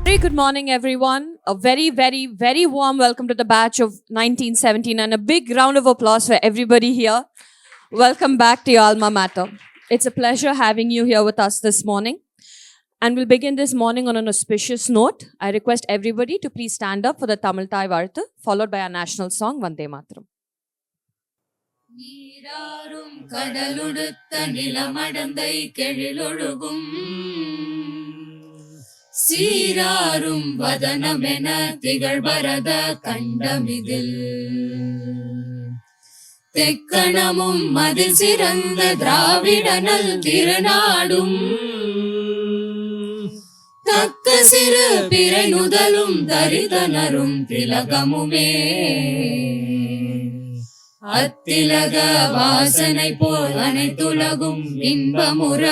Very good morning, everyone. A very, very, very warm welcome to the batch of 1917 and a big round of applause for everybody here. Welcome back to your alma mater. It's a pleasure having you here with us this morning. And we'll begin this morning on an auspicious note. I request everybody to please stand up for the Tamil Thai Vartha, followed by our national song, Vande Mataram. நீராறும் கடலுடுத்த நிலமடந்தை கெழிலொழுகும் சீராரும் வதனமென திகழ்பரத கண்டமிதில் தெக்கணமும் மதில் சிறந்த திராவிடனல் திருநாடும் தக்க சிறு பிறை நுதலும் தரிதனரும் திலகமுமே அத்திலக வாசனை போல் அனைத்துலகும் இன்பமுற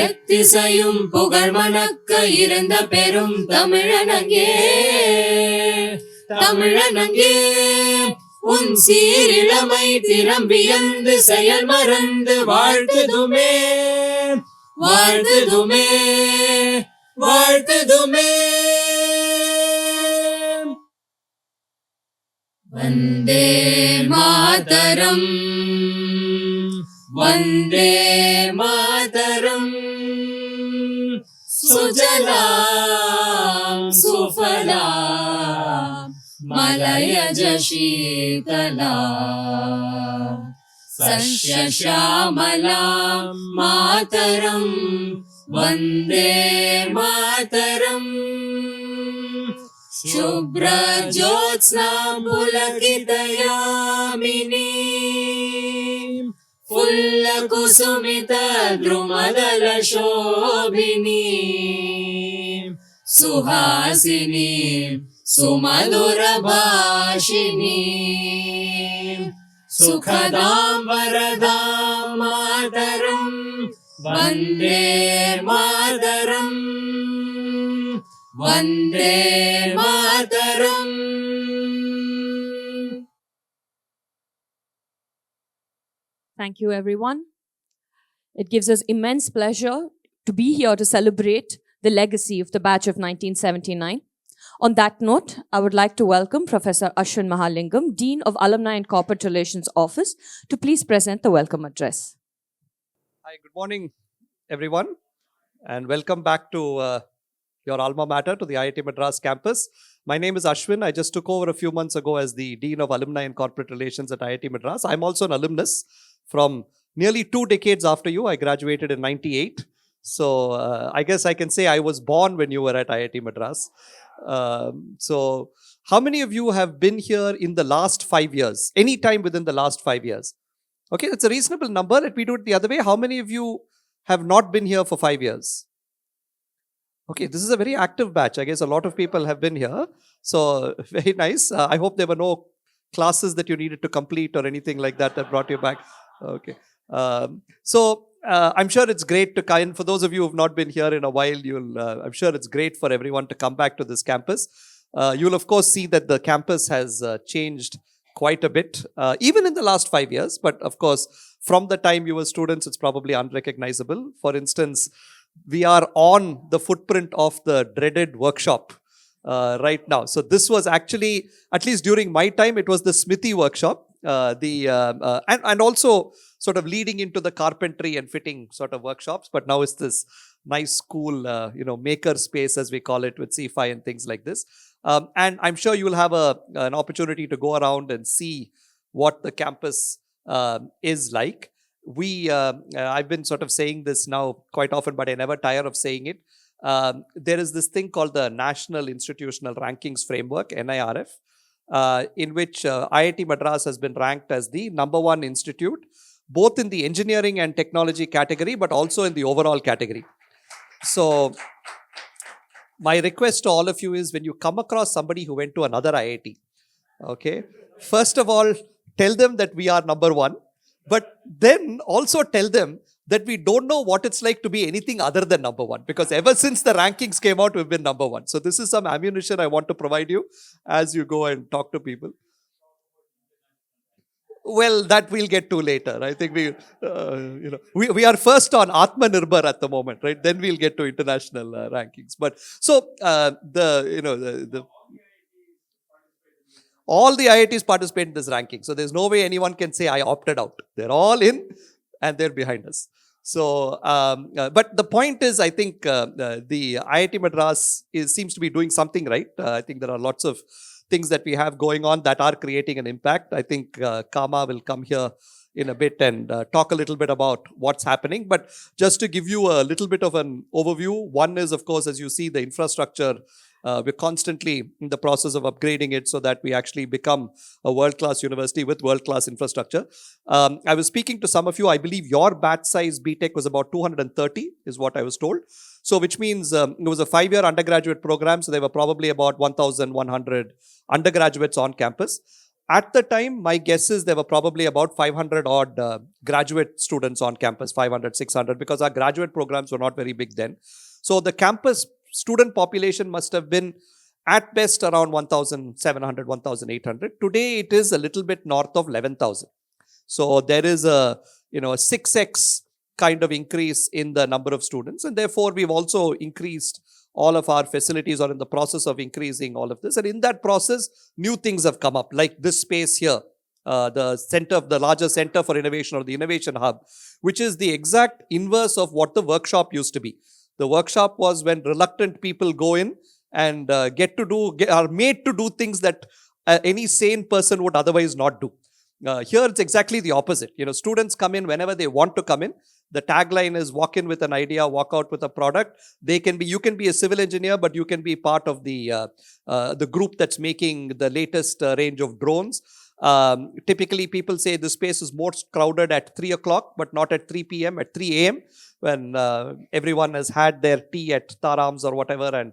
எத்திசையும் புகழ் மணக்க இருந்த பெரும் தமிழனங்கே தமிழனங்கே உன் சீரிழமை திறம் வியந்து செயல் மறந்து வாழ்த்துதுமே வாழ்த்துதுமே வாழ்த்துதுமே. வந்தே மாதரம் வந்தே மாதரம் சுஜலாம் சுஃபலாம் மலயஜ சீதலாம் சஸ்யஸ்யாமலாம் மாதரம் வந்தே மாதரம் शुभ्रज्योत्स्नां पुलकितयामिनीं फुल्लकुसुमितद्रुमदलशोभिनीं सुहासिनीं सुमधुरभाषिणीं सुखदां वरदां मातरं Vande Mataram Vande Mataram. Thank you, everyone. It gives us immense pleasure to be here to celebrate the legacy of the batch of 1979. On that note, I would like to welcome Professor Ashwin Mahalingam, Dean of Alumni and Corporate Relations Office, to please present the welcome address. Hi, good morning, everyone, and welcome back to your alma mater, to the IIT Madras campus. My name is Ashwin. I just took over a few months ago as the Dean of Alumni and Corporate Relations at IIT Madras. I'm also an alumnus from nearly 2 decades after you. I graduated in 98. So I guess I can say I was born when you were at IIT Madras. So how many of you have been here in the last 5 years? Any time within the last 5 years? Okay, that's a reasonable number. Let me do it the other way. How many of you have not been here for 5 years? Okay, this is a very active batch. I guess a lot of people have been here. So, very nice. I hope there were no classes that you needed to complete or anything like that that brought you back. Okay. I'm sure it's great to kind, for those of you who have not been here in a while, I'm sure it's great for everyone to come back to this campus. You'll of course see that the campus has changed quite a bit, even in the last 5 years. But of course, from the time you were students, it's probably unrecognizable. For instance, we are on the footprint of the dreaded workshop right now. So this was actually, at least during my time, it was the Smithy workshop, and also sort of leading into the carpentry and fitting sort of workshops. But now it's this nice, cool, maker space, as we call it, with C5 and things like this. And I'm sure you will have an opportunity to go around and see what the campus is like. I've been sort of saying this now quite often, but I never tire of saying it. There is this thing called the National Institutional Rankings Framework, NIRF, in which IIT Madras has been ranked as the #1 institute, both in the engineering and technology category, but also in the overall category. So, my request to all of you is, when you come across somebody who went to another IIT, okay, first of all, tell them that we are #1. But then also tell them that we don't know what it's like to be anything other than #1, because ever since the rankings came out, we've been #1. So this is some ammunition I want to provide you as you go and talk to people. Well, that we'll get to later. I think we are first on Atmanirbhar at the moment, right? Then we'll get to international rankings. But so the all the IITs participate in this ranking. So there's no way anyone can say I opted out. They're all in and they're behind us. So, but the point is, I think the IIT Madras seems to be doing something right. I think there are lots of things that we have going on that are creating an impact. I think Kama will come here in a bit and talk a little bit about what's happening. But just to give you a little bit of an overview, one is, of course, as you see, the infrastructure. We're constantly in the process of upgrading it so that we actually become a world-class university with world-class infrastructure. I was speaking to some of you. I believe your batch size BTech was about 230 is what I was told. So which means it was a 5-year undergraduate program. So there were probably about 1,100 undergraduates on campus. At the time, my guess is there were probably about 500 odd graduate students on campus, 500, 600, because our graduate programs were not very big then. So the campus student population must have been at best around 1,700, 1,800. Today, it is a little bit north of 11,000. So there is a 6x kind of increase in the number of students. And therefore, we've also increased all of our facilities, or in the process of increasing all of this. And in that process, new things have come up, like this space here, the larger center for innovation, or the innovation hub, which is the exact inverse of what the workshop used to be. The workshop was when reluctant people go in and are made to do things that any sane person would otherwise not do. Here it's exactly the opposite. Students come in whenever they want to come in. The tagline is walk in with an idea, walk out with a product. You can be a civil engineer, but you can be part of the group that's making the latest range of drones. Typically, people say the space is more crowded at 3 o'clock, but not at 3 p.m., at 3 a.m., when everyone has had their tea at Tarams or whatever and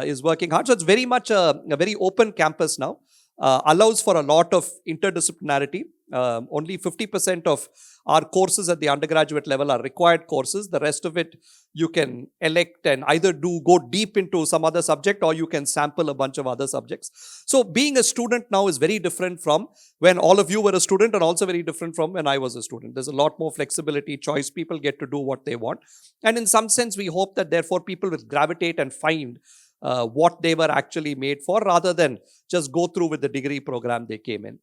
is working hard. So it's very much a very open campus now. Allows for a lot of interdisciplinarity. Only 50% of our courses at the undergraduate level are required courses. The rest of it you can elect and either go deep into some other subject, or you can sample a bunch of other subjects. So being a student now is very different from when all of you were a student, and also very different from when I was a student. There's a lot more flexibility, choice. People get to do what they want. And in some sense, we hope that therefore people will gravitate and find what they were actually made for, rather than just go through with the degree program they came in.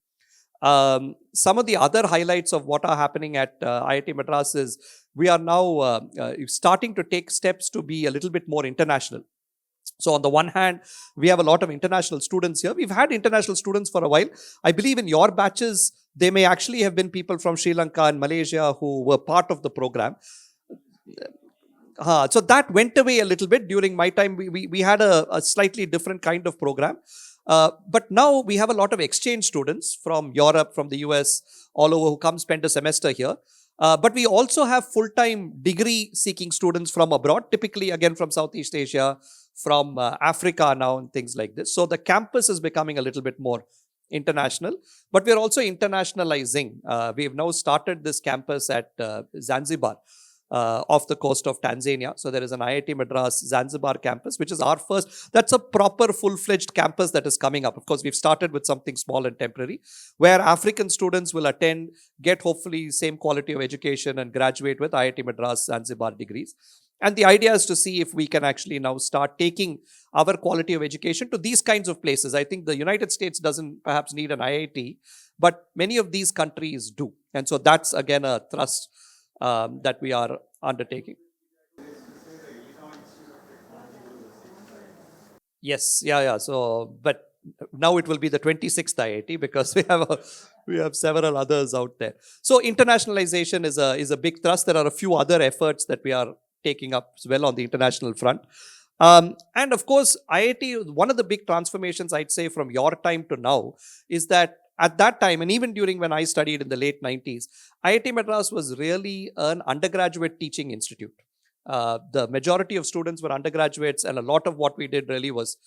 Some of the other highlights of what are happening at IIT Madras is we are now starting to take steps to be a little bit more international. So on the one hand, we have a lot of international students here. We've had international students for a while. I believe in your batches, they may actually have been people from Sri Lanka and Malaysia who were part of the program. So that went away a little bit during my time. We had a slightly different kind of program. But now we have a lot of exchange students from Europe, from the US, all over, who come spend a semester here. But we also have full-time degree-seeking students from abroad, typically again from Southeast Asia, from Africa now, and things like this. So the campus is becoming a little bit more international, but we're also internationalizing. We've now started this campus at Zanzibar, off the coast of Tanzania. So there is an IIT Madras Zanzibar campus, which is our first. That's a proper full-fledged campus that is coming up. Of course, we've started with something small and temporary, where African students will attend, get hopefully same quality of education, and graduate with IIT Madras Zanzibar degrees. And the idea is to see if we can actually now start taking our quality of education to these kinds of places. I think the United States doesn't perhaps need an IIT, but many of these countries do. And so that's again a thrust that we are undertaking. Yes, yeah. So, but now it will be the 26th IIT, because we have several others out there. So internationalization is a big thrust. There are a few other efforts that we are taking up as well on the international front. And of course, IIT, one of the big transformations I'd say from your time to now is that at that time, and even during when I studied in the late 90s, IIT Madras was really an undergraduate teaching institute. The majority of students were undergraduates, and a lot of what we did really was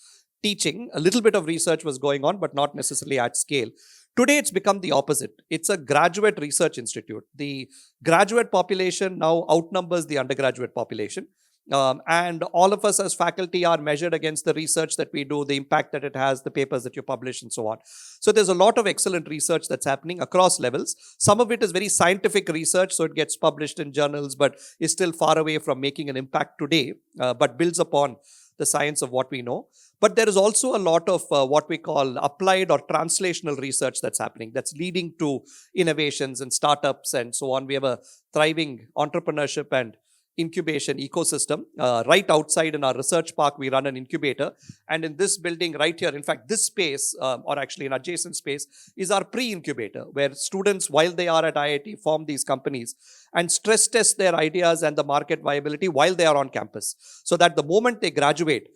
teaching. A little bit of research was going on, but not necessarily at scale. Today, it's become the opposite. It's a graduate research institute. The graduate population now outnumbers the undergraduate population. And all of us as faculty are measured against the research that we do, the impact that it has, the papers that you publish, and so on. So there's a lot of excellent research that's happening across levels. Some of it is very scientific research, so it gets published in journals, but is still far away from making an impact today, but builds upon the science of what we know. But there is also a lot of what we call applied or translational research that's happening, that's leading to innovations and startups and so on. We have a thriving entrepreneurship and incubation ecosystem. Right outside in our research park, we run an incubator. And in this building right here, in fact, this space, or actually an adjacent space, is our pre-incubator, where students, while they are at IIT, form these companies and stress test their ideas and the market viability while they are on campus. So that the moment they graduate,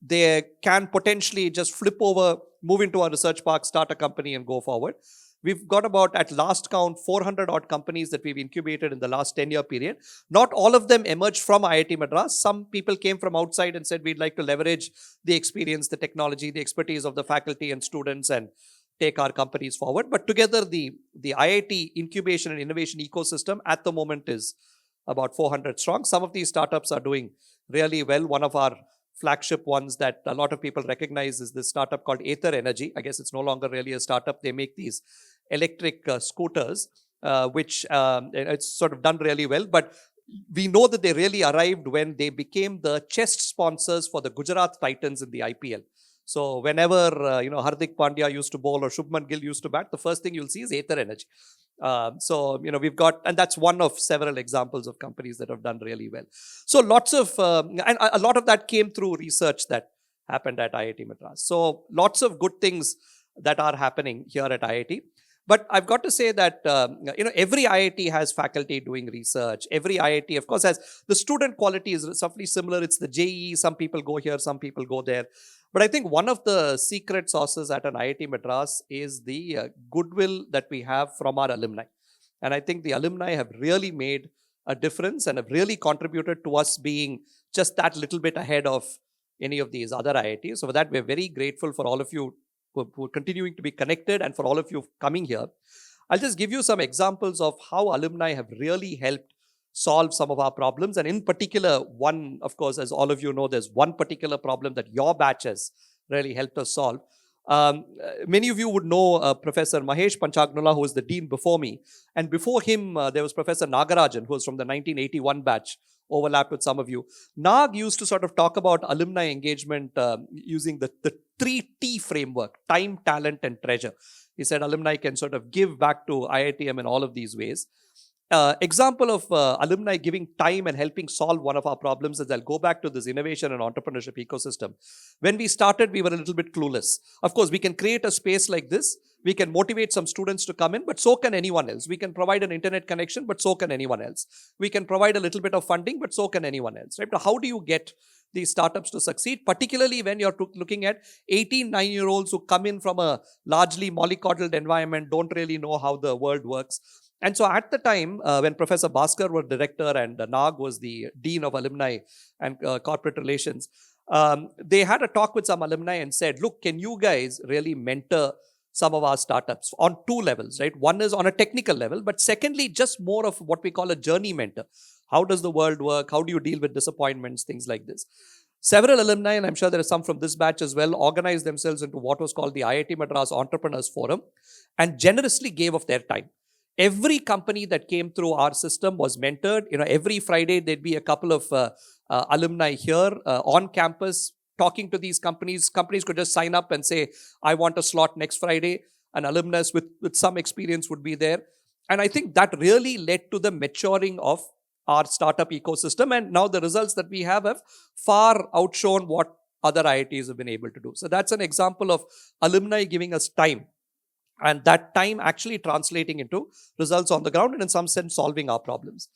they can potentially just flip over, move into our research park, start a company and go forward. We've got about, at last count, 400 odd companies that we've incubated in the last 10-year period. Not all of them emerged from IIT Madras. Some people came from outside and said, we'd like to leverage the experience, the technology, the expertise of the faculty and students and take our companies forward. But together, the IIT incubation and innovation ecosystem at the moment is about 400 strong. Some of these startups are doing really well. One of our flagship ones that a lot of people recognize is this startup called Aether Energy. I guess it's no longer really a startup. They make these electric scooters, which it's sort of done really well. But we know that they really arrived when they became the chest sponsors for the Gujarat Titans in the IPL. So whenever Hardik Pandya used to bowl or Shubman Gill used to bat, the first thing you'll see is Aether Energy. So we've got, and that's one of several examples of companies that have done really well. So lots of, and a lot of that came through research that happened at IIT Madras. So lots of good things that are happening here at IIT. But I've got to say that, every IIT has faculty doing research. Every IIT, of course, has the student quality is roughly similar. It's the JEE. Some people go here, some people go there. But I think one of the secret sauces at an IIT Madras is the goodwill that we have from our alumni. And I think the alumni have really made a difference and have really contributed to us being just that little bit ahead of any of these other IITs. So for that, we're very grateful for all of you who are continuing to be connected and for all of you coming here. I'll just give you some examples of how alumni have really helped solve some of our problems. And in particular, one, of course, as all of you know, there's one particular problem that your batch has really helped us solve. Many of you would know Professor Mahesh Panchagnulla, who was the dean before me. And before him, there was Professor Nagarajan, who was from the 1981 batch, overlapped with some of you. Nag used to sort of talk about alumni engagement using the 3T framework: time, talent, and treasure. He said alumni can sort of give back to IITM in all of these ways. Example of alumni giving time and helping solve one of our problems is I'll go back to this innovation and entrepreneurship ecosystem. When we started, we were a little bit clueless. Of course, we can create a space like this. We can motivate some students to come in, but so can anyone else. We can provide an internet connection, but so can anyone else. We can provide a little bit of funding, but so can anyone else. Right? Now, how do you get these startups to succeed, particularly when you're looking at 18, 9-year-olds who come in from a largely mollycoddled environment, don't really know how the world works. And so at the time, when Professor Bhaskar was director and Nag was the dean of alumni and corporate relations, they had a talk with some alumni and said, look, can you guys really mentor some of our startups on two levels, right? One is on a technical level, but secondly, just more of what we call a journey mentor. How does the world work? How do you deal with disappointments? Things like this. Several alumni, and I'm sure there are some from this batch as well, organized themselves into what was called the IIT Madras Entrepreneurs Forum and generously gave of their time. Every company that came through our system was mentored. Every Friday there'd be a couple of alumni here on campus talking to these companies. Companies could just sign up and say, I want a slot next Friday. An alumnus with some experience would be there. And I think that really led to the maturing of our startup ecosystem. And now the results that we have far outshone what other IITs have been able to do. So that's an example of alumni giving us time. And that time actually translating into results on the ground and in some sense solving our problems.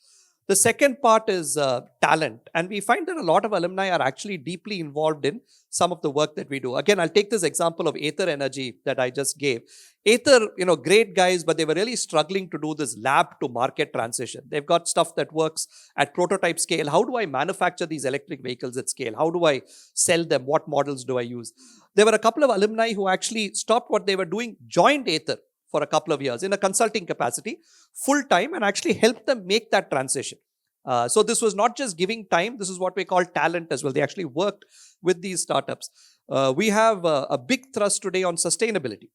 The second part is talent. And we find that a lot of alumni are actually deeply involved in some of the work that we do. Again, I'll take this example of Aether Energy that I just gave. Aether, great guys, but they were really struggling to do this lab to market transition. They've got stuff that works at prototype scale. How do I manufacture these electric vehicles at scale? How do I sell them? What models do I use? There were a couple of alumni who actually stopped what they were doing, joined Aether for a couple of years in a consulting capacity, full time, and actually helped them make that transition. So this was not just giving time, this is what we call talent as well. They actually worked with these startups. We have a big thrust today on sustainability.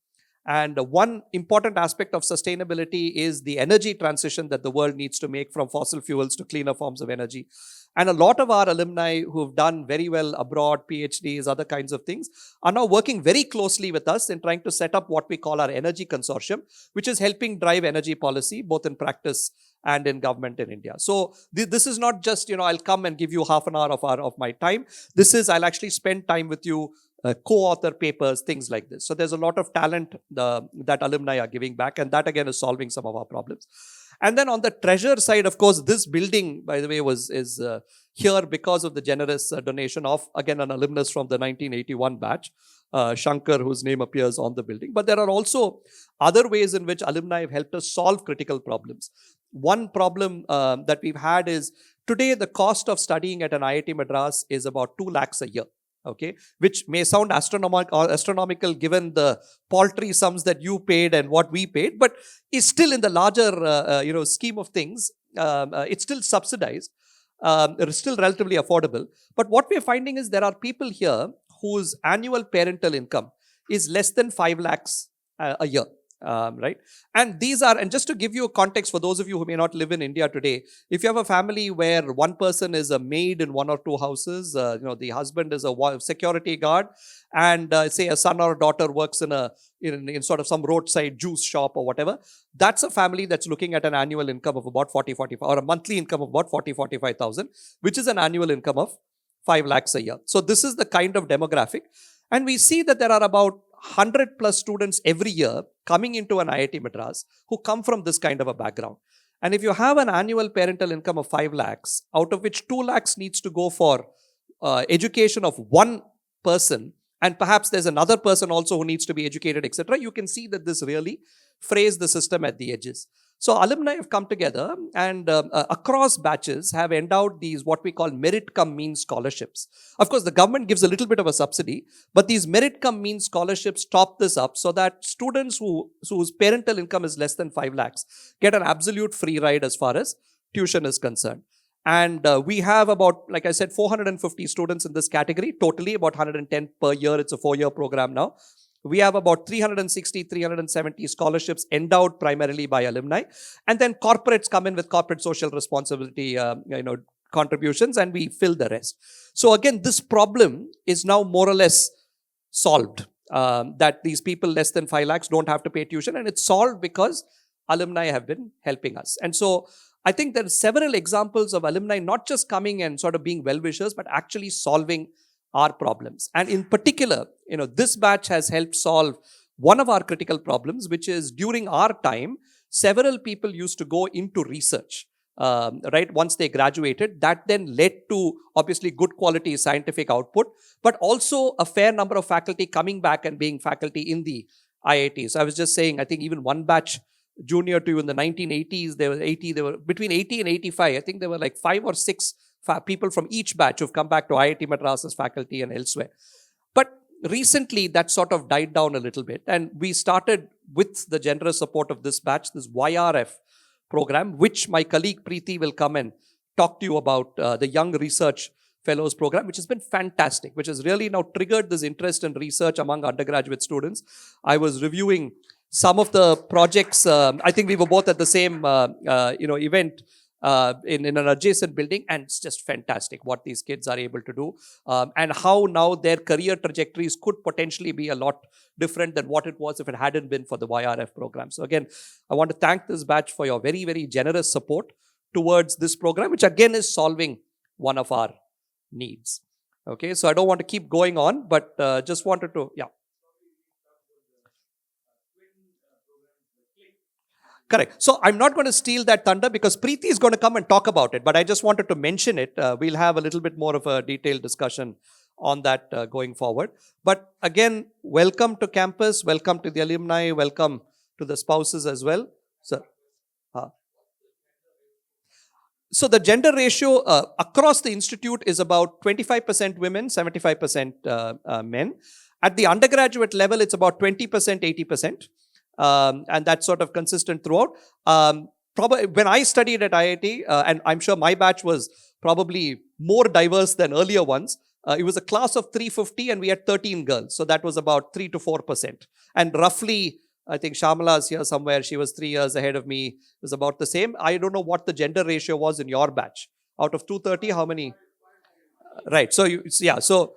And one important aspect of sustainability is the energy transition that the world needs to make from fossil fuels to cleaner forms of energy. And a lot of our alumni who've done very well abroad, PhDs, other kinds of things, are now working very closely with us in trying to set up what we call our energy consortium, which is helping drive energy policy, both in practice and in government in India. So this is not just, I'll come and give you half an hour of my time. This is, I'll actually spend time with you, co-author papers, things like this. So there's a lot of talent that alumni are giving back, and that again is solving some of our problems. And then on the treasure side, of course, this building, by the way, is here because of the generous donation of, again, an alumnus from the 1981 batch, Shankar, whose name appears on the building. But there are also other ways in which alumni have helped us solve critical problems. One problem that we've had is, today the cost of studying at an IIT Madras is about 2 lakhs a year. Okay, which may sound astronomical given the paltry sums that you paid and what we paid, but is still in the larger scheme of things. It's still subsidized. It's still relatively affordable. But what we're finding is there are people here whose annual parental income is less than 5 lakhs a year. Right? And these are, and just to give you a context for those of you who may not live in India today, if you have a family where one person is a maid in 1 or 2 houses, the husband is a security guard, and say a son or a daughter works in sort of some roadside juice shop or whatever, that's a family that's looking at an annual income of about 45, or a monthly income of about 45,000, which is an annual income of 5 lakhs a year. So this is the kind of demographic. And we see that there are about 100 plus students every year coming into an IIT Madras who come from this kind of a background. And if you have an annual parental income of 5 lakhs, out of which 2 lakhs needs to go for education of one person, and perhaps there's another person also who needs to be educated, etc., you can see that this really frays the system at the edges. So alumni have come together and across batches have endowed these what we call merit cum means scholarships. Of course, the government gives a little bit of a subsidy, but these merit cum means scholarships top this up so that students whose parental income is less than 5 lakhs get an absolute free ride as far as tuition is concerned. And we have about, like I said, 450 students in this category, totally about 110 per year. It's a 4-year program now. We have about 360, 370 scholarships endowed primarily by alumni. And then corporates come in with corporate social responsibility contributions, and we fill the rest. So again, this problem is now more or less solved. That these people less than 5 lakhs don't have to pay tuition, and it's solved because alumni have been helping us. And so I think there are several examples of alumni not just coming and sort of being well-wishers, but actually solving our problems. And in particular, this batch has helped solve one of our critical problems, which is during our time, several people used to go into research, right, once they graduated. That then led to obviously good quality scientific output, but also a fair number of faculty coming back and being faculty in the IIT. So I was just saying, I think even one batch junior to you in the 1980s, there were between 80 and 85. I think there were like 5 or 6 people from each batch who've come back to IIT Madras as faculty and elsewhere. But recently that sort of died down a little bit, and we started with the generous support of this batch, this YRF program, which my colleague Preeti will come and talk to you about, the Young Research Fellows program, which has been fantastic, which has really now triggered this interest in research among undergraduate students. I was reviewing some of the projects. I think we were both at the same event in an adjacent building, and it's just fantastic what these kids are able to do, and how now their career trajectories could potentially be a lot different than what it was if it hadn't been for the YRF program. So again, I want to thank this batch for your very, very generous support towards this program, which again is solving one of our needs. Okay, so I don't want to keep going on, but just wanted to, yeah. Correct. So I'm not going to steal that thunder because Preeti is going to come and talk about it, but I just wanted to mention it. We'll have a little bit more of a detailed discussion on that going forward. But again, welcome to campus, welcome to the alumni, welcome to the spouses as well. So the gender ratio across the institute is about 25% women, 75% men. At the undergraduate level, it's about 20%, 80%. And that's sort of consistent throughout. probably when I studied at IIT, and I'm sure my batch was probably more diverse than earlier ones. It was a class of 350 and we had 13 girls. So that was about 3 to 4%. And roughly, I think Shamala's here somewhere. She was 3 years ahead of me. It was about the same. I don't know what the gender ratio was in your batch. Out of 230, how many? Right. So, so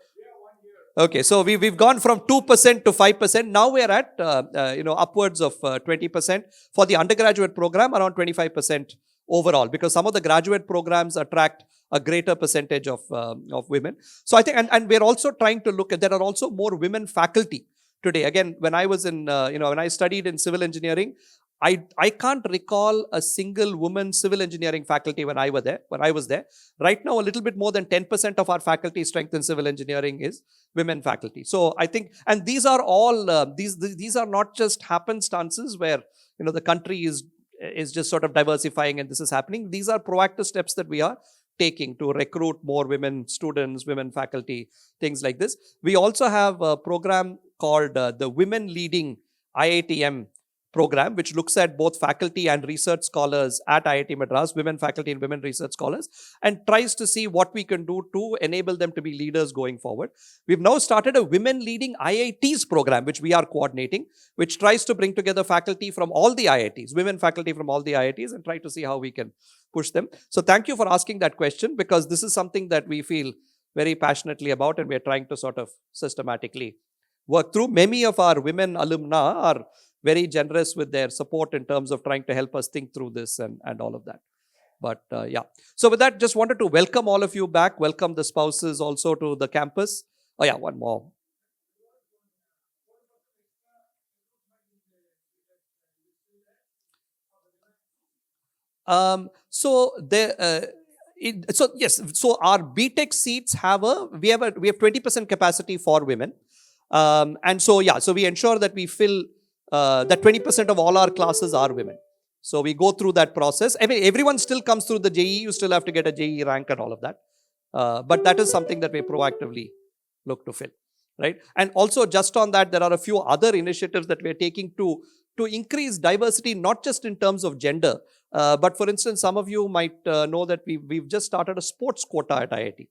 okay, so we've gone from 2% to 5%. Now we're at upwards of 20% for the undergraduate program, around 25% overall, because some of the graduate programs attract a greater percentage of women. So I think, and we're also trying to look at, there are also more women faculty today. Again, when I was in when I studied in civil engineering, I can't recall a single woman civil engineering faculty when I was there. Right now, a little bit more than 10% of our faculty strength in civil engineering is women faculty. So I think, and these are all these are not just happenstances where the country is just sort of diversifying and this is happening. These are proactive steps that we are taking to recruit more women students, women faculty, things like this. We also have a program called the Women Leading IITM program, which looks at both faculty and research scholars at IIT Madras, women faculty and women research scholars, and tries to see what we can do to enable them to be leaders going forward. We've now started a Women Leading IITs program, which we are coordinating, which tries to bring together faculty from all the IITs, women faculty from all the IITs, and try to see how we can push them. So thank you for asking that question, because this is something that we feel very passionately about, and we're trying to sort of systematically work through. Many of our women alumni are very generous with their support in terms of trying to help us think through this and all of that. But yeah. So with that, just wanted to welcome all of you back. Welcome the spouses also to the campus. Oh yeah, one more. So our BTech seats we have 20% capacity for women. And so we ensure that we fill that 20% of all our classes are women. So we go through that process. I mean, everyone still comes through the JEE. You still have to get a JEE rank and all of that. But that is something that we proactively look to fill, right? And also just on that, there are a few other initiatives that we're taking to increase diversity, not just in terms of gender. But for instance, some of you might know that we've just started a sports quota at IIT.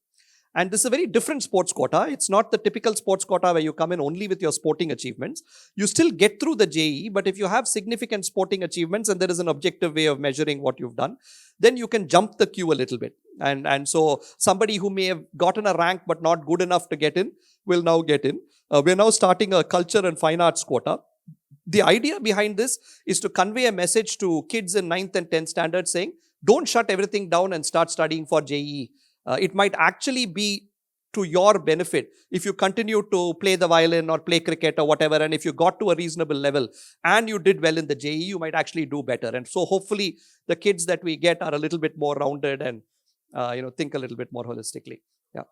And this is a very different sports quota. It's not the typical sports quota where you come in only with your sporting achievements. You still get through the JEE, but if you have significant sporting achievements and there is an objective way of measuring what you've done, then you can jump the queue a little bit. And so somebody who may have gotten a rank but not good enough to get in will now get in. We're now starting a culture and fine arts quota. The idea behind this is to convey a message to kids in 9th and 10th standard saying, don't shut everything down and start studying for JEE. It might actually be to your benefit if you continue to play the violin or play cricket or whatever, and if you got to a reasonable level and you did well in the JEE, you might actually do better. And so hopefully the kids that we get are a little bit more rounded and think a little bit more holistically. Yeah,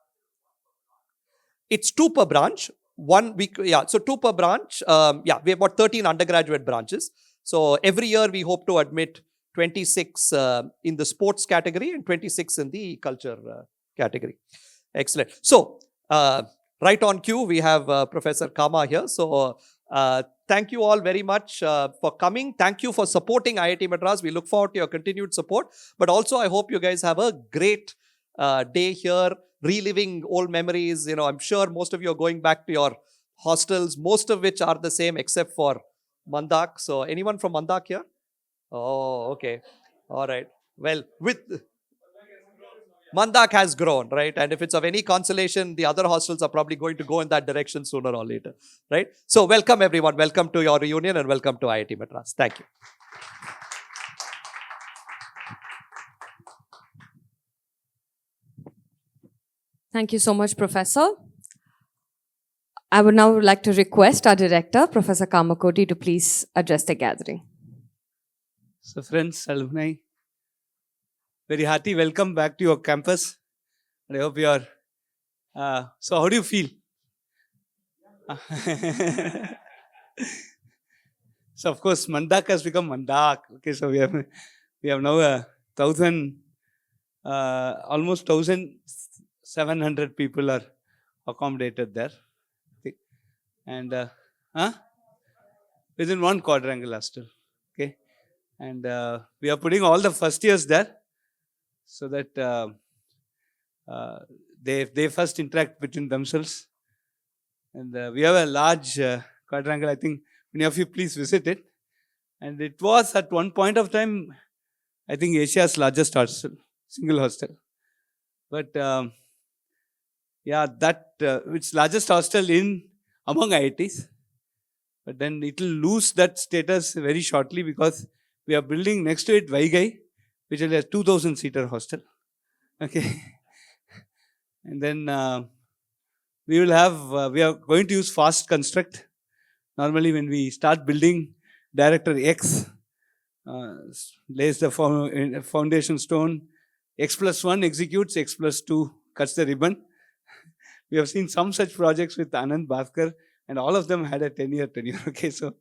it's 2 per branch. 1 week, so 2 per branch. We have about 13 undergraduate branches. So every year we hope to admit 26 in the sports category and 26 in the culture category. Excellent. So, right on cue, we have Professor Kama here. So, thank you all very much for coming. Thank you for supporting IIT Madras. We look forward to your continued support. But also, I hope you guys have a great day here, reliving old memories. I'm sure most of you are going back to your hostels, most of which are the same except for Mandak. So, anyone from Mandak here? Oh, okay. All right. Well, with Mandak has grown, right? And if it's of any consolation, the other hostels are probably going to go in that direction sooner or later, right? So welcome everyone. Welcome to your reunion and welcome to IIT Madras. Thank you. Thank you so much, Professor. I would now like to request our director, Professor Kamakoti, to please address the gathering. So friends, alumni, very hearty welcome back to your campus. And I hope you are, so how do you feel? So of course, Mandak has become Mandak. Okay, so we have now almost 1,700 people are accommodated there. Okay. And within one quadrangle hostel. Okay. And we are putting all the first years there so that they first interact between themselves. And we have a large quadrangle. I think many of you please visit it. And it was at one point of time, I think, Asia's largest hostel, single hostel. But yeah, that it's largest hostel in among IITs. But then it will lose that status very shortly because we are building next to it Vaigai, which is a 2,000 seater hostel. Okay. And then we will have, we are going to use fast construct. Normally, when we start building, director X lays the foundation stone, X plus 1 executes, X plus 2 cuts the ribbon. We have seen some such projects with Anand Bhaskar, and all of them had a 10-year tenure. Okay, so,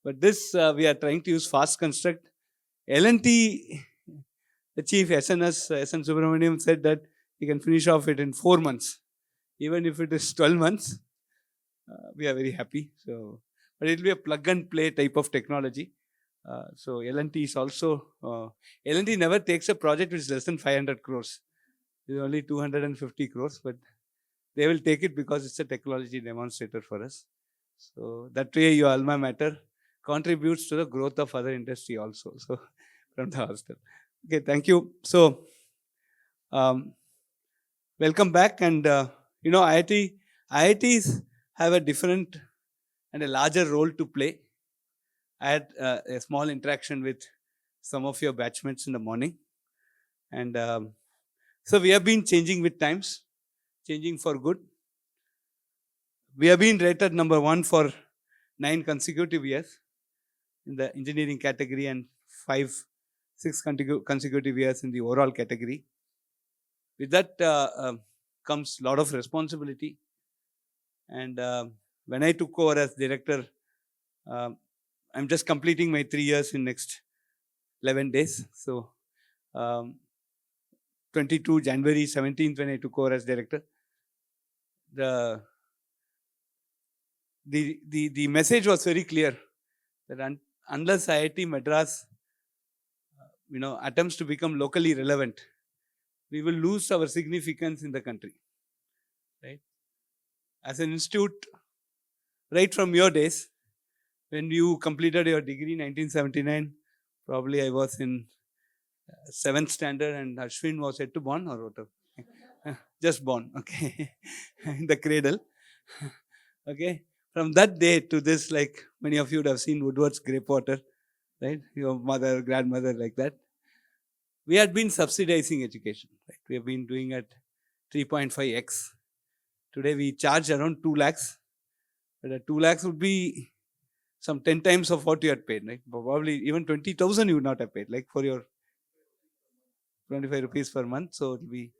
but this we are trying to use fast construct. L&T, the chief SNS, SN Subramaniam, said that he can finish off it in 4 months. Even if it is 12 months, we are very happy. So, but it will be a plug and play type of technology. So L&T is also, L&T never takes a project which is less than 500 crores. It is only 250 crores, but they will take it because it's a technology demonstrator for us. So that way your alma mater contributes to the growth of other industry also. So from the hostel. Okay, thank you. So welcome back. And you know, IITs have a different and a larger role to play. I had a small interaction with some of your batchmates in the morning. And so we have been changing with times, changing for good. We have been rated number 1 for 9 consecutive years in the engineering category and 6 consecutive years in the overall category. With that comes a lot of responsibility. And when I took over as director, I'm just completing my 3 years in next 11 days. So 22 January 17th when I took over as director, the message was very clear that unless IIT Madras attempts to become locally relevant, we will lose our significance in the country. Right? As an institute, right from your days, when you completed your degree in 1979, probably I was in 7th standard and Ashwin was yet to born or what? Just born, okay, in the cradle. Okay, from that day to this, like many of you would have seen Woodward's Grapewater, right? Your mother, grandmother, like that. We had been subsidizing education. Right? We have been doing at 3.5x. Today we charge around 2 lakhs. But 2 lakhs would be some 10 times of what you had paid. Right? Probably even 20,000 you would not have paid, like for your 25 rupees per month. So it will be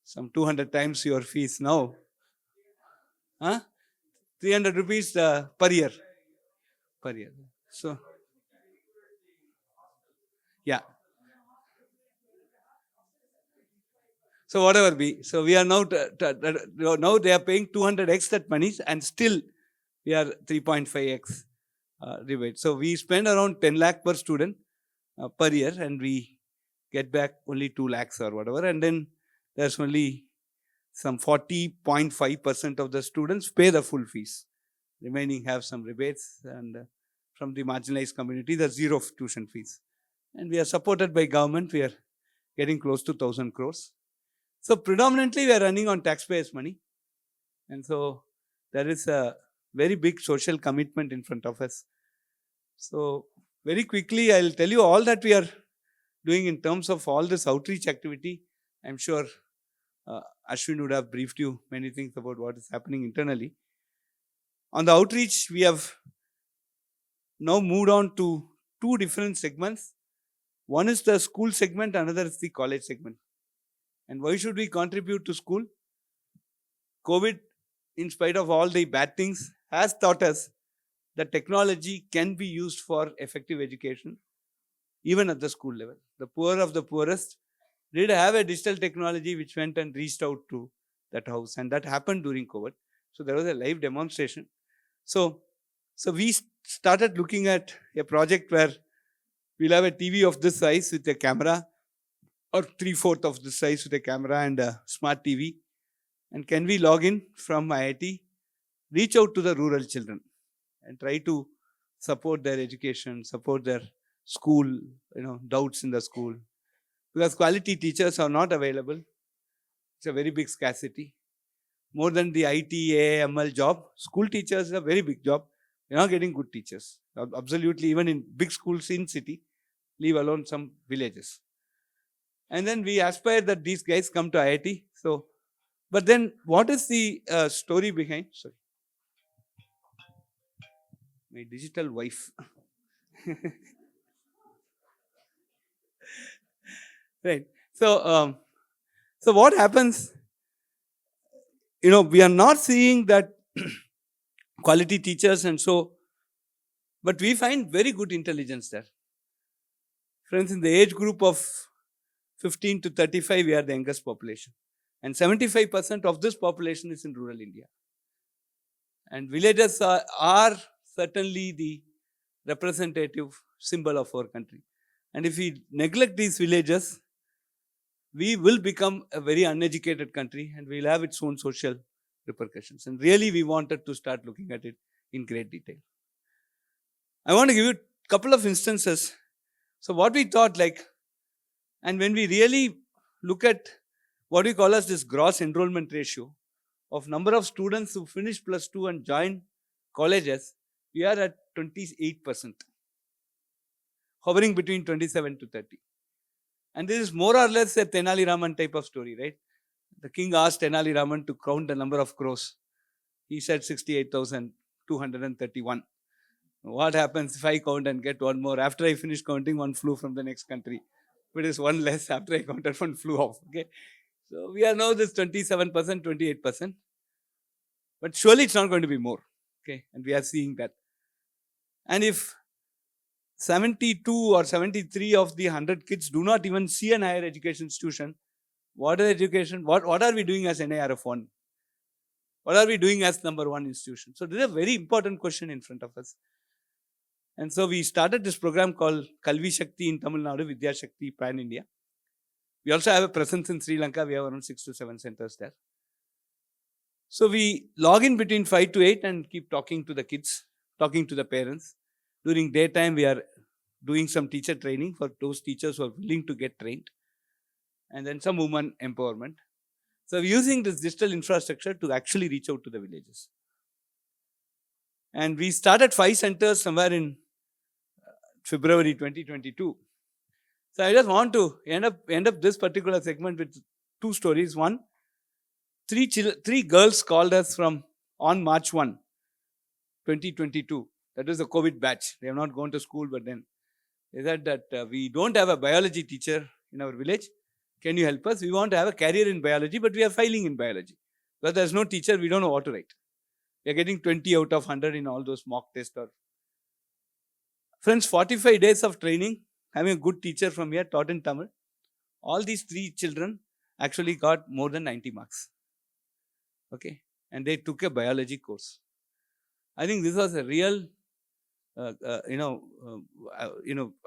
some 200 times your fees now. 300 rupees per year. Per year. So, yeah. So whatever be. So we are now, now they are paying 200x that money and still we are 3.5x rebate. So we spend around 10 lakh per student per year and we get back only 2 lakhs or whatever. And then there's only some 40.5% of the students pay the full fees. Remaining have some rebates, and from the marginalized community, there's 0 tuition fees. And we are supported by government. We are getting close to 1,000 crores. So predominantly we are running on taxpayers' money. And so there is a very big social commitment in front of us. So very quickly, I'll tell you all that we are doing in terms of all this outreach activity. I'm sure Ashwin would have briefed you many things about what is happening internally. On the outreach, we have now moved on to 2 different segments. One is the school segment, another is the college segment. And why should we contribute to school? COVID, in spite of all the bad things, has taught us that technology can be used for effective education, even at the school level. The poor of the poorest did have a digital technology which went and reached out to that house, and that happened during COVID. So there was a live demonstration. So we started looking at a project where We'll have a TV of this size with a camera, or 3/4 of this size with a camera and a smart TV. And can we log in from IIT, reach out to the rural children and try to support their education, support their school, doubts in the school. Because quality teachers are not available. It's a very big scarcity. More than the IT, AML job, school teachers is a very big job. You're not getting good teachers. Absolutely, even in big schools in city, leave alone some villages. And then we aspire that these guys come to IIT. So, but then what is the story behind? Sorry. My digital wife. Right. So, so what happens? We are not seeing that quality teachers, and so, but we find very good intelligence there. Friends, in the age group of 15 to 35, we are the youngest population. And 75% of this population is in rural India. And villages are certainly the representative symbol of our country. And if we neglect these villages, we will become a very uneducated country and we will have its own social repercussions. And really, we wanted to start looking at it in great detail. I want to give you a couple of instances. So what we thought, and when we really look at what we call as this gross enrollment ratio of number of students who finish +2 and join colleges, we are at 28%, hovering between 27 to 30. And this is more or less a Tenali Raman type of story, right? The king asked Tenali Raman to count the number of crows. He said 68,231. What happens if I count and get one more? After I finish counting, one flew from the next country. If it is one less, after I counted, one flew off. Okay. So we are now this 27%, 28%. But surely it's not going to be more. Okay. And we are seeing that. And if 72 or 73 of the 100 kids do not even see an higher education institution, what are we doing as NIRF1? What are we doing as number one institution? So this is a very important question in front of us. And so we started this program called Kalvi Shakti in Tamil Nadu, Vidya Shakti Pan India. We also have a presence in Sri Lanka. We have around 6 to 7 centers there. So we log in between 5 to 8 and keep talking to the kids, talking to the parents. During daytime, we are doing some teacher training for those teachers who are willing to get trained. And then some women empowerment. So we're using this digital infrastructure to actually reach out to the villages. And we started 5 centers somewhere in February 2022. So I just want to end up this particular segment with 2 stories. One, 3 girls called us on March 1, 2022. That is the COVID batch. They have not gone to school, but then they said that we don't have a biology teacher in our village. Can you help us? We want to have a career in biology, but we are failing in biology. But there's no teacher, we don't know what to write. We are getting 20 out of 100 in all those mock tests. Friends, 45 days of training, having a good teacher from here taught in Tamil. All these 3 children actually got more than 90 marks. Okay. And they took a biology course. I think this was a real,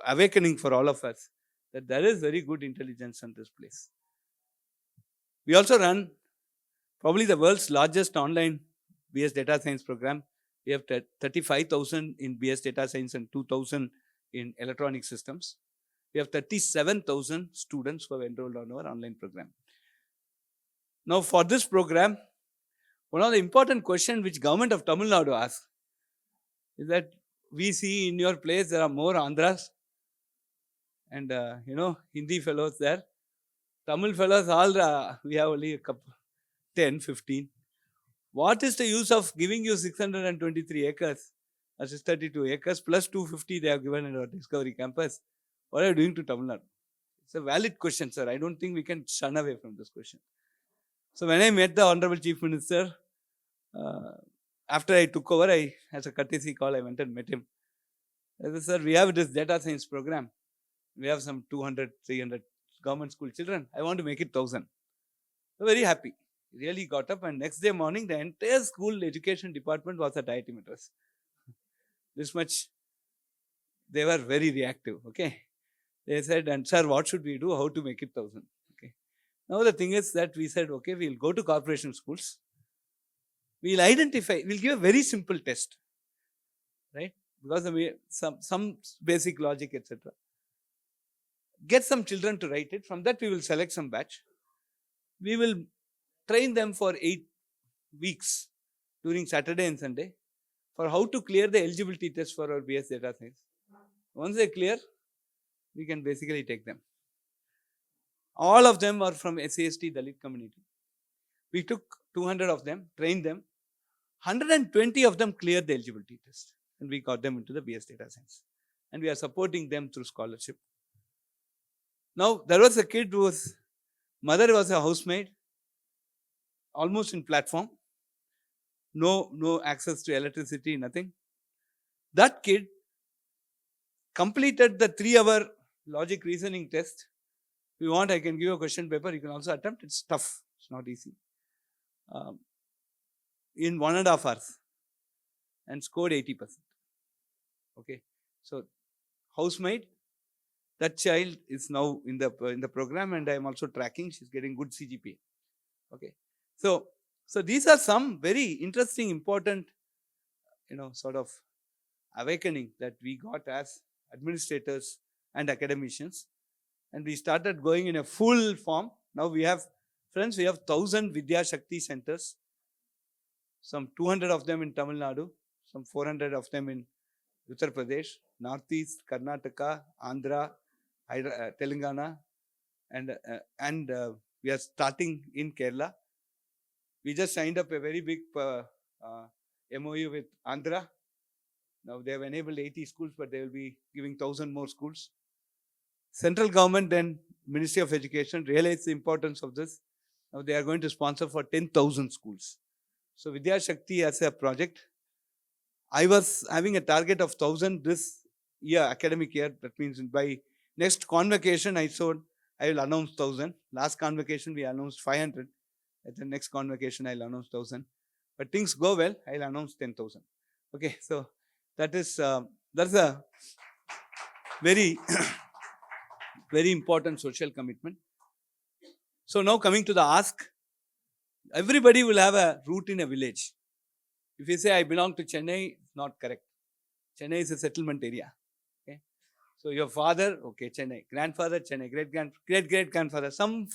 awakening for all of us, that there is very good intelligence in this place. We also run probably the world's largest online BS Data Science program. We have 35,000 in BS Data Science and 2,000 in electronic systems. We have 37,000 students who have enrolled on our online program. Now for this program, one of the important questions which government of Tamil Nadu asks is that we see in your place there are more Andhras and Hindi fellows there. Tamil fellows we have only a couple, 10, 15. What is the use of giving you 623 acres, or 632 acres, plus 250 they have given in our Discovery campus? What are you doing to Tamil Nadu? It's a valid question, sir. I don't think we can shun away from this question. So when I met the Honorable Chief Minister, after I took over, as a courtesy call, I went and met him. I said, sir, we have this data science program. We have some 200, 300 government school children. I want to make it 1,000. So very happy. Really got up, and next day morning, the entire school education department was at IIT Madras. This much they were very reactive. Okay. They said, and sir, what should we do? How to make it 1,000? Okay. Now the thing is that we said, okay, we'll go to corporation schools. We'll identify, we'll give a very simple test. Right? Because some basic logic, etc. Get some children to write it. From that, we will select some batch. We will train them for 8 weeks during Saturday and Sunday for how to clear the eligibility test for our BS data science. Once they clear, we can basically take them. All of them are from SAST Dalit community. We took 200 of them, trained them. 120 of them cleared the eligibility test. And we got them into the BS data science. And we are supporting them through scholarship. Now, there was a kid whose mother was a housemaid, almost in platform. No access to electricity, nothing. That kid completed the 3-hour logic reasoning test. If you want, I can give you a question paper. You can also attempt. It's tough. It's not easy. In 1.5 hours. And scored 80%. Okay. So, housemaid. That child is now in the program, and I am also tracking. She's getting good CGPA. Okay. So these are some very interesting, important, sort of awakening that we got as administrators and academicians. And we started going in a full form. Now we have 1,000 Vidya Shakti centers. Some 200 of them in Tamil Nadu. Some 400 of them in Uttar Pradesh, Northeast, Karnataka, Andhra, Telangana, and we are starting in Kerala. We just signed up a very big MOU with Andhra. Now they have enabled 80 schools, but they will be giving 1,000 more schools. Central government and Ministry of Education realized the importance of this. Now they are going to sponsor for 10,000 schools. So Vidya Shakti as a project. I was having a target of 1,000 this year, academic year. That means by next convocation, I will announce 1,000. Last convocation, we announced 500. At the next convocation, I'll announce 1,000. But things go well, I'll announce 10,000. Okay, so that's a very, very important social commitment. So now coming to the ask, everybody will have a root in a village. If you say I belong to Chennai, it's not correct. Chennai is a settlement area. Okay, so your father, okay, Chennai, grandfather, Chennai, great grandfather, some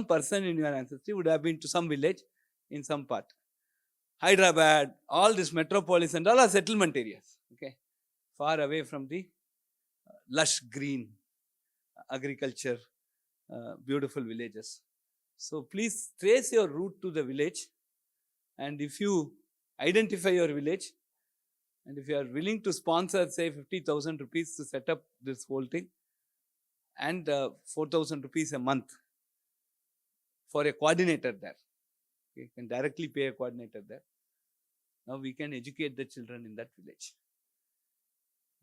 person in your ancestry would have been to some village in some part. Hyderabad, all this metropolis and all are settlement areas. Okay, far away from the lush green agriculture, beautiful villages. So please trace your route to the village, and if you identify your village, and if you are willing to sponsor, say 50,000 rupees to set up this whole thing, and 4,000 rupees a month for a coordinator there. Okay, you can directly pay a coordinator there. Now we can educate the children in that village.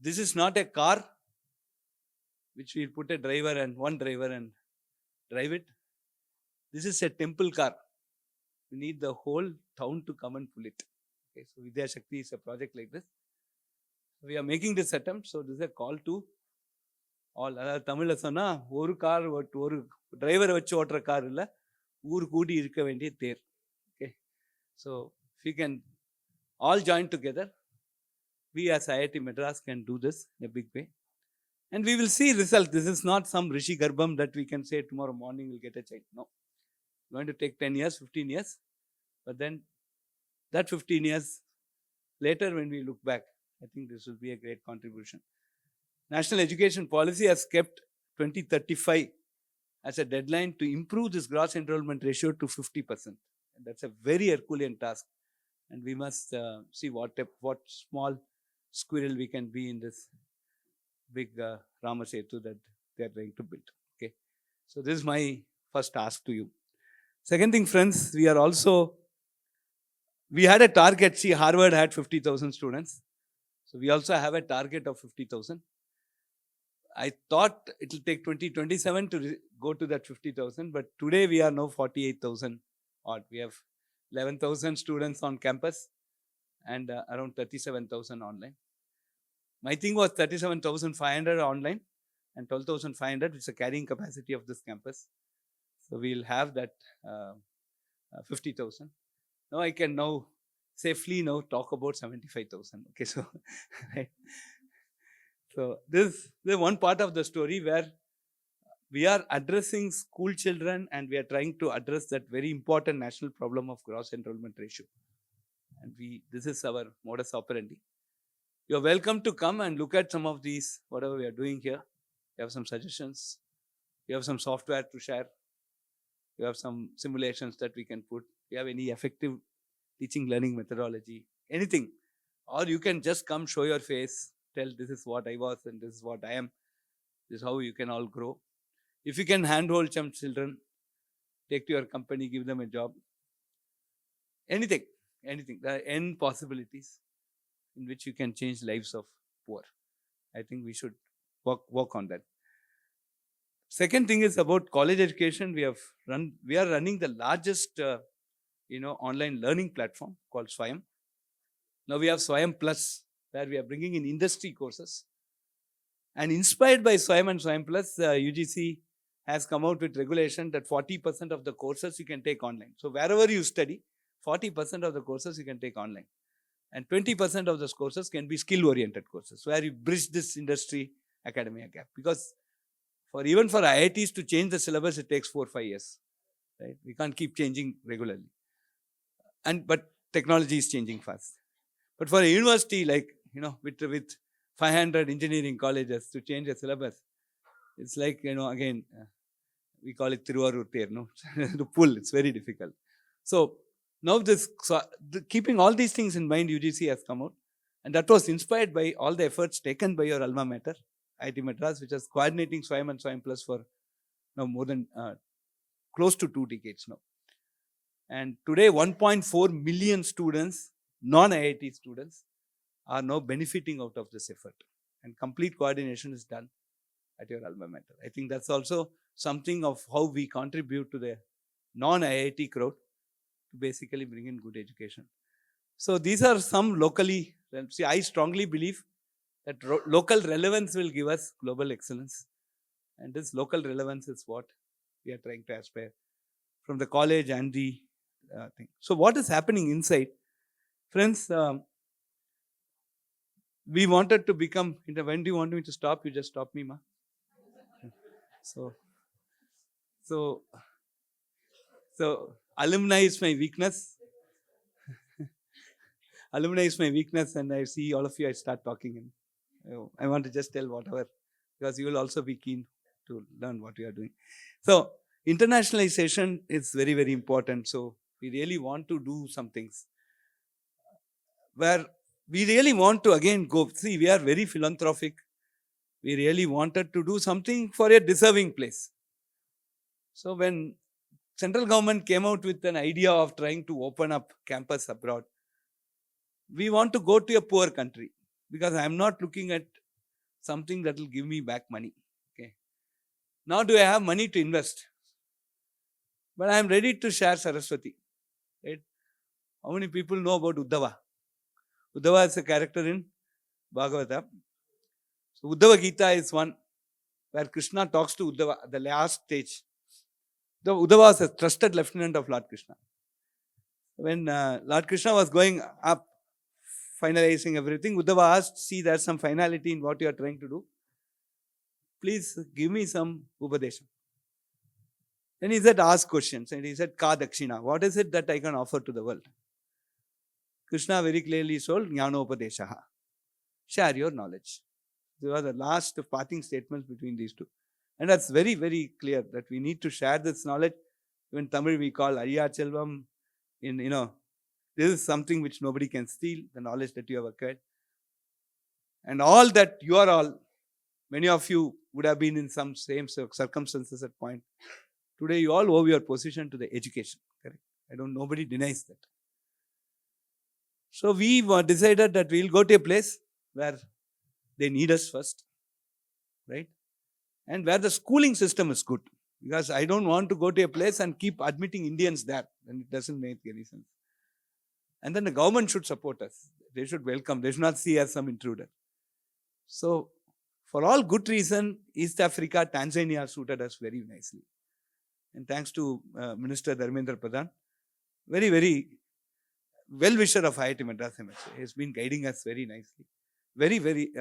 This is not a car which we put one driver and drive it. This is a temple car. We need the whole town to come and pull it. Okay, so Vidya Shakti is a project like this. We are making this attempt. So this is a call to all. Tamil sonna oru car oru driver vachu otra car illa oor koodi irukka vendiya ther. Okay, so if we can all join together, we as IIT Madras can do this in a big way, and we will see results. This is not some Rishi Garbham that we can say tomorrow morning we'll get a child. No, it's going to take 10 years, 15 years, but then that 15 years later, when we look back, I think this will be a great contribution. National Education Policy has kept 2035 as a deadline to improve this gross enrollment ratio to 50%. And that's a very Herculean task. And we must see what small squirrel we can be in this big Ramasetu that they are trying to build. Okay, so this is my first ask to you. Second thing, friends, we had a target. See, Harvard had 50,000 students. So we also have a target of 50,000. I thought it will take 2027 to go to that 50,000, but today we are now 48,000 odd. We have 11,000 students on campus and around 37,000 online. My thing was 37,500 online and 12,500, which is the carrying capacity of this campus. So we'll have that 50,000. Now I can now safely now talk about 75,000. Okay, so right. So this is one part of the story where we are addressing school children and we are trying to address that very important national problem of gross enrollment ratio. And this is our modus operandi. You're welcome to come and look at some of these, whatever we are doing here. You have some suggestions. You have some software to share. You have some simulations that we can put. You have any effective teaching learning methodology, anything. Or you can just come, show your face, tell this is what I was and this is what I am. This is how you can all grow. If you can handhold some children, take to your company, give them a job. Anything. There are n possibilities in which you can change lives of poor. I think we should work on that. Second thing is about college education. We are running the largest online learning platform called Swayam. Now we have Swayam Plus, where we are bringing in industry courses. And inspired by Swayam and Swayam Plus, UGC has come out with regulation that 40% of the courses you can take online. So wherever you study, 40% of the courses you can take online. And 20% of those courses can be skill-oriented courses, where you bridge this industry academia gap. Because even for IITs to change the syllabus, it takes 4 or 5 years. Right? We can't keep changing regularly. But technology is changing fast. But for a university like, with 500 engineering colleges to change a syllabus, it's like, again, we call it Thiruvarur Ter, no? To pull, it's very difficult. So now keeping all these things in mind, UGC has come out. And that was inspired by all the efforts taken by your alma mater, IIT Madras, which is coordinating Swayam and Swayam Plus for now more than close to 2 decades now. And today, 1.4 million students, non-IIT students, are now benefiting out of this effort. And complete coordination is done at your alma mater. I think that's also something of how we contribute to the non-IIT crowd to basically bring in good education. So these are some locally, see, I strongly believe that local relevance will give us global excellence. And this local relevance is what we are trying to aspire from the college and the thing. So what is happening inside? Friends, we wanted to become, when do you want me to stop? You just stop me, ma. So alumni is my weakness. Alumni is my weakness, and I see all of you, I start talking. And I want to just tell whatever, because you will also be keen to learn what you are doing. So internationalization is very, very important. So we really want to do some things where we really want to again go. See, we are very philanthropic. We really wanted to do something for a deserving place. So when central government came out with an idea of trying to open up campus abroad, we want to go to a poor country, because I am not looking at something that will give me back money. Okay. Now do I have money to invest? But I am ready to share Saraswati. Right? How many people know about Uddhava? Uddhava is a character in Bhagavata. So Uddhava Gita is one where Krishna talks to Uddhava at the last stage. Uddhava was a trusted lieutenant of Lord Krishna. When Lord Krishna was going up, finalizing everything, Uddhava asked, see, there's some finality in what you are trying to do. Please give me some Upadesha. Then he said, ask questions. And he said, Ka Dakshina. What is it that I can offer to the world? Krishna very clearly told, Jnana Upadeshaha. Share your knowledge. These are the last parting statements between these two. And that's very, very clear that we need to share this knowledge. Even Tamil we call Ariya Chelvam. This is something which nobody can steal, the knowledge that you have acquired. And all that you are all, many of you would have been in some same circumstances at point. Today you all owe your position to the education. Correct? Nobody denies that. So we decided that we will go to a place where they need us first. Right? And where the schooling system is good. Because I don't want to go to a place and keep admitting Indians there. And it doesn't make any sense. And then the government should support us. They should welcome. They should not see us as some intruder. So, for all good reason, East Africa, Tanzania suited us very nicely. And thanks to Minister Dharmendra Pradhan, very, very well-wisher of IIT Madras, I must say. He has been guiding us very nicely. Very, very,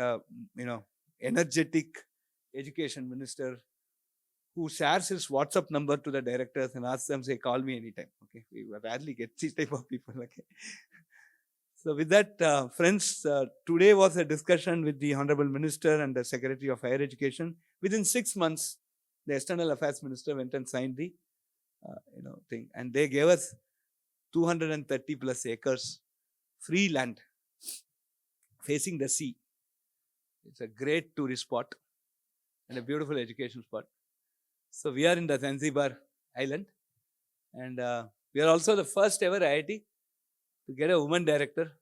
energetic education minister who shares his WhatsApp number to the directors and asks them, say, call me anytime. Okay, we rarely get these type of people. Okay. So with that, friends, today was a discussion with the Honorable Minister and the Secretary of Higher Education. Within 6 months, the External Affairs Minister went and signed the thing, and they gave us 230 plus acres free land facing the sea. It's a great tourist spot and a beautiful education spot. So we are in the Zanzibar island, and we are also the first ever IIT to get a woman director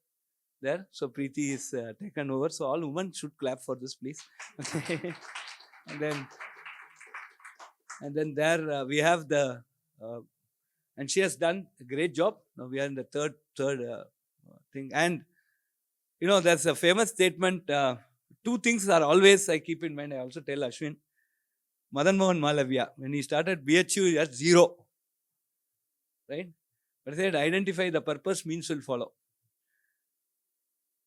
there. So Preeti is taken over. So all women should clap for this, please. and then there we have the and she has done a great job. Now we are in the third thing, and there's a famous statement. Two things are always I keep in mind. I also tell Ashwin, Madan Mohan Malaviya, when he started BHU, he had 0, right? But he said, identify the purpose, means will follow.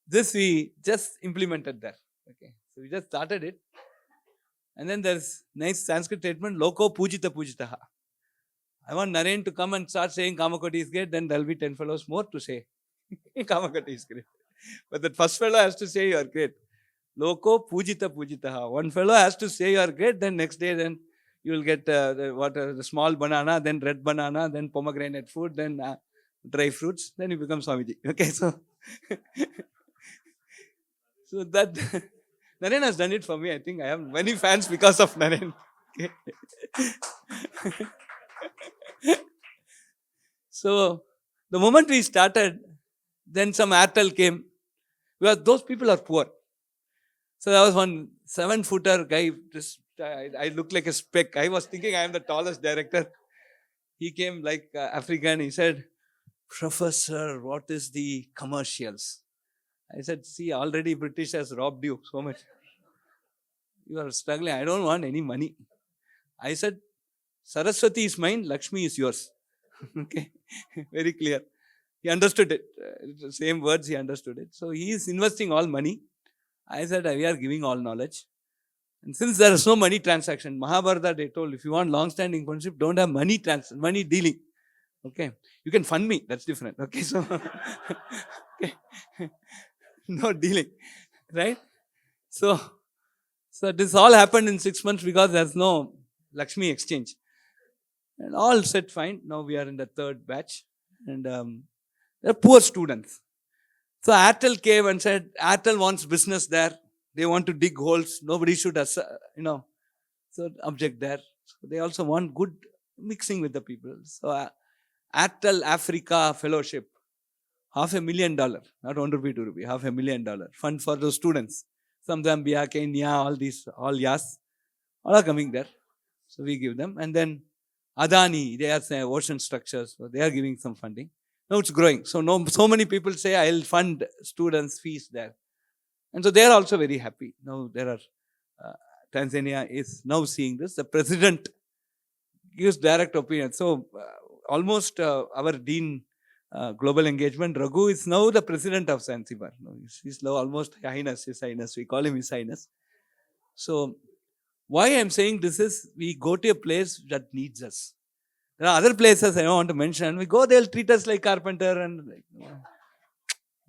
This we just implemented there. Okay, so we just started it, and then there's nice Sanskrit statement, Loko Pujita Pujitaha. I want Naren to come and start saying Kamakoti is great, then there'll be 10 fellows more to say Kamakoti is great. But that first fellow has to say you are great. Loko Pujita Pujitaha. One fellow has to say you are great, then next day then you will get the small banana, then red banana, then pomegranate food, then dry fruits, then you become Swamiji. Okay, so so that Naren has done it for me. I think I have many fans because of Naren. Okay. So the moment we started, then some Airtel came. Because those people are poor. So there was one 7-footer guy. I look like a speck. I was thinking I am the tallest director. He came like African. He said, Professor, what is the commercials? I said, see, already British has robbed you so much. You are struggling. I don't want any money. I said, Saraswati is mine, Lakshmi is yours. Okay, very clear. He understood it. The same words, he understood it. So he is investing all money. I said, we are giving all knowledge. And since there is no money transaction, Mahabharata, they told, if you want long-standing friendship, don't have money dealing. Okay, you can fund me. That's different. Okay, so okay. No dealing, right? So this all happened in 6 months because there's no Lakshmi exchange. And all said fine. Now we are in the third batch. And they're poor students. So Airtel came and said, Airtel wants business there. They want to dig holes. Nobody should, so object there. So they also want good mixing with the people. So Airtel Africa Fellowship, $500,000, not 1 rupee, 2 rupee, $500,000 fund for those students. Some Zambia, Kenya, all these, all Yas, all are coming there. So we give them. And then Adani, they are saying ocean structures, so they are giving some funding. Now it's growing. So so many people say, I'll fund students' fees there. And so they are also very happy. Now there are, Tanzania is now seeing this. The president gives direct opinion. So almost our dean, global engagement, Raghu, is now the president of Zanzibar. He's now almost His Highness. We call him His Highness. So why I'm saying this is, we go to a place that needs us. There are other places I don't want to mention. We go, they'll treat us like carpenter, and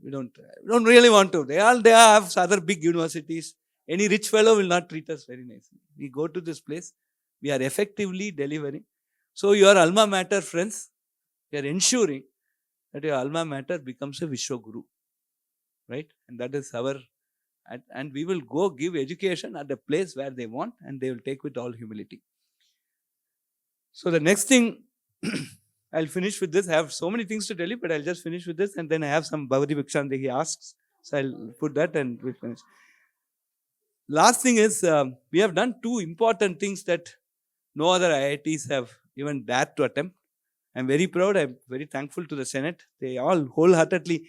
we don't really want to. They have other big universities. Any rich fellow will not treat us very nicely. We go to this place, we are effectively delivering. So your alma mater, friends, we are ensuring that your alma mater becomes a Vishwaguru, right? And that is our, and we will go give education at the place where they want, and they will take with all humility. So the next thing, I'll finish with this. I have so many things to tell you, but I'll just finish with this, and then I have some Bhavati Bhikshante he asks. So I'll put that and we'll finish. Last thing is, we have done 2 important things that no other IITs have even dared to attempt. I'm very proud. I'm very thankful to the Senate. They all wholeheartedly,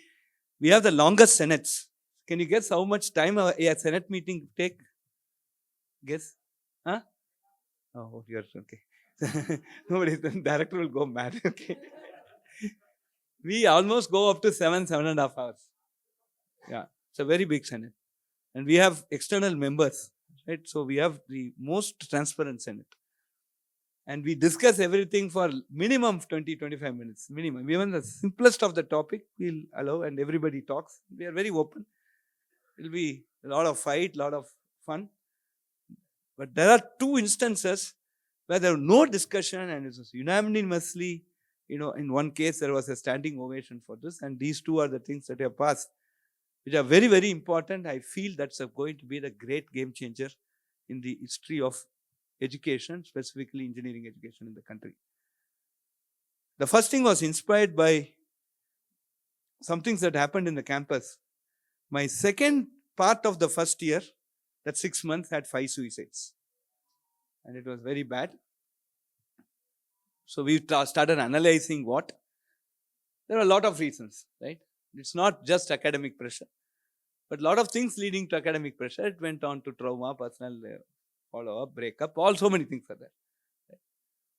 we have the longest Senates. Can you guess how much time a Senate meeting take? Guess? Huh? Oh, you're okay. Nobody, the director will go mad. Okay. We almost go up to 7.5 hours. Yeah, it's a very big Senate. And we have external members, right? So we have the most transparent Senate. And we discuss everything for minimum 20-25 minutes. Minimum. Even the simplest of the topic, we'll allow and everybody talks. We are very open. It will be a lot of fight, a lot of fun. But there are two instances where there was no discussion and it was unanimously, in one case there was a standing ovation for this, and these two are the things that have passed, which are very, very important. I feel that's going to be the great game changer in the history of education, specifically engineering education in the country. The first thing was inspired by some things that happened in the campus. My second part of the first year, that 6 months, had 5 suicides. And it was very bad. So we started analyzing what. There are a lot of reasons, right? It's not just academic pressure, but a lot of things leading to academic pressure. It went on to trauma, personal follow-up, breakup, all so many things are there. Right?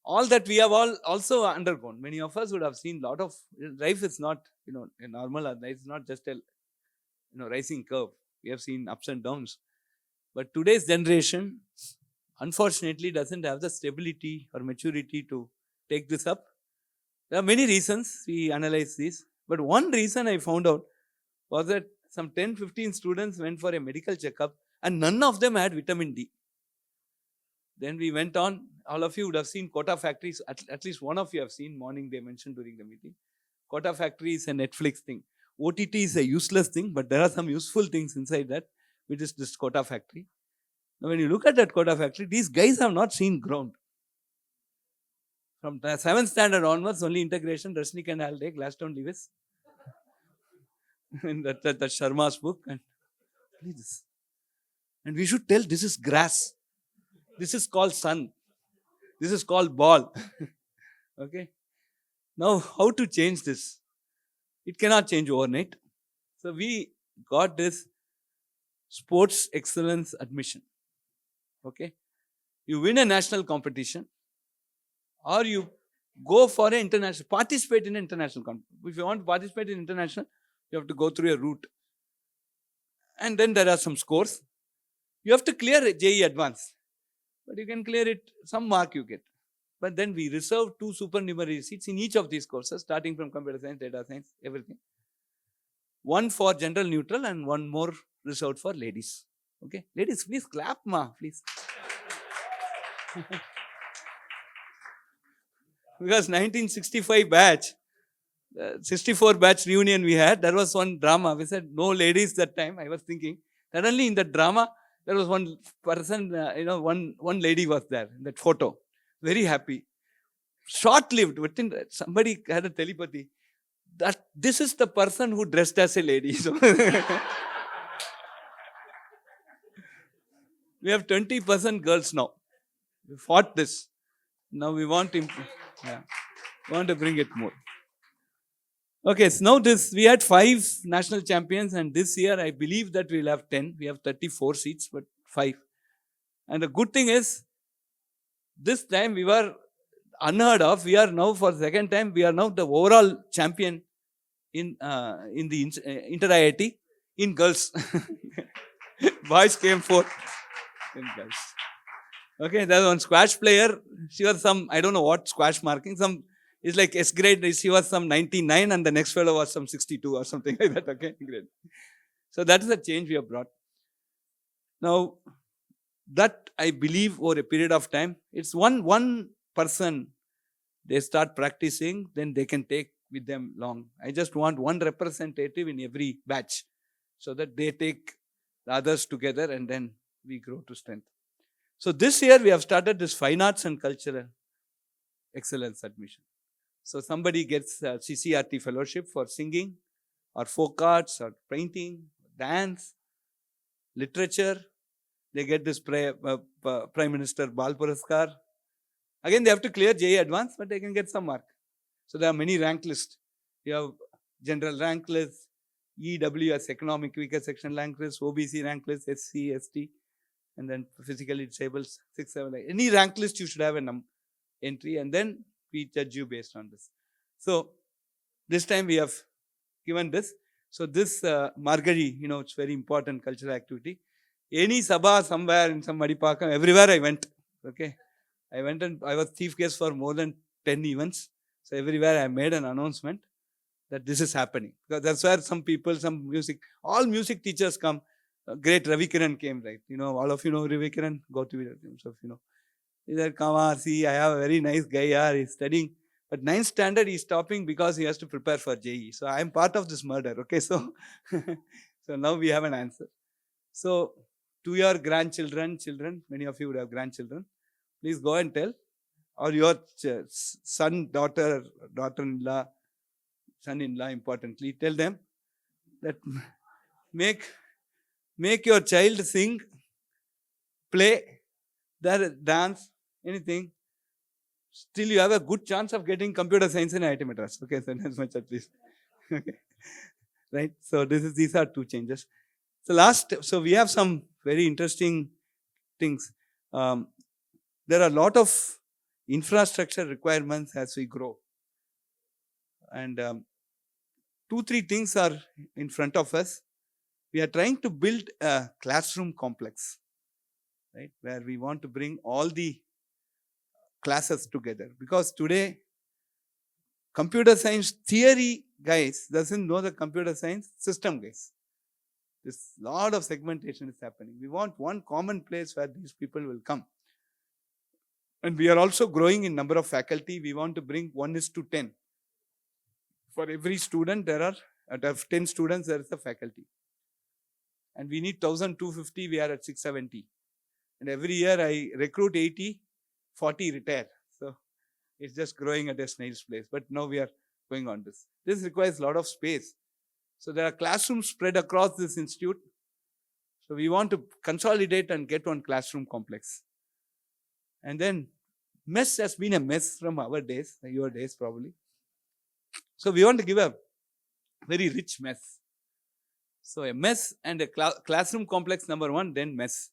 All that we have all also undergone. Many of us would have seen a lot of, life is not, a normal, life is not just a, rising curve. We have seen ups and downs. But today's generation, unfortunately, doesn't have the stability or maturity to take this up. There are many reasons we analyze these. But one reason I found out was that some 10-15 students went for a medical checkup and none of them had vitamin D. Then we went on. All of you would have seen Kota Factories. At least one of you have seen. Morning they mentioned during the meeting. Kota Factory is a Netflix thing. OTT is a useless thing, but there are some useful things inside that, which is this Kota Factory. Now when you look at that Kota Factory, these guys have not seen ground. From the 7th standard onwards, only integration, Rashnik and Halde, Gladstone Lewis. In that Sharma's book. And please. And we should tell this is grass. This is called sun. This is called ball. Okay. Now, how to change this? It cannot change overnight. So we got this sports excellence admission. Okay. You win a national competition, or you go for an international, participate in an international competition. If you want to participate in international, you have to go through a route. And then there are some scores. You have to clear JEE Advanced. But you can clear it, some mark you get. But then we reserve 2 supernumerary seats in each of these courses, starting from computer science, data science, everything. One for general neutral and one more reserved for ladies. Okay, ladies, please clap, ma, please. Because 1965 batch, 64 batch reunion we had, there was one drama. We said no ladies that time. I was thinking, suddenly in the drama, there was one person, one lady was there in that photo. Very happy. Short-lived. Within somebody had a telepathy that this is the person who dressed as a lady. So we have 20% girls now. We fought this. Now we want to bring it more. Okay, so now we had 5 national champions, and this year I believe that we'll have 10. We have 34 seats, but 5. And the good thing is, this time we were unheard of. We are now, for the second time, we are now the overall champion in the inter-IIT in girls. Boys came forth in girls. Okay, there was one squash player. She was some, I don't know what squash marking, it's like S grade, she was some 99 and the next fellow was some 62 or something like that. Okay, great. So that is the change we have brought. Now, that I believe over a period of time, it's one person, they start practicing, then they can take with them long. I just want one representative in every batch so that they take the others together and then we grow to strength. So this year we have started this Fine Arts and Cultural Excellence admission. So somebody gets a CCRT fellowship for singing or folk arts or painting, dance, literature. They get this Prime Minister Bal Puraskar. Again, they have to clear JEE Advanced, but they can get some mark. So there are many rank lists. You have general rank list, EWS, economic weaker section rank list, OBC rank list, SC, ST, and then physically disabled 6, 7, 8. Any rank list you should have an entry, and then we judge you based on this. So this time we have given this. So this Margari, it's very important cultural activity. Any sabha somewhere in some Madipakam, everywhere I went. Okay, I went and I was chief guest for more than 10 events. So everywhere I made an announcement that this is happening. Because that's where some people, all music teachers come. Great Ravi Kiran came, right? All of you know Ravi Kiran, go to it. So, he said, come see, I have a very nice guy here, he's studying. But 9th standard, he's stopping because he has to prepare for JE. So I am part of this murder, okay? So, so now we have an answer. So to your grandchildren, many of you would have grandchildren, please go and tell, or your son, daughter-in-law, son-in-law, importantly, tell them that make your child sing, play, dance, anything. Still you have a good chance of getting computer science in IIT Madras. Okay, so as much at least. Okay. Right? So these are 2 changes. So we have some very interesting things. There are a lot of infrastructure requirements as we grow. And 2, 3 things are in front of us. We are trying to build a classroom complex, right? Where we want to bring all the classes together, because today computer science theory guys doesn't know the computer science system guys. There's a lot of segmentation is happening. We want one common place where these people will come. And we are also growing in number of faculty. We want to bring 1:10. For every student, there are, out of 10 students, there is a faculty. And we need 1,250, we are at 670. And every year I recruit 80, 40 retire. So it's just growing at a snail's pace. But now we are going on this. This requires a lot of space. So there are classrooms spread across this institute. So we want to consolidate and get one classroom complex. And then mess has been a mess from our days, your days probably. So we want to give a very rich mess. So a mess and a classroom complex, number 1, then mess.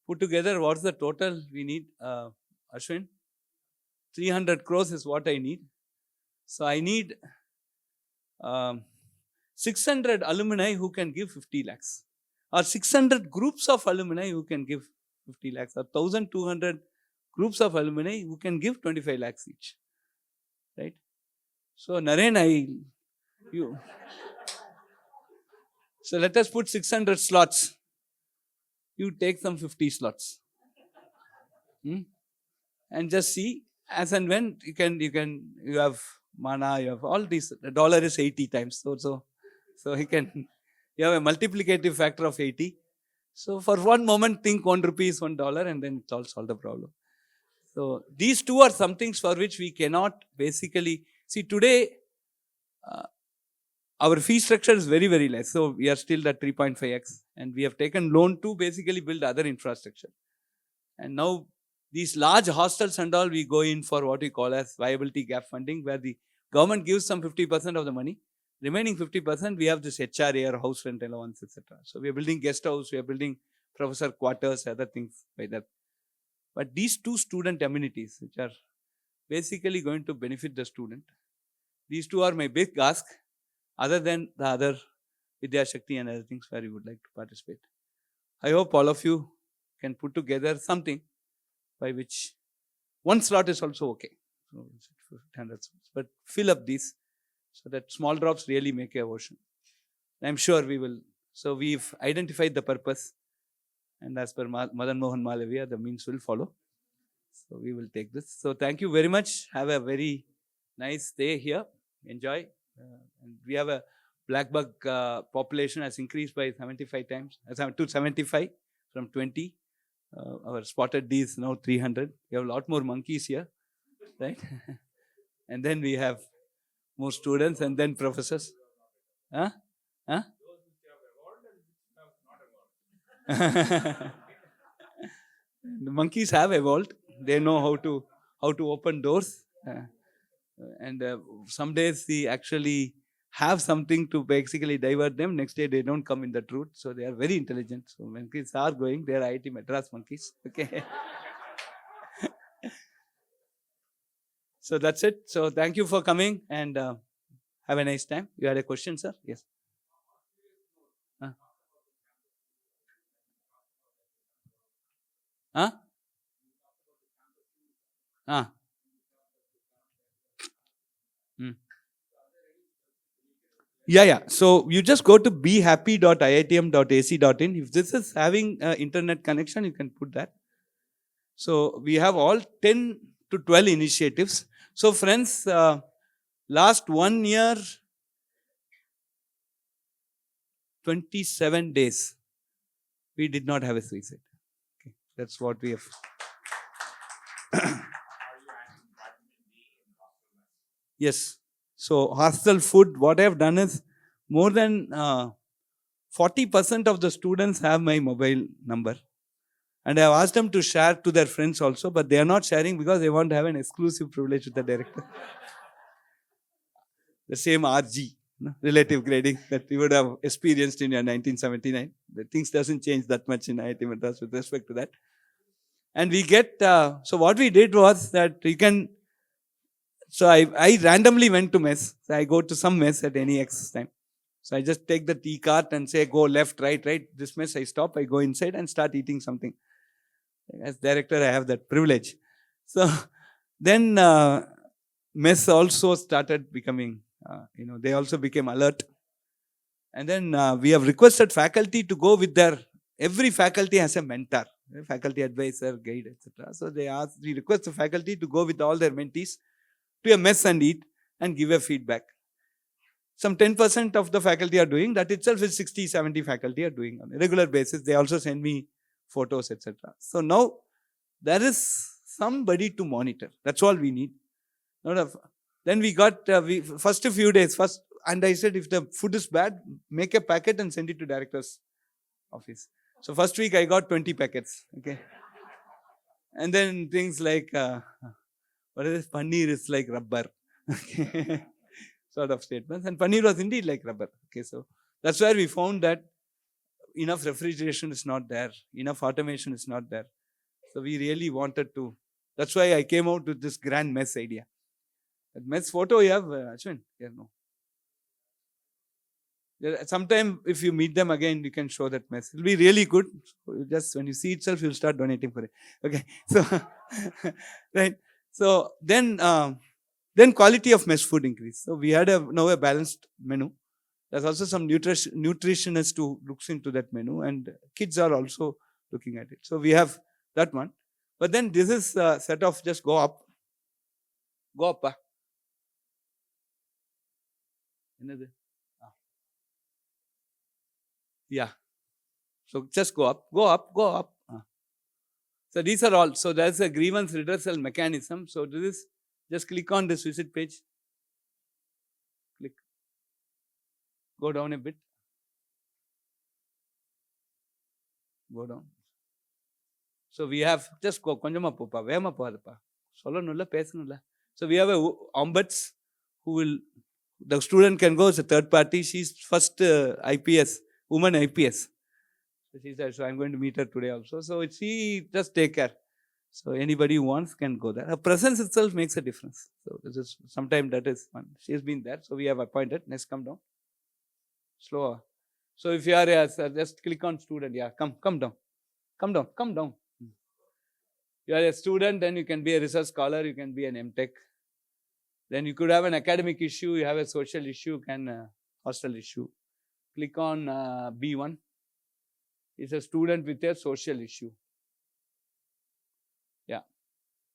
Put together, what's the total we need, Ashwin? 300 crores is what I need. So I need 600 alumni who can give 50 lakhs. Or 600 groups of alumni who can give 50 lakhs. Or 1,200 groups of alumni who can give 25 lakhs each. Right? So Naren, so let us put 600 slots. You take some 50 slots. And just see, as and when you have mana, you have all these. The dollar is 80 times. So you have a multiplicative factor of 80. So for one moment, think 1 rupee is $1 and then it will solve the problem. So these 2 are some things for which we cannot basically, see today, our fee structure is very, very less. So we are still at 3.5x and we have taken loan to basically build other infrastructure. And now these large hostels and all, we go in for what we call as viability gap funding, where the government gives some 50% of the money. Remaining 50%, we have this HRA or house rent allowance, etc. So we are building guest house, we are building professor quarters, other things like that. But these 2 student amenities, which are basically going to benefit the student, these 2 are my big ask, other than the other Vidya Shakti and other things where you would like to participate. I hope all of you can put together something by which 1 slot is also okay. So 100 slots. But fill up these so that small drops really make a ocean. I'm sure we will. So we've identified the purpose, and as per Madan Mohan Malaviya, the means will follow. So we will take this. So thank you very much. Have a very nice day here. Enjoy. And we have a black bug population has increased by 75 times, to 75 from 20. Our spotted D is now 300. We have a lot more monkeys here, right? And then we have more students and then professors. Huh? Huh? The monkeys have evolved. They know how to open doors. And some days the actually have something to basically divert them. Next day they don't come in that route. So they are very intelligent. So monkeys are going. They are IIT Madras monkeys. Okay. So that's it. So thank you for coming and have a nice time. You had a question, sir? Yes. Huh? Ah. Hmm. Yeah. So you just go to behappy.iitm.ac.in. If this is having internet connection, you can put that. So we have all 10 to 12 initiatives. So friends, last 1 year, 27 days, we did not have a suicide. Okay. That's what we have. Yes. So hostel food, what I have done is more than 40% of the students have my mobile number. And I have asked them to share to their friends also, but they are not sharing because they want to have an exclusive privilege with the director. The same RG, relative grading that you would have experienced in your 1979. The things doesn't change that much in IIT Madras with respect to that. And we get, so what we did was that you can, so I randomly went to mess. So I go to some mess at any X time. So I just take the tea cart and say, go left, right. This mess, I stop, I go inside and start eating something. As director, I have that privilege. So then mess also started becoming, they also became alert. And then we have requested faculty to go with every faculty has a mentor, faculty advisor, guide, etc. So we request the faculty to go with all their mentees to a mess and eat and give a feedback. Some 10% of the faculty are doing that itself is 60, 70 faculty are doing on a regular basis. They also send me photos, etc. So now there is somebody to monitor. That's all we need. Then we got first a few days and I said if the food is bad, make a packet and send it to director's office. So first week I got 20 packets. Okay, and then things like what is this? Paneer is like rubber. Okay. Sort of statements, and paneer was indeed like rubber. Okay, so that's where we found that enough refrigeration is not there, enough automation is not there. So we really wanted to. That's why I came out with this grand mess idea. That mess photo you have, Ashwin? Yeah, no. Sometime if you meet them again, you can show that mess. It'll be really good. Just when you see itself, you'll start donating for it. Okay, so right. So then quality of mess food increase. So we had now a balanced menu. There's also some nutritionist who looks into that menu, and kids are also looking at it. So we have that one. But then this is a set of just go up. Yeah. So just go up. So these are all. So there's a grievance redressal mechanism. So this is just click on this visit page. Click. Go down a bit. Go down. So we have just go konjama popa vema poadapa. Solonulla pesanulla. So we have a ombuds who will, the student can go as a third party. She's first IPS, woman IPS. So she said, so I'm going to meet her today also. So she just take care. So anybody who wants can go there. Her presence itself makes a difference. So this is sometime that is one. She has been there. So we have appointed. Next, come down. Slower. So if you are just click on student. Yeah, come down. You are a student, then you can be a research scholar, you can be an MTech. Then you could have an academic issue, you have a social issue, hostel issue. Click on B1. It's a student with a social issue. Yeah.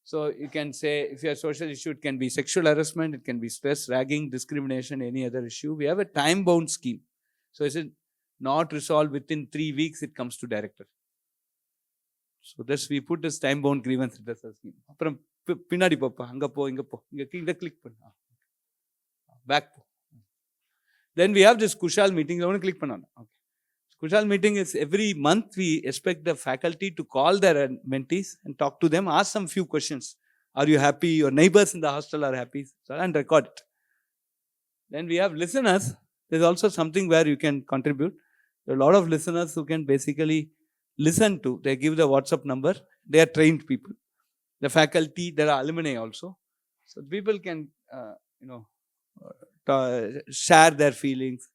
So you can say, if your social issue, it can be sexual harassment, it can be stress, ragging, discrimination, any other issue. We have a time-bound scheme. So is it not resolved within 3 weeks, it comes to director. So this we put this time-bound grievance redressal scheme. Appuram pinadi poppa, anga po, inga po, inga click panna. Back. Then we have this Kushal meeting. I want to click panna. Okay. Kushal meeting is every month we expect the faculty to call their mentees and talk to them, ask some few questions. Are you happy? Your neighbors in the hostel are happy? And record it. Then we have listeners. There's also something where you can contribute. There are a lot of listeners who can basically listen to. They give the WhatsApp number. They are trained people. The faculty, there are alumni also. So people can, share their feelings.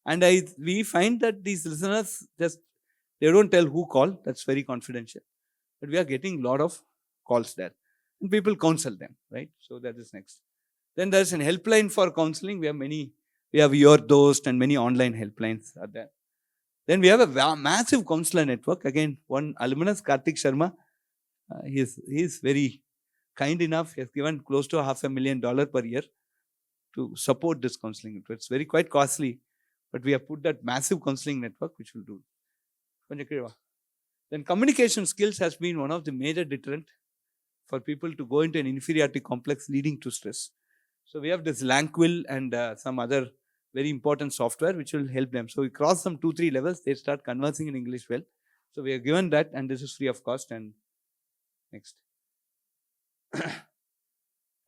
And we find that these listeners they don't tell who call. That's very confidential. But we are getting a lot of calls there. And people counsel them, right? So that is next. Then there's an helpline for counseling. We have Your Dost and many online helplines are there. Then we have a massive counselor network. Again, one alumnus, Karthik Sharma, he is very kind enough. He has given close to $500,000 per year to support this counseling network. It's quite costly, but we have put that massive counseling network, which will do. Then communication skills has been one of the major deterrent for people to go into an inferiority complex leading to stress. So we have this Lanquil and some other very important software which will help them. So we cross some 2-3 levels, they start conversing in English well. So we are given that, and this is free of cost. And next.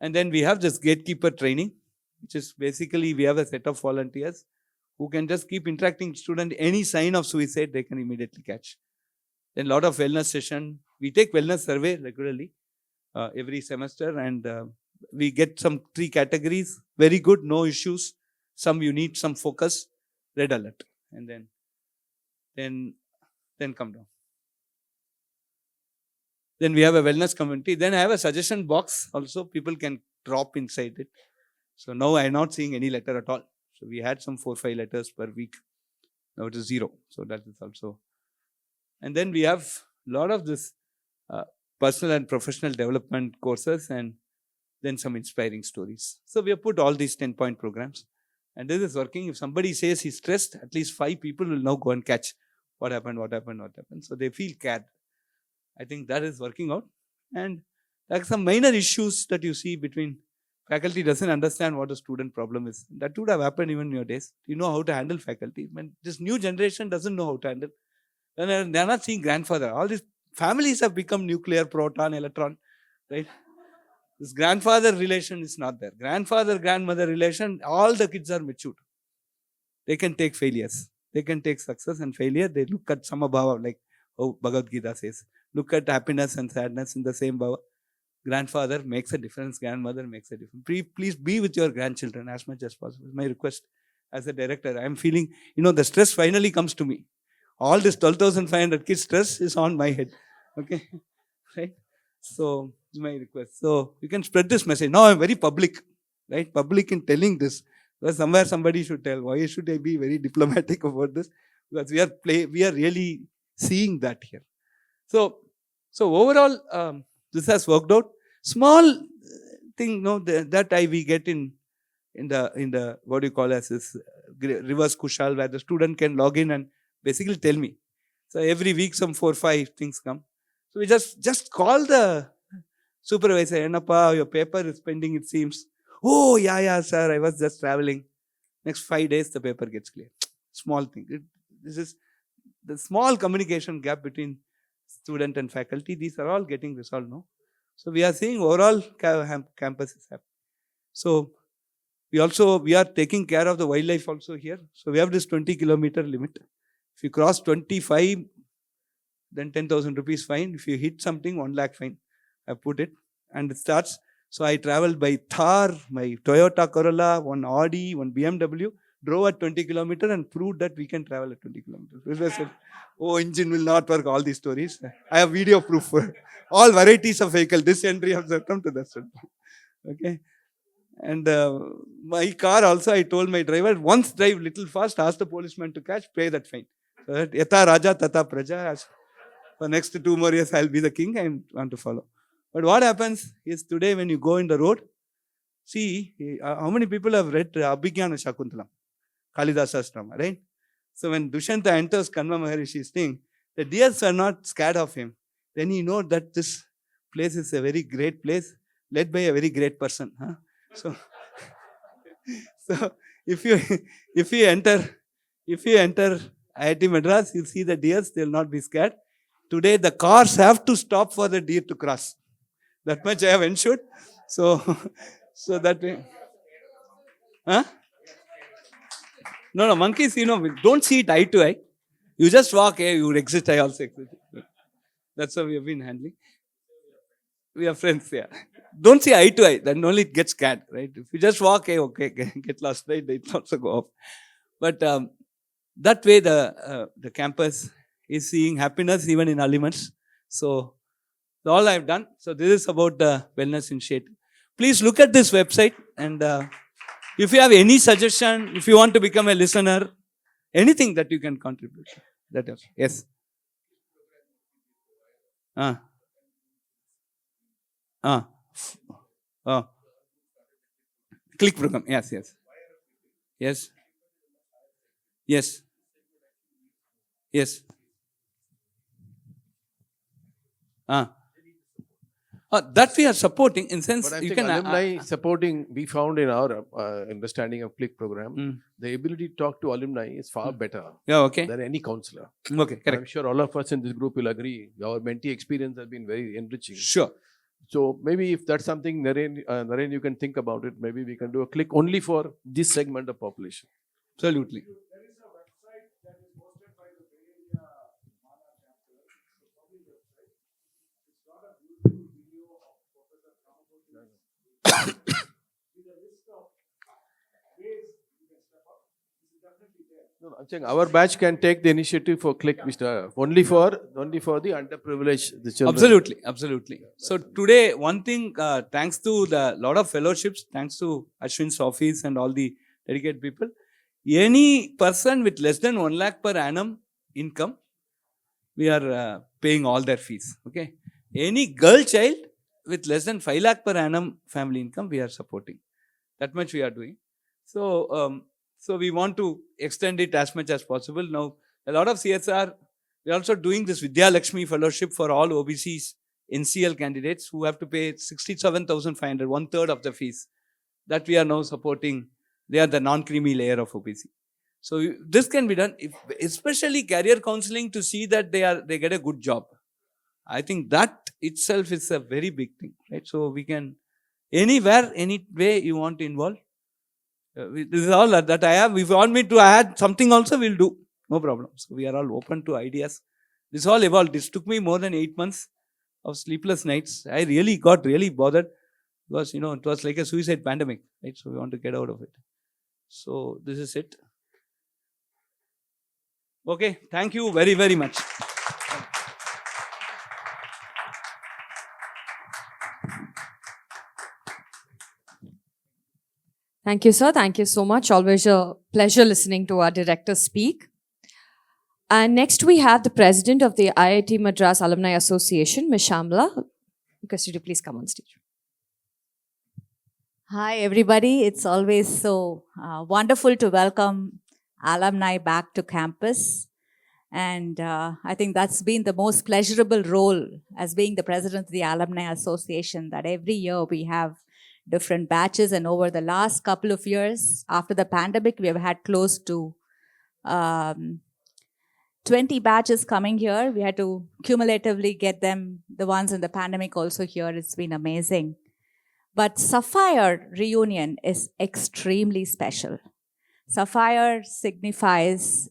And then we have this gatekeeper training, which is basically we have a set of volunteers who can just keep interacting with student. Any sign of suicide, they can immediately catch. Then a lot of wellness session. We take wellness survey regularly every semester, and we get some 3 categories. Very good, no issues. Some you need some focus, red alert. And then come down. Then we have a wellness community. Then I have a suggestion box also. People can drop inside it. So now I am not seeing any letter at all. So we had some 4-5 letters per week. Now it is 0. So that is also. And then we have a lot of this personal and professional development courses, and then some inspiring stories. So we have put all these 10-point programs. And this is working. If somebody says he's stressed, at least 5 people will now go and catch what happened. So they feel cared. I think that is working out. And there are some minor issues that you see between faculty doesn't understand what a student problem is. That would have happened even in your days. You know how to handle faculty. When this new generation doesn't know how to handle. Then they are not seeing grandfather. All these families have become nuclear, proton, electron, right? This grandfather relation is not there. Grandfather, grandmother relation, all the kids are matured. They can take failures. They can take success and failure. They look at Samabhava, like how Bhagavad Gita says. Look at happiness and sadness in the same bhava. Grandfather makes a difference. Grandmother makes a difference. Please be with your grandchildren as much as possible. My request as a director. I am feeling, the stress finally comes to me. All this 12,500 kids stress is on my head. Okay. Right. So, it's my request. So, you can spread this message. Now, I am very public. Right. Public in telling this. Because somewhere somebody should tell. Why should I be very diplomatic about this? Because we are really seeing that here. So overall, this has worked out. Small thing, that we get in the what do you call as this reverse Kushal, where the student can log in and basically tell me. So every week some 4-5 things come. So we just call the supervisor. Enappa, your paper is pending, it seems. Oh yeah, sir, I was just traveling. Next 5 days the paper gets clear. Small thing. This is the small communication gap between student and faculty. These are all getting resolved now. So we are seeing overall campus is happy. So we are taking care of the wildlife also here. So we have this 20-kilometer limit. If you cross 25, then 10,000 rupees fine. If you hit something, 1 lakh fine. I put it, and it starts. So I traveled by Thar, my Toyota Corolla, one Audi, one BMW, drove at 20 kilometers and proved that we can travel at 20 kilometers. I said, oh, engine will not work, all these stories. I have video proof for all varieties of vehicle. This entry of come to that. Okay. And my car also, I told my driver, once drive little fast, ask the policeman to catch, pay that fine. So that Yata Raja Tata Praja. For next 2 more years, I'll be the king. I want to follow. But what happens is today when you go in the road, see, how many people have read Abhigyana Shakuntalam, Kalidasa's drama, right? So when Dushyanta enters Kanva Maharishi's thing, the deers are not scared of him. Then you know that this place is a very great place, led by a very great person. Huh? So if you enter IIT Madras, you'll see the deers, they'll not be scared. Today the cars have to stop for the deer to cross. That much I have ensured. So that way. Huh? No, monkeys, don't see it eye to eye. You just walk, you exit, I also exit. That's how we have been handling. We are friends, yeah. Don't see eye to eye, then only it gets scared, right? If you just walk, okay, get lost, right? It also go off. But that way, the campus is seeing happiness even in elements. So, all I've done. So, this is about the wellness initiative. Please look at this website, and if you have any suggestion, if you want to become a listener, anything that you can contribute. That is, yes. Ah. Oh. Click program. Yes. Yes. That we are supporting in sense But I you think can alumni supporting, we found in our understanding of Click program, the ability to talk to alumni is far better okay. than any counselor. Okay, correct. I'm sure all of us in this group will agree. Our mentee experience has been very enriching. Sure. So maybe if that's something, Naren, you can think about it. Maybe we can do a click only for this segment of population. Absolutely. No, I'm saying our batch can take the initiative for click, Mr. Only for the underprivileged, the children. Absolutely. So today, one thing, thanks to the lot of fellowships, thanks to Ashwin's office and all the dedicated people, any person with less than 1 lakh per annum income, we are paying all their fees. Okay. Any girl child with less than 5 lakh per annum family income, we are supporting. That much we are doing. So we want to extend it as much as possible. Now, a lot of CSR, we are also doing this Vidya Lakshmi Fellowship for all OBCs NCL candidates who have to pay 67,500, 1/3 of the fees. That we are now supporting. They are the non-creamy layer of OBC. So this can be done, especially career counseling, to see that they get a good job. I think that itself is a very big thing, right? So we can, anywhere, any way you want to involve. This is all that I have. If you want me to add something also, we'll do. No problem. So we are all open to ideas. This all evolved. This took me more than 8 months of sleepless nights. I really got bothered because, it was like a suicide pandemic, right? So we want to get out of it. So this is it. Okay. Thank you very, very much. Thank you, sir. Thank you so much. Always a pleasure listening to our director speak. And next we have the president of the IIT Madras Alumni Association, Ms. Shamla. Request you to please come on stage. Hi, everybody. It's always so wonderful to welcome alumni back to campus. And I think that's been the most pleasurable role as being the president of the Alumni Association, that every year we have different batches. And over the last couple of years, after the pandemic, we have had close to 20 batches coming here. We had to cumulatively get them, the ones in the pandemic also here. It's been amazing. But Sapphire reunion is extremely special. Sapphire signifies,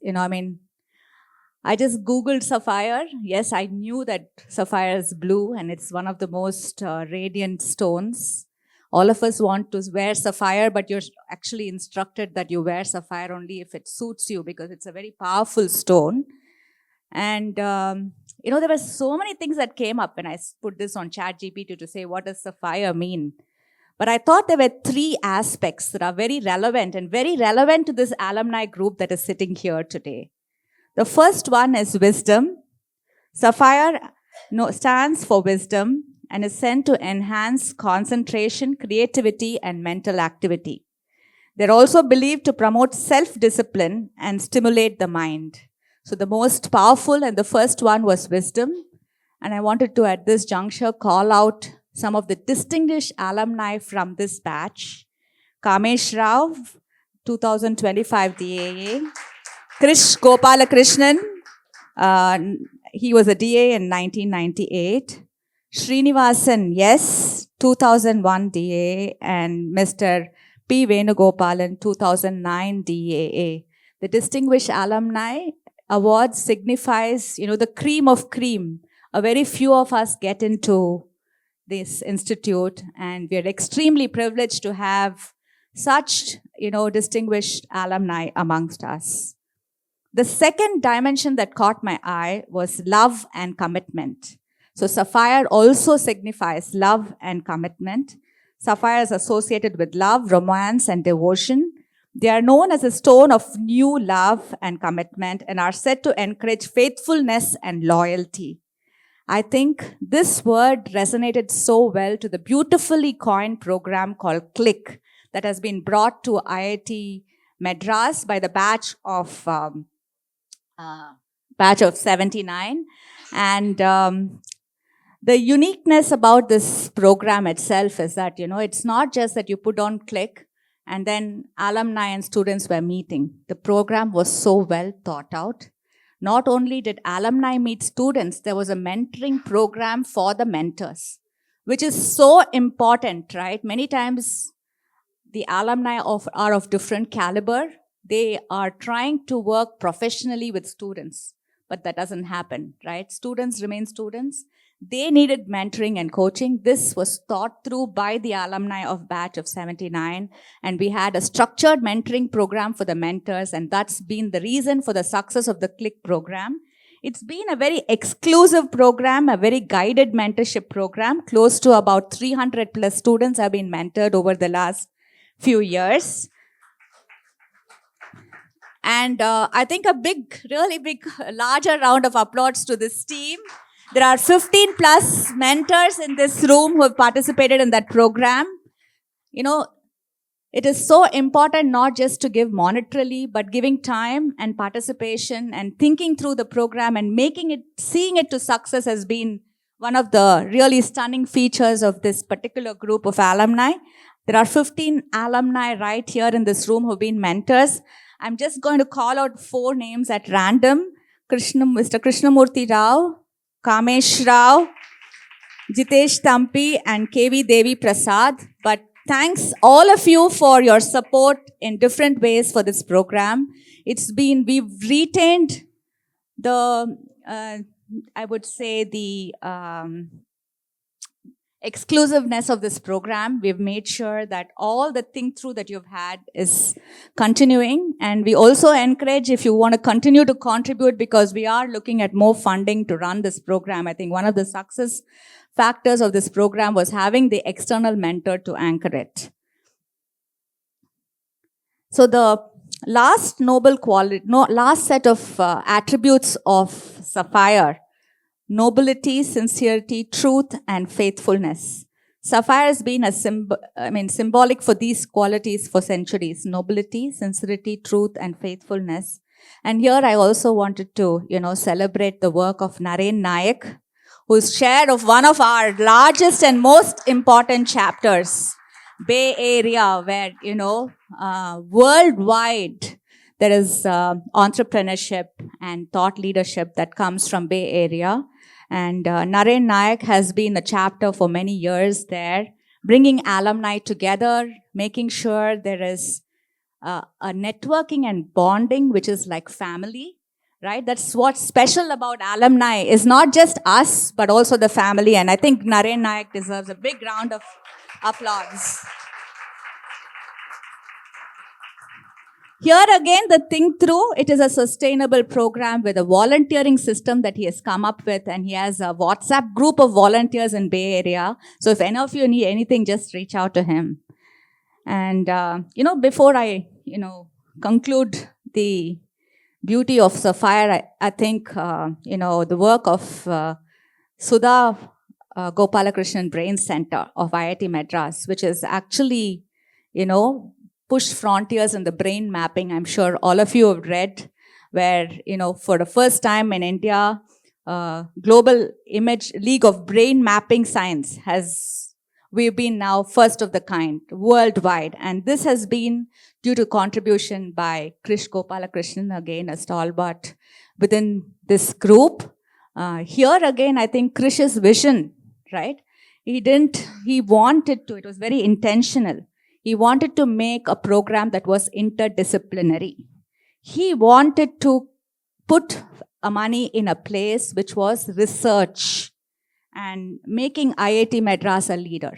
I just Googled sapphire. Yes, I knew that sapphire is blue and it's one of the most radiant stones. All of us want to wear sapphire, but you're actually instructed that you wear sapphire only if it suits you because it's a very powerful stone. And, there were so many things that came up when I put this on ChatGPT to say, what does sapphire mean? But I thought there were 3 aspects that are very relevant to this alumni group that is sitting here today. The first one is wisdom. Sapphire stands for wisdom and is sent to enhance concentration, creativity, and mental activity. They're also believed to promote self-discipline and stimulate the mind. So the most powerful and the first one was wisdom. And I wanted to, at this juncture, call out some of the distinguished alumni from this batch. Kamesh Rao, 2025 DAA. Krish Gopalakrishnan, he was a DA in 1998. Srinivasan, yes, 2001 DA, and Mr. P. Venugopalan, 2009 DAA. The Distinguished Alumni Award signifies, the cream of cream. A very few of us get into this institute, and we are extremely privileged to have such, distinguished alumni amongst us. The second dimension that caught my eye was love and commitment. So sapphire also signifies love and commitment. Sapphire is associated with love, romance, and devotion. They are known as a stone of new love and commitment and are said to encourage faithfulness and loyalty. I think this word resonated so well to the beautifully coined program called Click that has been brought to IIT Madras by the batch of 79. And the uniqueness about this program itself is that, it's not just that you put on Click and then alumni and students were meeting. The program was so well thought out. Not only did alumni meet students, there was a mentoring program for the mentors, which is so important, right? Many times the alumni are of different caliber. They are trying to work professionally with students, but that doesn't happen, right? Students remain students. They needed mentoring and coaching. This was thought through by the alumni of batch of 79. And we had a structured mentoring program for the mentors. And that's been the reason for the success of the Click program. It's been a very exclusive program, a very guided mentorship program. Close to about 300 plus students have been mentored over the last few years. And I think a really big, larger round of applause to this team. There are 15 plus mentors in this room who have participated in that program. It is so important not just to give monetarily, but giving time and participation and thinking through the program and seeing it to success has been one of the really stunning features of this particular group of alumni. There are 15 alumni right here in this room who have been mentors. I'm just going to call out 4 names at random. Mr. Krishnamurthy Rao, Kamesh Rao, Jitesh Tampi, and KV Devi Prasad. But thanks all of you for your support in different ways for this program. We've retained the, I would say the exclusiveness of this program. We've made sure that all the think through that you've had is continuing. And we also encourage if you want to continue to contribute, because we are looking at more funding to run this program. I think one of the success factors of this program was having the external mentor to anchor it. So the last last set of attributes of Sapphire: nobility, sincerity, truth, and faithfulness. Sapphire has been symbolic for these qualities for centuries: nobility, sincerity, truth, and faithfulness. And here I also wanted to, celebrate the work of Naren Nayak, who is chair of one of our largest and most important chapters, Bay Area, where, worldwide there is entrepreneurship and thought leadership that comes from Bay Area. And Naren Nayak has been a chapter for many years there, bringing alumni together, making sure there is a networking and bonding, which is like family, right? That's what's special about alumni, is not just us, but also the family. And I think Naren Nayak deserves a big round of applause. Here again, the think through, it is a sustainable program with a volunteering system that he has come up with, and he has a WhatsApp group of volunteers in Bay Area. So if any of you need anything, just reach out to him. And, before I, conclude the beauty of Sapphire, I think, the work of Sudha Gopalakrishnan Brain Center of IIT Madras, which is actually, push frontiers in the brain mapping. I'm sure all of you have read, where, for the first time in India, Global Image League of Brain Mapping Science we've been now first of the kind worldwide. And this has been due to contribution by Krish Gopalakrishnan, again, a stalwart within this group. Here again, I think Krish's vision, right? He wanted to, it was very intentional. He wanted to make a program that was interdisciplinary. he wanted to put money in a place which was research and making IIT Madras a leader.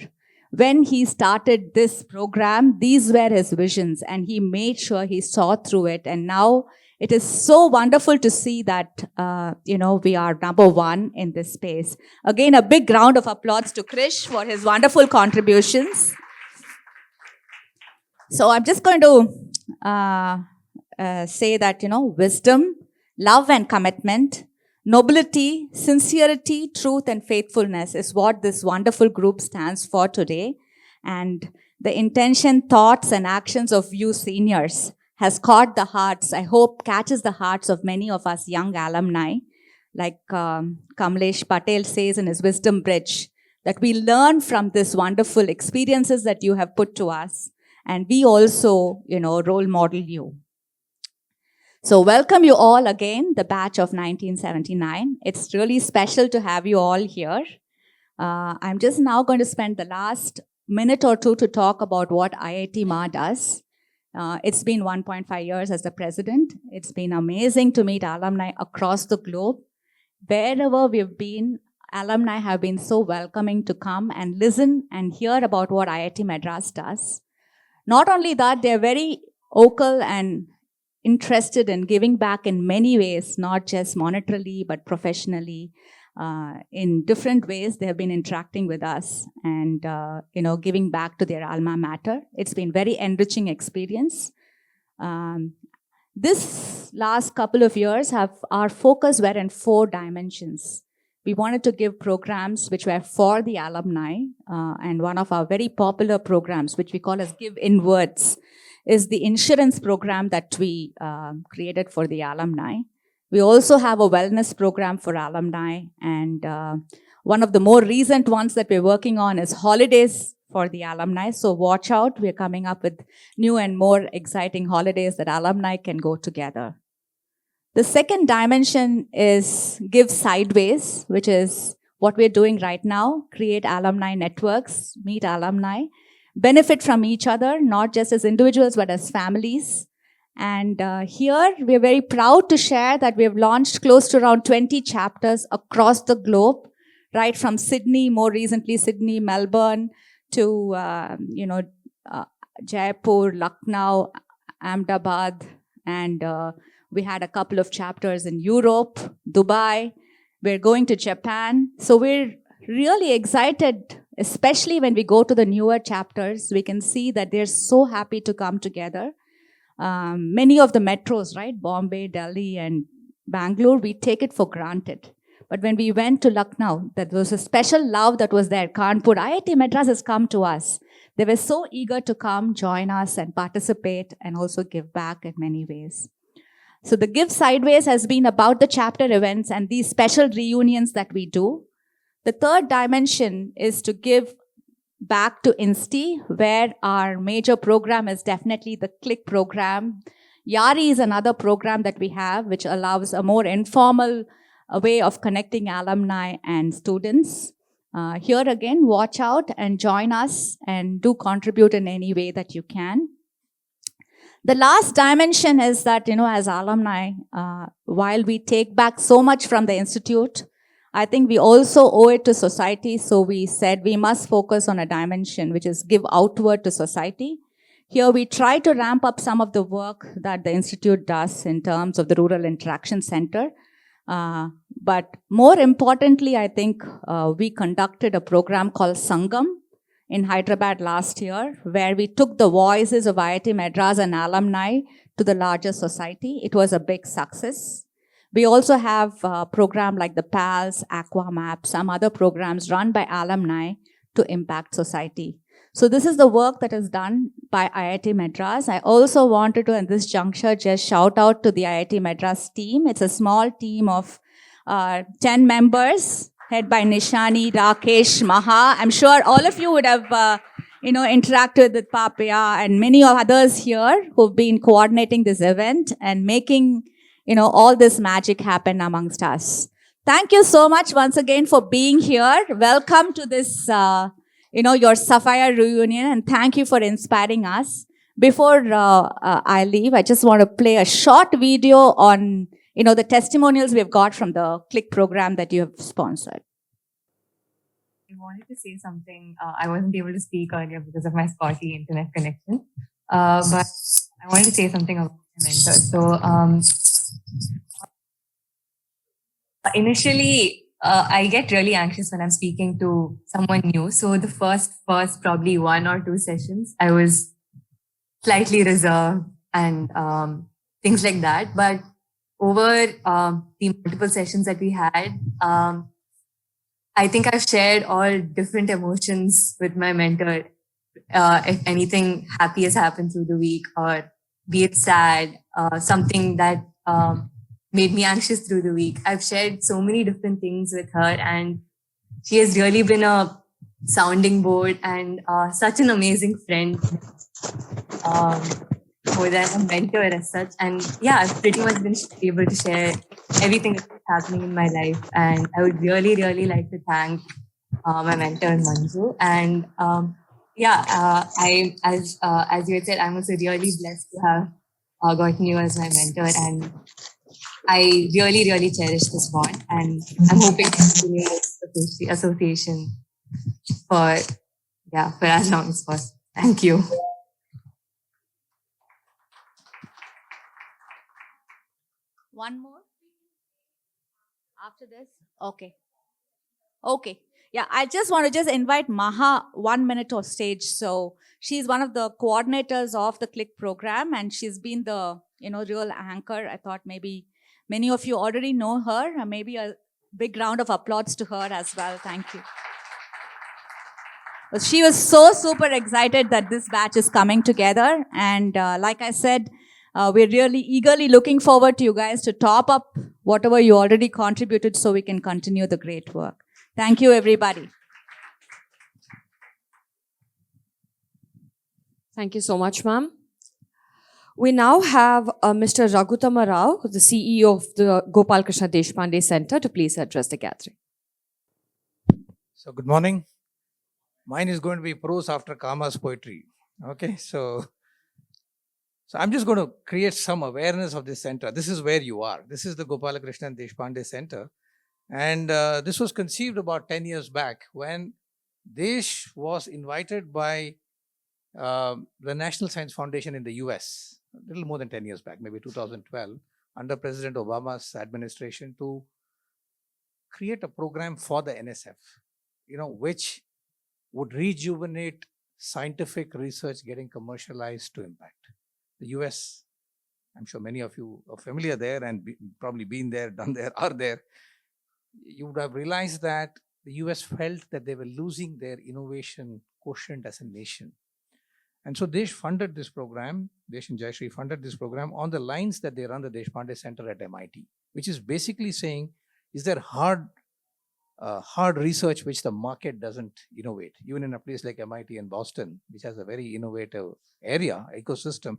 When he started this program, these were his visions, and he made sure he saw through it. And now it is so wonderful to see that, we are number one in this space. Again, a big round of applause to Krish for his wonderful contributions. So I'm just going to say that, wisdom, love and commitment, nobility, sincerity, truth and faithfulness is what this wonderful group stands for today. And the intention, thoughts and actions of you seniors has caught the hearts, I hope catches the hearts of many of us young alumni. Like Kamlesh Patel says in his Wisdom Bridge, that we learn from this wonderful experiences that you have put to us. And we also, role model you. So welcome you all again, the batch of 1979. It's really special to have you all here. I'm just now going to spend the last minute or two to talk about what IIT Ma does. It's been 1.5 years as the president. It's been amazing to meet alumni across the globe. Wherever we've been, alumni have been so welcoming to come and listen and hear about what IIT Madras does. Not only that, they're very vocal and interested in giving back in many ways, not just monetarily, but professionally. In different ways, they have been interacting with us and, giving back to their alma mater. It's been very enriching experience. This last couple of years, our focus were in 4 dimensions. We wanted to give programs which were for the alumni, and one of our very popular programs, which we call as Give Inwards, is the insurance program that we created for the alumni. We also have a wellness program for alumni, and one of the more recent ones that we're working on is holidays for the alumni. So watch out, we're coming up with new and more exciting holidays that alumni can go together. The second dimension is Give Sideways, which is what we're doing right now, create alumni networks, meet alumni, benefit from each other, not just as individuals, but as families. And here, we're very proud to share that we have launched close to around 20 chapters across the globe, right from Sydney, more recently Sydney, Melbourne, to, Jaipur, Lucknow, Ahmedabad, and we had a couple of chapters in Europe, Dubai. We're going to Japan. So we're really excited, especially when we go to the newer chapters. We can see that they're so happy to come together. Many of the metros, right, Bombay, Delhi, and Bangalore, we take it for granted. But when we went to Lucknow, there was a special love that was there. Kanpur, IIT Madras has come to us. They were so eager to come, join us, and participate, and also give back in many ways. So the Give Sideways has been about the chapter events and these special reunions that we do. The third dimension is to give back to Insti, where our major program is definitely the Click program. Yari is another program that we have, which allows a more informal way of connecting alumni and students. Here again, watch out and join us and do contribute in any way that you can. The last dimension is that, as alumni, while we take back so much from the institute, I think we also owe it to society. So we said we must focus on a dimension which is give outward to society. Here we try to ramp up some of the work that the institute does in terms of the Rural Interaction Center. But more importantly, I think we conducted a program called Sangam in Hyderabad last year, where we took the voices of IIT Madras and alumni to the larger society. It was a big success. We also have a program like the PALS, AquaMap, some other programs run by alumni to impact society. So this is the work that is done by IIT Madras. I also wanted to, at this juncture, just shout out to the IIT Madras team. It's a small team of 10 members, head by Nishani, Rakesh, Maha. I'm sure all of you would have, interacted with Papaya and many others here who've been coordinating this event and making, all this magic happen amongst us. Thank you so much once again for being here. Welcome to this, your Sapphire reunion, and thank you for inspiring us. Before I leave, I just want to play a short video on, the testimonials we've got from the Click program that you have sponsored. I wanted to say something. I wasn't able to speak earlier because of my spotty internet connection. But I wanted to say something about my mentor. Initially, I get really anxious when I'm speaking to someone new. So the first probably 1 or 2 sessions, I was slightly reserved and things like that. But over the multiple sessions that we had, I think I've shared all different emotions with my mentor. If anything happy has happened through the week, or be it sad, something that made me anxious through the week, I've shared so many different things with her, and she has really been a sounding board and such an amazing friend, more than a mentor as such. And yeah, I've pretty much been able to share everything that's happening in my life. And I would really, really like to thank my mentor Manju. And I as you had said, I'm also really blessed to have gotten you as my mentor, and I really, really cherish this bond. And I'm hoping to continue this association for as long as possible. Thank you. One more after this? Okay. Yeah, I just want to invite Maha 1 minute on stage. So she's one of the coordinators of the Click program, and she's been the, real anchor. I thought maybe many of you already know her. Maybe a big round of applause to her as well. Thank you. But she was so super excited that this batch is coming together. And like I said, we're really eagerly looking forward to you guys to top up whatever you already contributed so we can continue the great work. Thank you, everybody. Thank you so much, ma'am. We now have Mr. Raghutama Rao, the CEO of the Gopal Krishna Deshpande Center, to please address the gathering. So good morning. Mine is going to be prose after Kama's poetry. Okay, so I'm just going to create some awareness of this center. This is where you are. This is the Gopala Krishna Deshpande Center. And this was conceived about 10 years back when Desh was invited by the National Science Foundation in the US, a little more than 10 years back, maybe 2012, under President Obama's administration, to create a program for the NSF, which would rejuvenate scientific research getting commercialized to impact. The US, I'm sure many of you are familiar there and probably been there, done there, are there. You would have realized that the US felt that they were losing their innovation quotient as a nation. And so Desh funded this program, Desh and Jayashree funded this program on the lines that they run the Deshpande Center at MIT, which is basically saying, is there hard research which the market doesn't innovate? Even in a place like MIT and Boston, which has a very innovative area, ecosystem,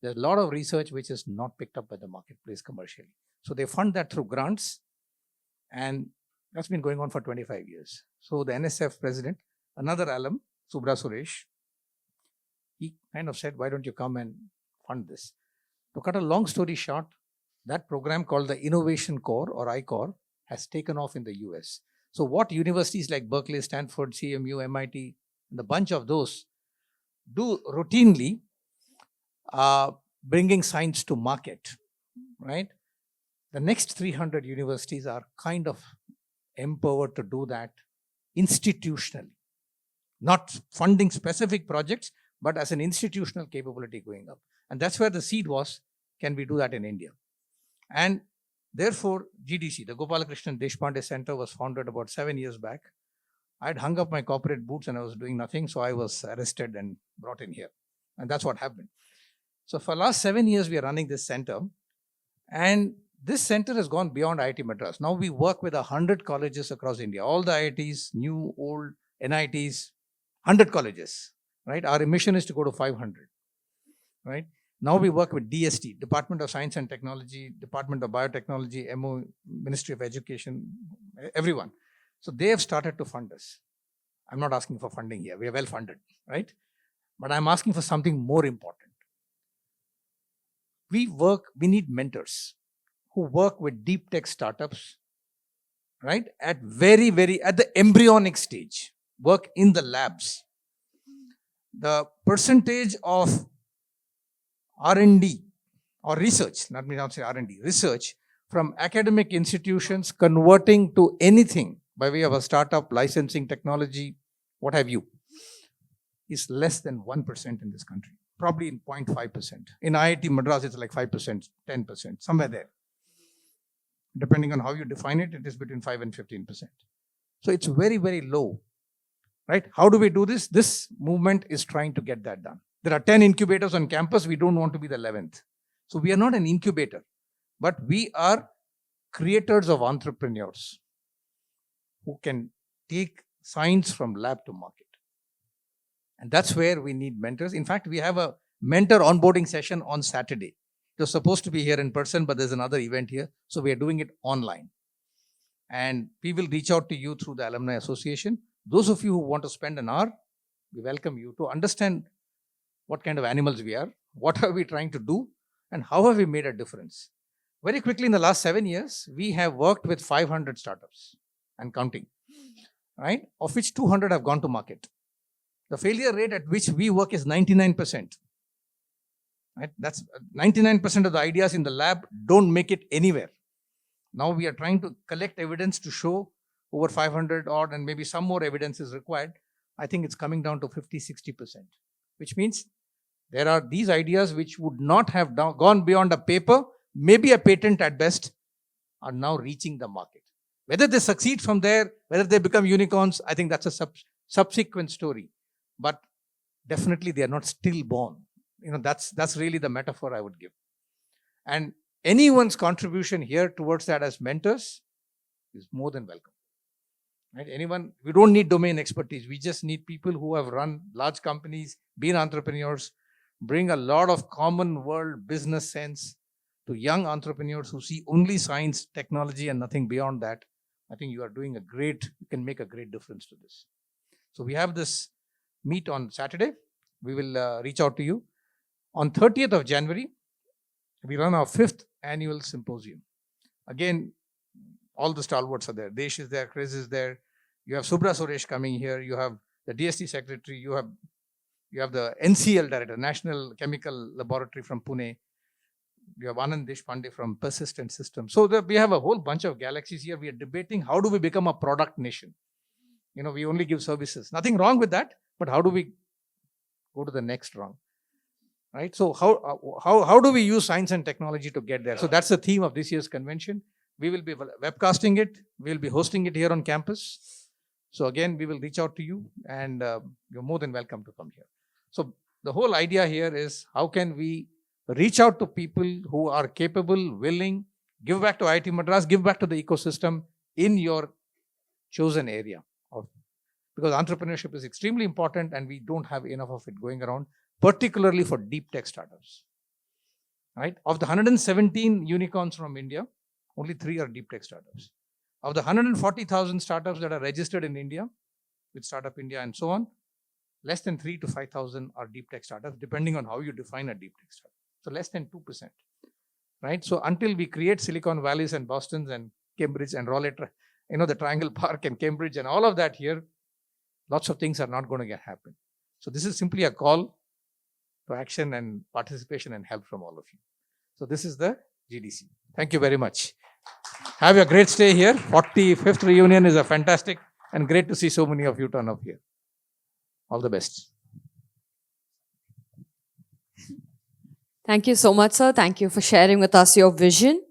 there's a lot of research which is not picked up by the marketplace commercially. So they fund that through grants, and that's been going on for 25 years. So the NSF president, another alum, Subra Suresh, he kind of said, why don't you come and fund this? To cut a long story short, that program called the Innovation Core, or I-Core, has taken off in the US. So what universities like Berkeley, Stanford, CMU, MIT, and a bunch of those do routinely, bringing science to market, right? The next 300 universities are kind of empowered to do that institutionally, not funding specific projects, but as an institutional capability going up. And that's where the seed was, can we do that in India? And therefore, GDC, the Gopala Krishna Deshpande Center, was founded about 7 years back. I'd hung up my corporate boots and I was doing nothing, so I was arrested and brought in here. And that's what happened. So for the last 7 years, we are running this center. And this center has gone beyond IIT Madras. Now we work with 100 colleges across India, all the IITs, new, old, NITs, 100 colleges, right? Our mission is to go to 500, right? Now we work with DST, Department of Science and Technology, Department of Biotechnology, MO, Ministry of Education, everyone. So they have started to fund us. I'm not asking for funding here. We are well funded, right? But I'm asking for something more important. we need mentors who work with deep tech startups, right? At at the embryonic stage, work in the labs. The percentage of R&D or research, not say R&D, research from academic institutions converting to anything by way of a startup, licensing, technology, what have you, is less than 1% in this country, probably in 0.5%. In IIT Madras, it's like 5%, 10%, somewhere there. Depending on how you define it, it is between 5 and 15%. So it's very, very low, right? How do we do this? This movement is trying to get that done. There are 10 incubators on campus. We don't want to be the 11th. So we are not an incubator, but we are creators of entrepreneurs who can take science from lab to market. And that's where we need mentors. In fact, we have a mentor onboarding session on Saturday. It was supposed to be here in person, but there's another event here. So we are doing it online. And we will reach out to you through the Alumni Association. Those of you who want to spend an hour, we welcome you to understand what kind of animals we are, what are we trying to do, and how have we made a difference. Very quickly, in the last 7 years, we have worked with 500 startups and counting, right? Of which 200 have gone to market. The failure rate at which we work is 99%. Right? That's 99% of the ideas in the lab don't make it anywhere. Now we are trying to collect evidence to show over 500 odd, and maybe some more evidence is required. I think it's coming down to 50-60%, which means there are these ideas which would not have gone beyond a paper, maybe a patent at best, are now reaching the market. Whether they succeed from there, whether they become unicorns, I think that's a subsequent story. But definitely they are not stillborn. That's really the metaphor I would give. And anyone's contribution here towards that as mentors is more than welcome. Right? We don't need domain expertise. We just need people who have run large companies, been entrepreneurs, bring a lot of common world business sense to young entrepreneurs who see only science, technology, and nothing beyond that. I think you can make a great difference to this. So we have this meet on Saturday. We will reach out to you. On 30th of January, we run our 5th annual symposium. Again, all the stalwarts are there. Desh is there, Chris is there. You have Subra Suresh coming here. You have the DST secretary. You have the NCL director, National Chemical Laboratory from Pune. You have Anand Deshpande from Persistent Systems. So we have a whole bunch of galaxies here. We are debating how do we become a product nation. We only give services. Nothing wrong with that, but how do we go to the next rung? Right? So how do we use science and technology to get there? So that's the theme of this year's convention. We will be webcasting it. We will be hosting it here on campus. So again, we will reach out to you, and you're more than welcome to come here. So the whole idea here is how can we reach out to people who are capable, willing, give back to IIT Madras, give back to the ecosystem in your chosen area. Because entrepreneurship is extremely important and we don't have enough of it going around, particularly for deep tech startups. Right? Of the 117 unicorns from India, only 3 are deep tech startups. Of the 140,000 startups that are registered in India, with Startup India and so on, less than 3 to 5,000 are deep tech startups, depending on how you define a deep tech startup. So less than 2%. Right? So until we create Silicon Valleys and Bostons and Cambridge and Raleigh, the Triangle Park and Cambridge and all of that here, lots of things are not going to happen. So this is simply a call to action and participation and help from all of you. So this is the GDC. Thank you very much. Have a great stay here. 45th reunion is a fantastic and great to see so many of you turn up here. All the best. Thank you so much, sir. Thank you for sharing with us your vision.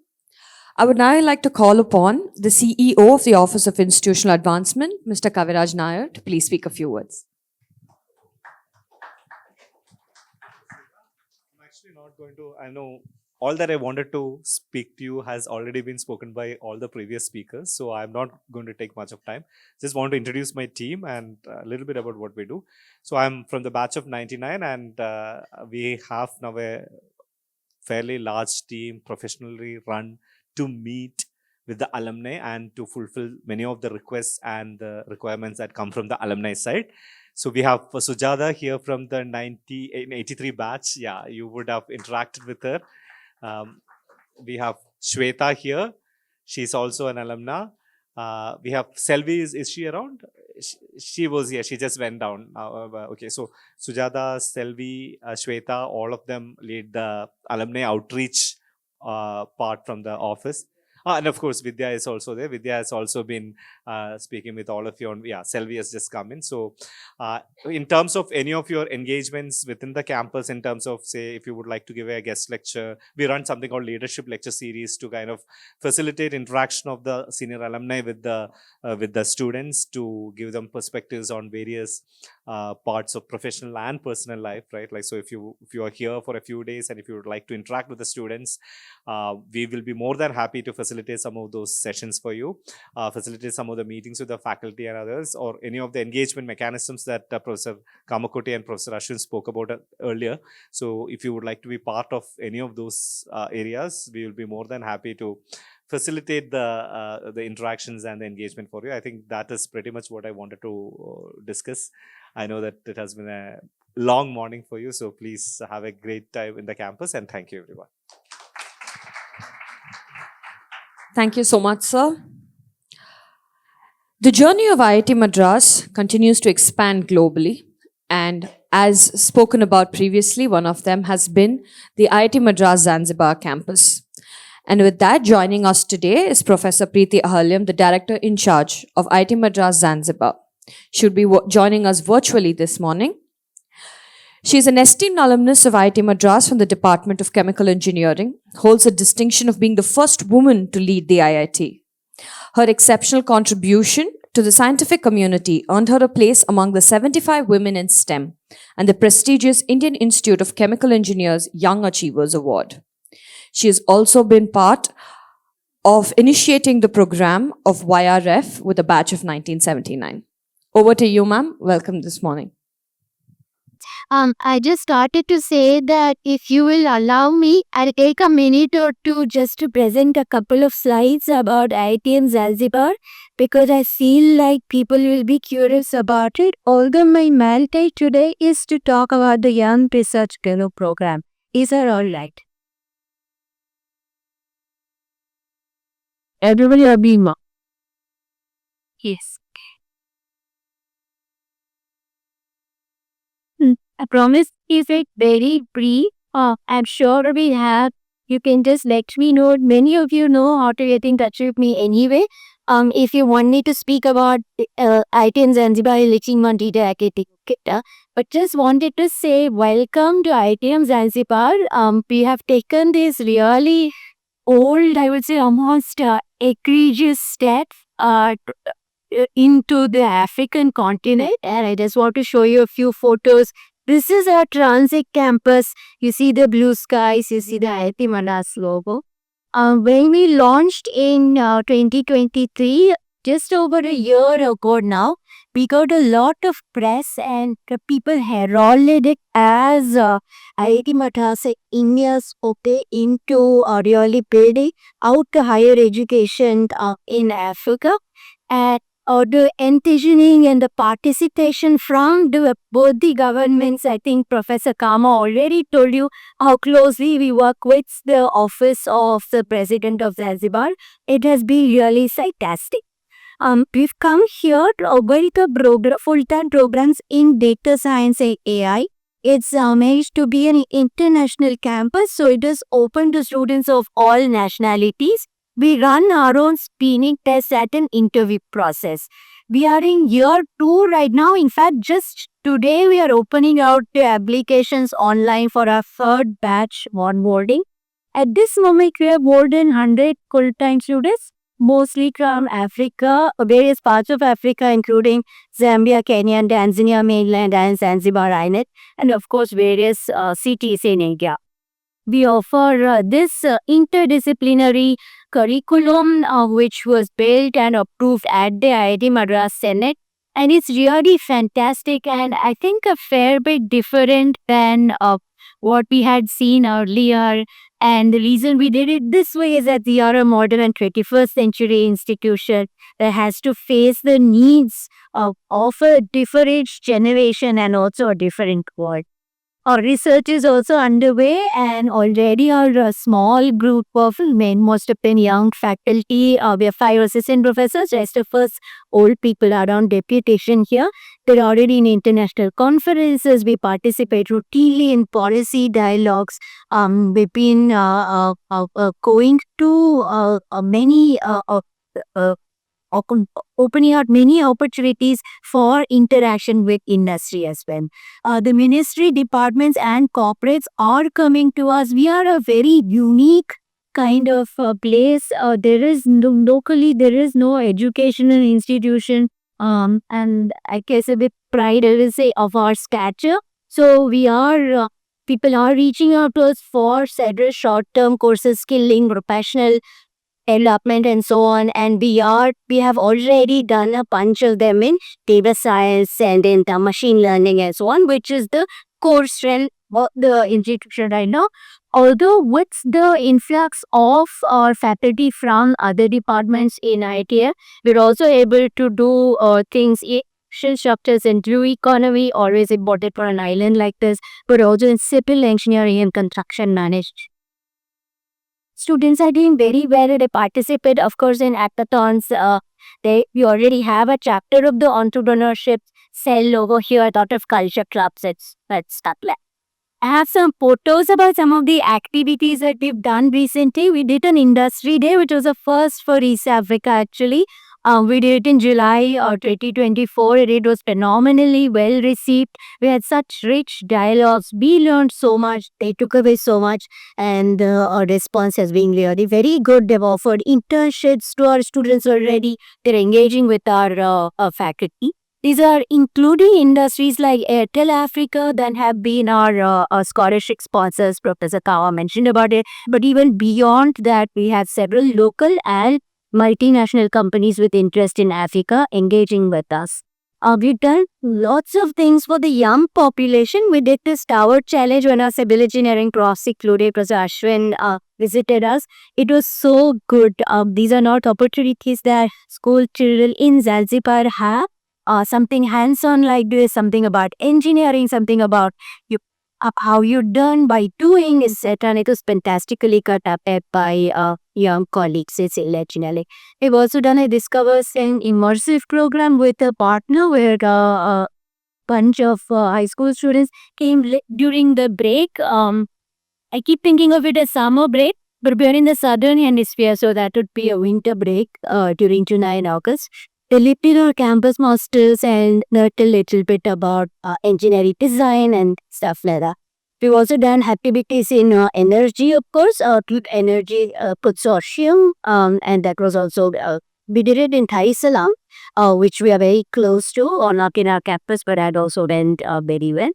I would now like to call upon the CEO of the Office of Institutional Advancement, Mr. Kaviraj Nair, to please speak a few words. I'm actually not going to, I know all that I wanted to speak to you has already been spoken by all the previous speakers, so I'm not going to take much of time. Just want to introduce my team and a little bit about what we do. So I'm from the batch of 99, and we have now a fairly large team, professionally run, to meet with the alumni and to fulfill many of the requests and the requirements that come from the alumni side. So we have Sujata here from the 83 batch. Yeah, you would have interacted with her. Um, we have Shweta here. She's also an alumna. We have Selvi. Is she around? She was here. She just went down. Okay, so Sujata, Selvi, Shweta, all of them lead the alumni outreach part from the office. And of course, Vidya is also there. Vidya has also been speaking with all of you. Yeah, Selvi has just come in. So, in terms of any of your engagements within the campus, in terms of, say, if you would like to give a guest lecture, we run something called leadership lecture series to kind of facilitate interaction of the senior alumni with the students, to give them perspectives on various parts of professional and personal life, right? Like, so if you are here for a few days and if you would like to interact with the students, we will be more than happy to facilitate some of those sessions for you, facilitate some of the meetings with the faculty and others, or any of the engagement mechanisms that Professor Kamakoti and Professor Ashwin spoke about earlier. So if you would like to be part of any of those areas, we will be more than happy to facilitate the interactions and the engagement for you. I think that is pretty much what I wanted to discuss. I know that it has been a long morning for you, so please have a great time in the campus, and thank you, everyone. Thank you so much, sir. The journey of IIT Madras continues to expand globally, and as spoken about previously, one of them has been the IIT Madras Zanzibar campus. And with that, joining us today is Professor Preeti Ahalyam, the Director in charge of IIT Madras Zanzibar. She would be joining us virtually this morning. She is an esteemed alumnus of IIT Madras from the Department of Chemical Engineering, holds the distinction of being the first woman to lead the IIT. Her exceptional contribution to the scientific community earned her a place among the 75 women in STEM and the prestigious Indian Institute of Chemical Engineers Young Achievers Award. She has also been part of initiating the program of YRF with a batch of 1979. Over to you, ma'am. Welcome this morning. I just started to say that if you will allow me, I'll take a minute or two just to present a couple of slides about IIT Zanzibar, because I feel like people will be curious about it. Although my mandate today is to talk about the Young Research Fellow Program. Is that all right? Everybody Abima. Yes. I promise if it's very brief, I'm sure we have. You can just let me know. Many of you know how to get in touch with me anyway. If you want me to speak about IIT Zanzibar, but just wanted to say welcome to IIT Zanzibar. We have taken this really old, I would say almost egregious step into the African continent, and I just want to show you a few photos. This is our transit campus. You see the blue skies, you see the IIT Madras logo. When we launched in 2023, just over a year ago now, we got a lot of press and people heralded it as IIT Madras India's okay into really building out the higher education in Africa. And the envisioning and the participation from both the governments. I think Professor Kama already told you how closely we work with the office of the President of Zanzibar. It has been really fantastic. We've come here with the full-time programs in data science and AI. It's managed to be an international campus, so it is open to students of all nationalities. We run our own screening tests at an interview process. We are in year 2 right now. In fact, just today we are opening out the applications online for our third batch onboarding. At this moment, we have more than 100 full-time students, mostly from Africa, various parts of Africa, including Zambia, Kenya, Tanzania, mainland, and Zanzibar Island, and of course, various cities in India. We offer this interdisciplinary curriculum which was built and approved at the IIT Madras Senate, and it's really fantastic and I think a fair bit different than what we had seen earlier. And the reason we did it this way is that we are a modern and 21st century institution that has to face the needs of a different generation and also a different world. Our research is also underway, and already our small group of men, most of them young faculty, we have 5 assistant professors, rest of us old people are on deputation here. They're already in international conferences. We participate routinely in policy dialogues. We've been going to many opening out many opportunities for interaction with industry as well. The ministry departments and corporates are coming to us. We are a very unique kind of place. There is locally there is no educational institution, and I guess a bit pride I will say of our stature. So we are people are reaching out to us for several short-term courses, skilling, professional development and so on, and we have already done a bunch of them in data science and in the machine learning and so on, which is the core strength of the institution right now. Although with the influx of our faculty from other departments in IIT, we're also able to do things in structures and blue economy, always important for an island like this, but also in civil engineering and construction management. Students are doing very well. They participate, of course, in hackathons. We already have a chapter of the entrepreneurship cell over here, a lot of culture clubs. It's stuff like. I have some photos about some of the activities that we've done recently. We did an industry day, which was a first for East Africa actually. We did it in July 2024. It was phenomenally well received. We had such rich dialogues. We learned so much. They took away so much, and our response has been really very good. They've offered internships to our students already. They're engaging with our faculty. These are including industries like Airtel Africa that have been our scholarship sponsors. Professor Kawa mentioned about it. But even beyond that, we have several local and multinational companies with interest in Africa engaging with us. We've done lots of things for the young population. We did this tower challenge when our civil engineering cross included. Professor Ashwin visited us. It was so good. These are not opportunities that school children in Zanzibar have. Something hands-on like this, something about engineering, something about how you're done by doing, etc. And it was fantastically cut up by young colleagues. It's legendary. We've also done a Discovers an immersive program with a partner where a bunch of high school students came during the break. I keep thinking of it as summer break, but we're in the southern hemisphere, so that would be a winter break during July and August. They lived in our campus masters and learned a little bit about engineering design and stuff like that. We've also done activities in energy, of course, with energy consortium, and that was also, we did it in Thai Salam, which we are very close to, or not in our campus, but that also went very well.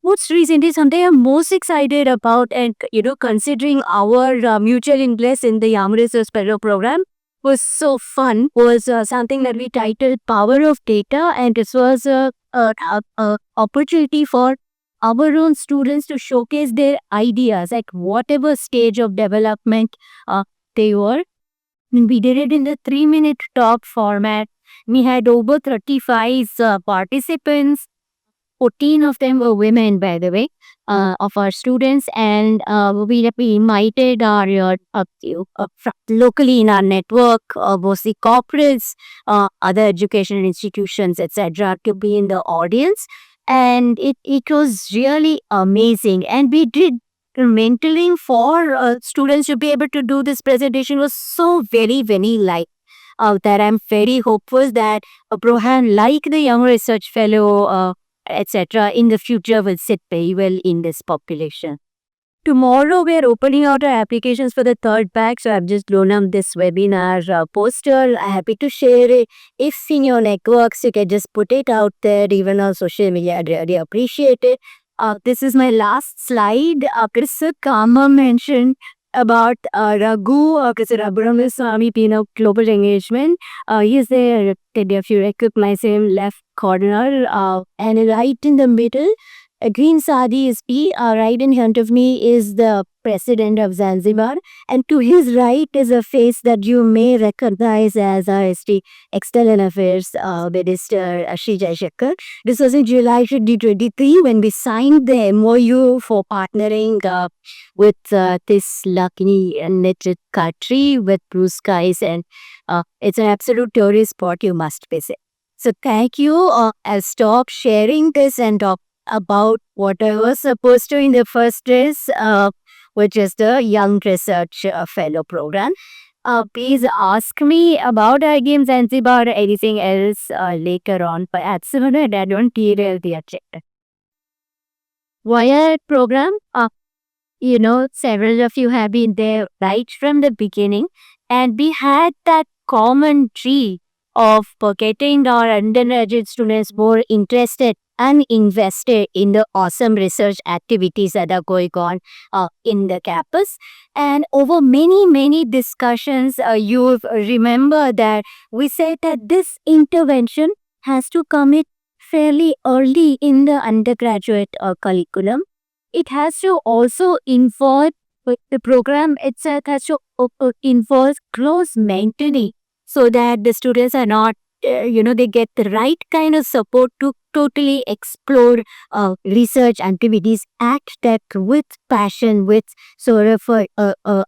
Most recently, something I'm most excited about, and considering our mutual interest in the Young Research Fellow program, was so fun, was something that we titled Power of Data, and this was a opportunity for our own students to showcase their ideas at whatever stage of development they were. We did it in the 3-minute talk format. We had over 35 participants. 14 of them were women, by the way, of our students, and we invited our locally in our network, mostly corporates, other educational institutions, etc., to be in the audience, and it was really amazing. And we did mentoring for students to be able to do this presentation was so very, very light. That I'm very hopeful that a program like the Young Research Fellow, etc., in the future will sit very well in this population. Tomorrow, we are opening out our applications for the third batch. So I've just blown up this webinar poster. I'm happy to share it. If in your networks, you can just put it out there, even on social media. I'd really appreciate it. This is my last slide. Professor Kama mentioned about Raghu, Professor Abhiram Swami, global engagement. He's there, if you recognize him, left corner, and right in the middle green sari is P. Right in front of me is the president of Zanzibar. And to his right is a face that you may recognize as our External Affairs Minister Shri Jaishankar. This was in July 2023 when we signed the MOU for partnering with this lucky knitted country with blue skies, and it's an absolute tourist spot you must visit. So thank you. I'll stop sharing this and talk about what I was supposed to in the first place, which is the Young Research Fellow Program. Please ask me about IIM Zanzibar or anything else later on. But at the moment, I don't derail the agenda. Wire program, several of you have been there right from the beginning, and we had that common tree of getting our undergraduate students more interested and invested in the awesome research activities that are going on in the campus. And over many discussions, you remember that we said that this intervention has to come in fairly early in the undergraduate curriculum. It has to also involve, the program itself has to involve close mentoring so that the students are not, they get the right kind of support to totally explore research activities at depth with passion, with sort of a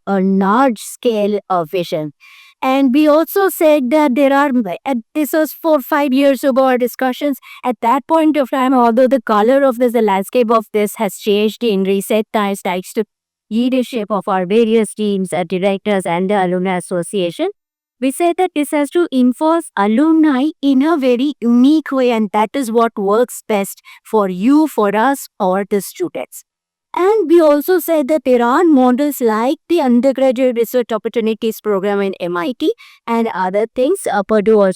large scale vision. And we also said that there are, this was 4-5 years ago, our discussions. At that point of time, although the color of this, the landscape of this has changed in recent times, thanks to leadership of our various teams, directors and the Alumni Association, we said that this has to involve alumni in a very unique way, and that is what works best for you, for us, or the students. And we also said that there are models like the Undergraduate Research Opportunities Program in MIT and other things. Purdue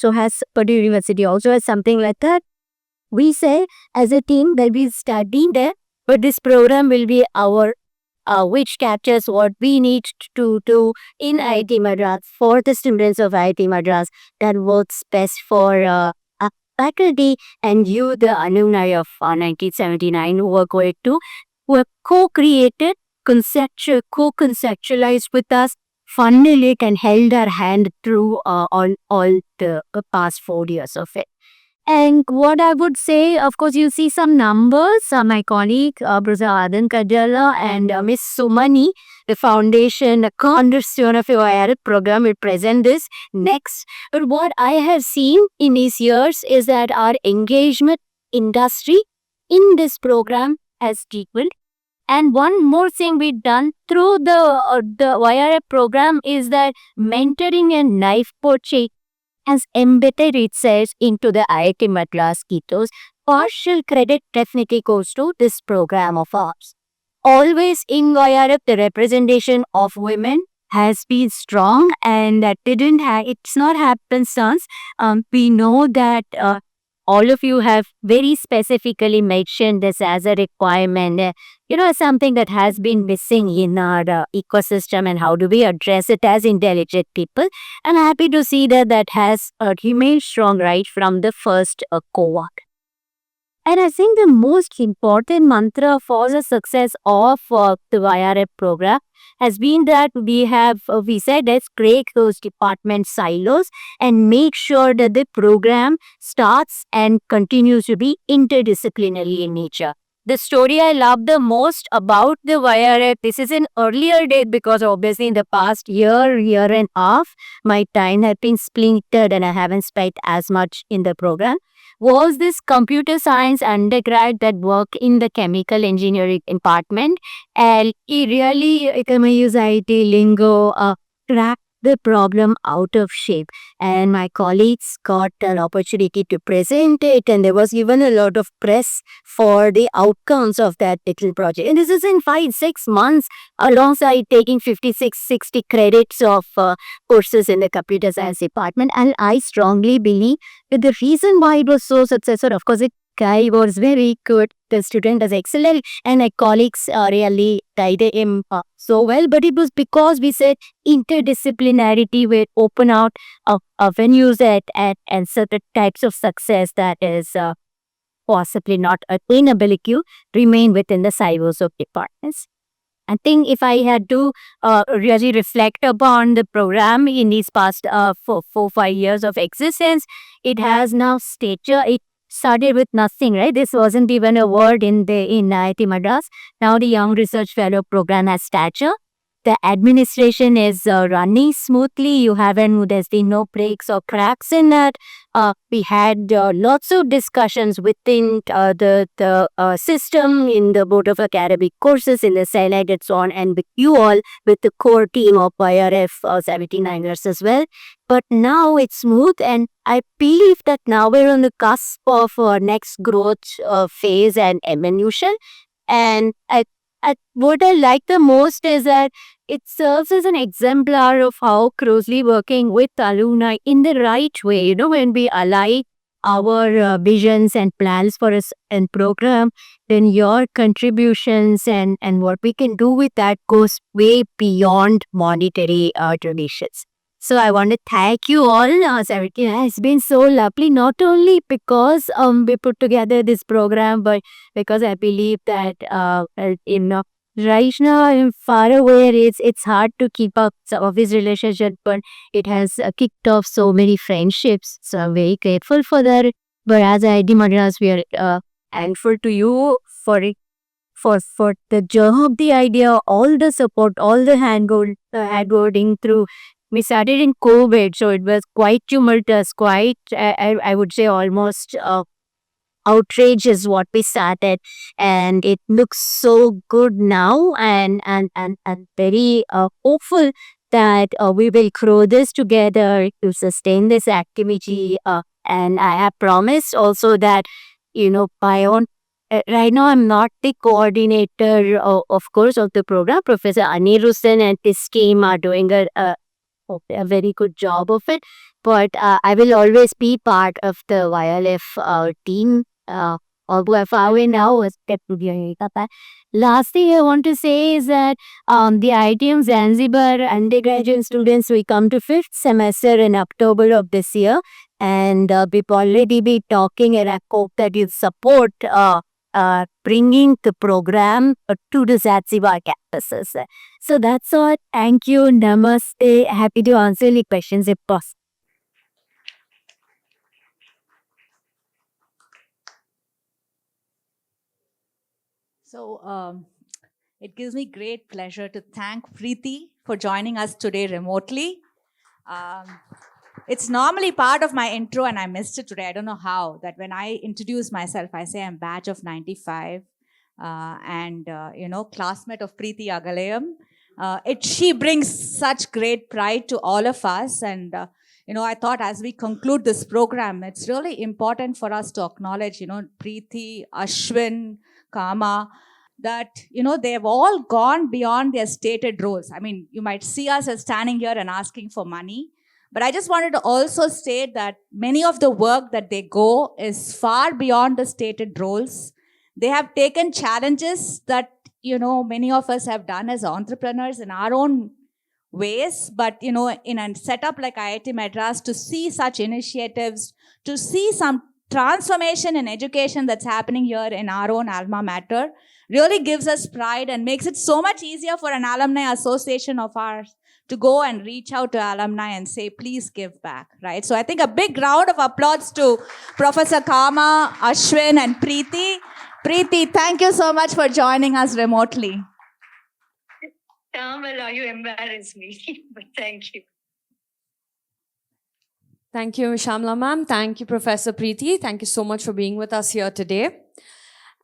University also has something like that. We say as a team that we study there, but this program will be our which captures what we need to do in IIT Madras for the students of IIT Madras, that works best for faculty and you, the alumni of 1979, who are going to, who have co-created, co-conceptualized with us, funded it and held our hand through all the past 4 years of it. And what I would say, of course, you see some numbers. My colleague, Professor Adan Kajala and Miss Sumani, the foundation, the cornerstone of your IRF program, will present this next. But what I have seen in these years is that our engagement industry in this program has deepened. And one more thing we've done through the YRF program is that mentoring and knife poaching has embedded itself into the IIT Madras ethos. Partial credit definitely goes to this program of ours. Always in YRF, the representation of women has been strong, and that it's not happenstance. We know that all of you have very specifically mentioned this as a requirement, something that has been missing in our ecosystem, and how do we address it as intelligent people. I'm happy to see that has remained strong right from the first cohort. And I think the most important mantra for the success of the YRF program has been that we said let's break those department silos and make sure that the program starts and continues to be interdisciplinary in nature. The story I love the most about the YRF, this is an earlier date because obviously in the past year and a half, my time had been splintered and I haven't spent as much in the program, was this computer science undergrad that worked in the chemical engineering department. And he really, can I use IT lingo, cracked the problem out of shape. And my colleagues got an opportunity to present it, and there was even a lot of press for the outcomes of that little project. And this is in 5-6 months, alongside taking 56-60 credits of courses in the computer science department. And I strongly believe that the reason why it was so successful, of course, guy was very good. The student was excellent, and my colleagues really guided him so well. But it was because we said interdisciplinarity will open out venues and certain types of success that is possibly not attainable remain within the silos of departments. I think if I had to really reflect upon the program in these past 5 years of existence, it has now stature. It started with nothing, right? This wasn't even a word in IIT Madras. Now the Young Research Fellow program has stature. The administration is running smoothly. There's been no breaks or cracks in that. We had lots of discussions within the system, in the Board of Academic Courses, in the Senate, and so on, and with you all, with the core team of YRF 79ers as well. But now it's smooth, and I believe that now we're on the cusp of our next growth phase and evolution. And what I like the most is that it serves as an exemplar of how closely working with alumni in the right way, when we align our visions and plans for us and program, then your contributions and what we can do with that goes way beyond monetary donations. So I want to thank you all. Savitrina, it's been so lovely, not only because we put together this program, but because I believe that right now I'm far away. It's hard to keep up some of these relationships, but it has kicked off so many friendships. So I'm very grateful for that. But as IIT Madras, we are thankful to you for it. For the germ of the idea, all the support, all the handholding through. We started in COVID, so it was quite tumultuous, quite, I would say, almost outrageous what we started. And it looks so good now, and very hopeful that we will grow this together to sustain this activity. And I have promised also that, my own. Right now, I'm not the coordinator, of course, of the program. Professor Aniruddhan and his team are doing a very good job of it. But I will always be part of the YLF team. Although I'm far away now, last thing I want to say is that the ITM Zanzibar undergraduate students, we come to 5th semester in October of this year. And we've already been talking, and I hope that you support bringing the program to the Zanzibar campuses. So that's all. Thank you. Namaste. Happy to answer any questions if possible. So it gives me great pleasure to thank Preeti for joining us today remotely. It's normally part of my intro, and I missed it today. I don't know how. That when I introduce myself, I say I'm batch of 95 and classmate of Preeti Agalayam. She brings such great pride to all of us. And, I thought as we conclude this program, it's really important for us to acknowledge, Preeti, Ashwin, Kama, that, they've all gone beyond their stated roles. I mean, you might see us as standing here and asking for money. But I just wanted to also state that many of the work that they go is far beyond the stated roles. They have taken challenges that, many of us have done as entrepreneurs in our own ways. But, in a setup like IIT Madras, to see such initiatives, to see some transformation in education that's happening here in our own alma mater, really gives us pride and makes it so much easier for an alumni association of ours to go and reach out to alumni and say, please give back, right? So I think a big round of applause to Professor Kama, Ashwin, and Preeti. Preeti, thank you so much for joining us remotely. Tamala, you embarrass me, but thank you. Thank you, Shamla ma'am. Thank you, Professor Preeti. Thank you so much for being with us here today.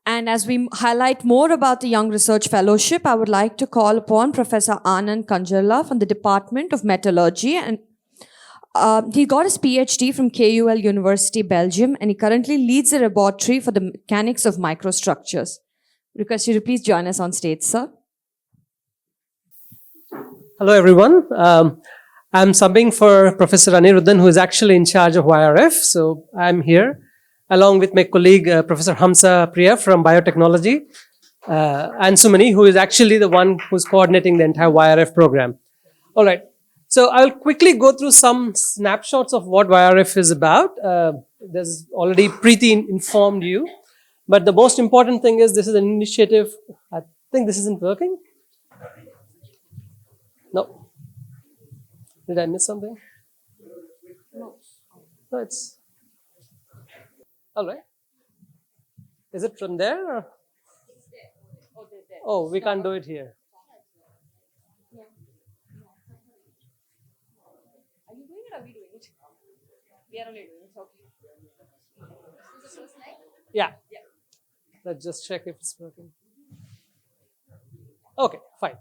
And as we highlight more about the Young Research Fellowship, I would like to call upon Professor Anand Kanjarla from the Department of Metallurgy. And he got his PhD from KUL University, Belgium, and he currently leads a laboratory for the mechanics of microstructures. Request you to please join us on stage, sir. Hello, everyone. I'm subbing for Professor Aniruddhan, who is actually in charge of YRF. So I'm here along with my colleague, Professor Hamsa Priya from Biotechnology, and Sumani, who is actually the one who's coordinating the entire YRF program. All right. So I'll quickly go through some snapshots of what YRF is about. There's already Preeti informed you. But the most important thing is this is an initiative. I think this isn't working. No. Did I miss something? No, it's all right. Is it from there? Or? Oh, we can't do it here. Are you doing it or are we doing it? We are only doing it. Okay. Is this the first slide? Yeah. Let's just check if it's working. Okay, fine.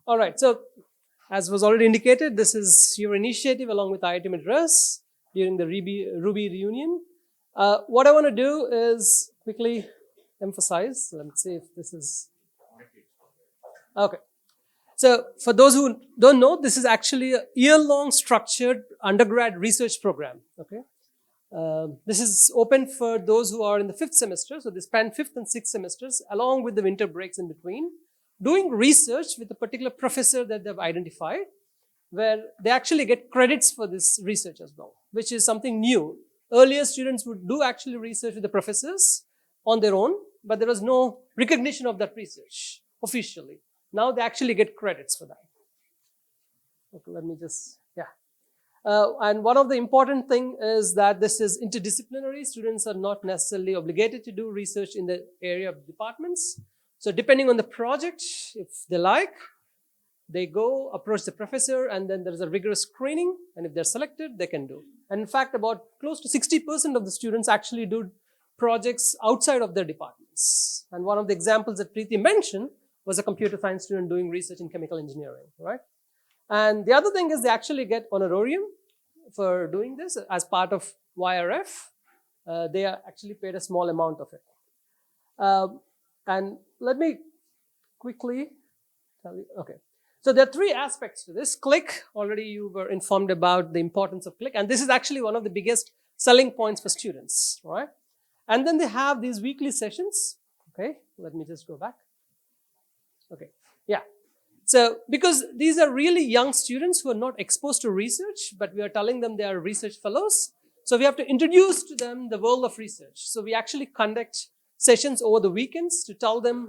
All right. So, as was already indicated, this is your initiative along with IIT Madras during the Ruby reunion. What I want to do is quickly emphasize. Let's see if this is okay. So, for those who don't know, this is actually a year-long structured undergrad research program. Okay. This is open for those who are in the 5th semester. So they spend 5th and 6th semesters along with the winter breaks in between doing research with a particular professor that they've identified, where they actually get credits for this research as well, which is something new. Earlier students would do actually research with the professors on their own, but there was no recognition of that research officially. Now they actually get credits for that. Okay, let me just, and one of the important thing is that this is interdisciplinary. Students are not necessarily obligated to do research in the area of departments. So depending on the project, if they like, they go approach the professor and then there's a rigorous screening. And if they're selected, they can do. And in fact, about close to 60% of the students actually do projects outside of their departments. And one of the examples that Preeti mentioned was a computer science student doing research in chemical engineering, right? And the other thing is they actually get honorarium for doing this as part of YRF. They are actually paid a small amount of it. And let me quickly tell you, okay. So there are 3 aspects to this. Click, already you were informed about the importance of Click. And this is actually one of the biggest selling points for students, right? And then they have these weekly sessions. Okay, let me just go back. Okay, yeah. So, because these are really young students who are not exposed to research, but we are telling them they are research fellows. So, we have to introduce to them the world of research. So, we actually conduct sessions over the weekends to tell them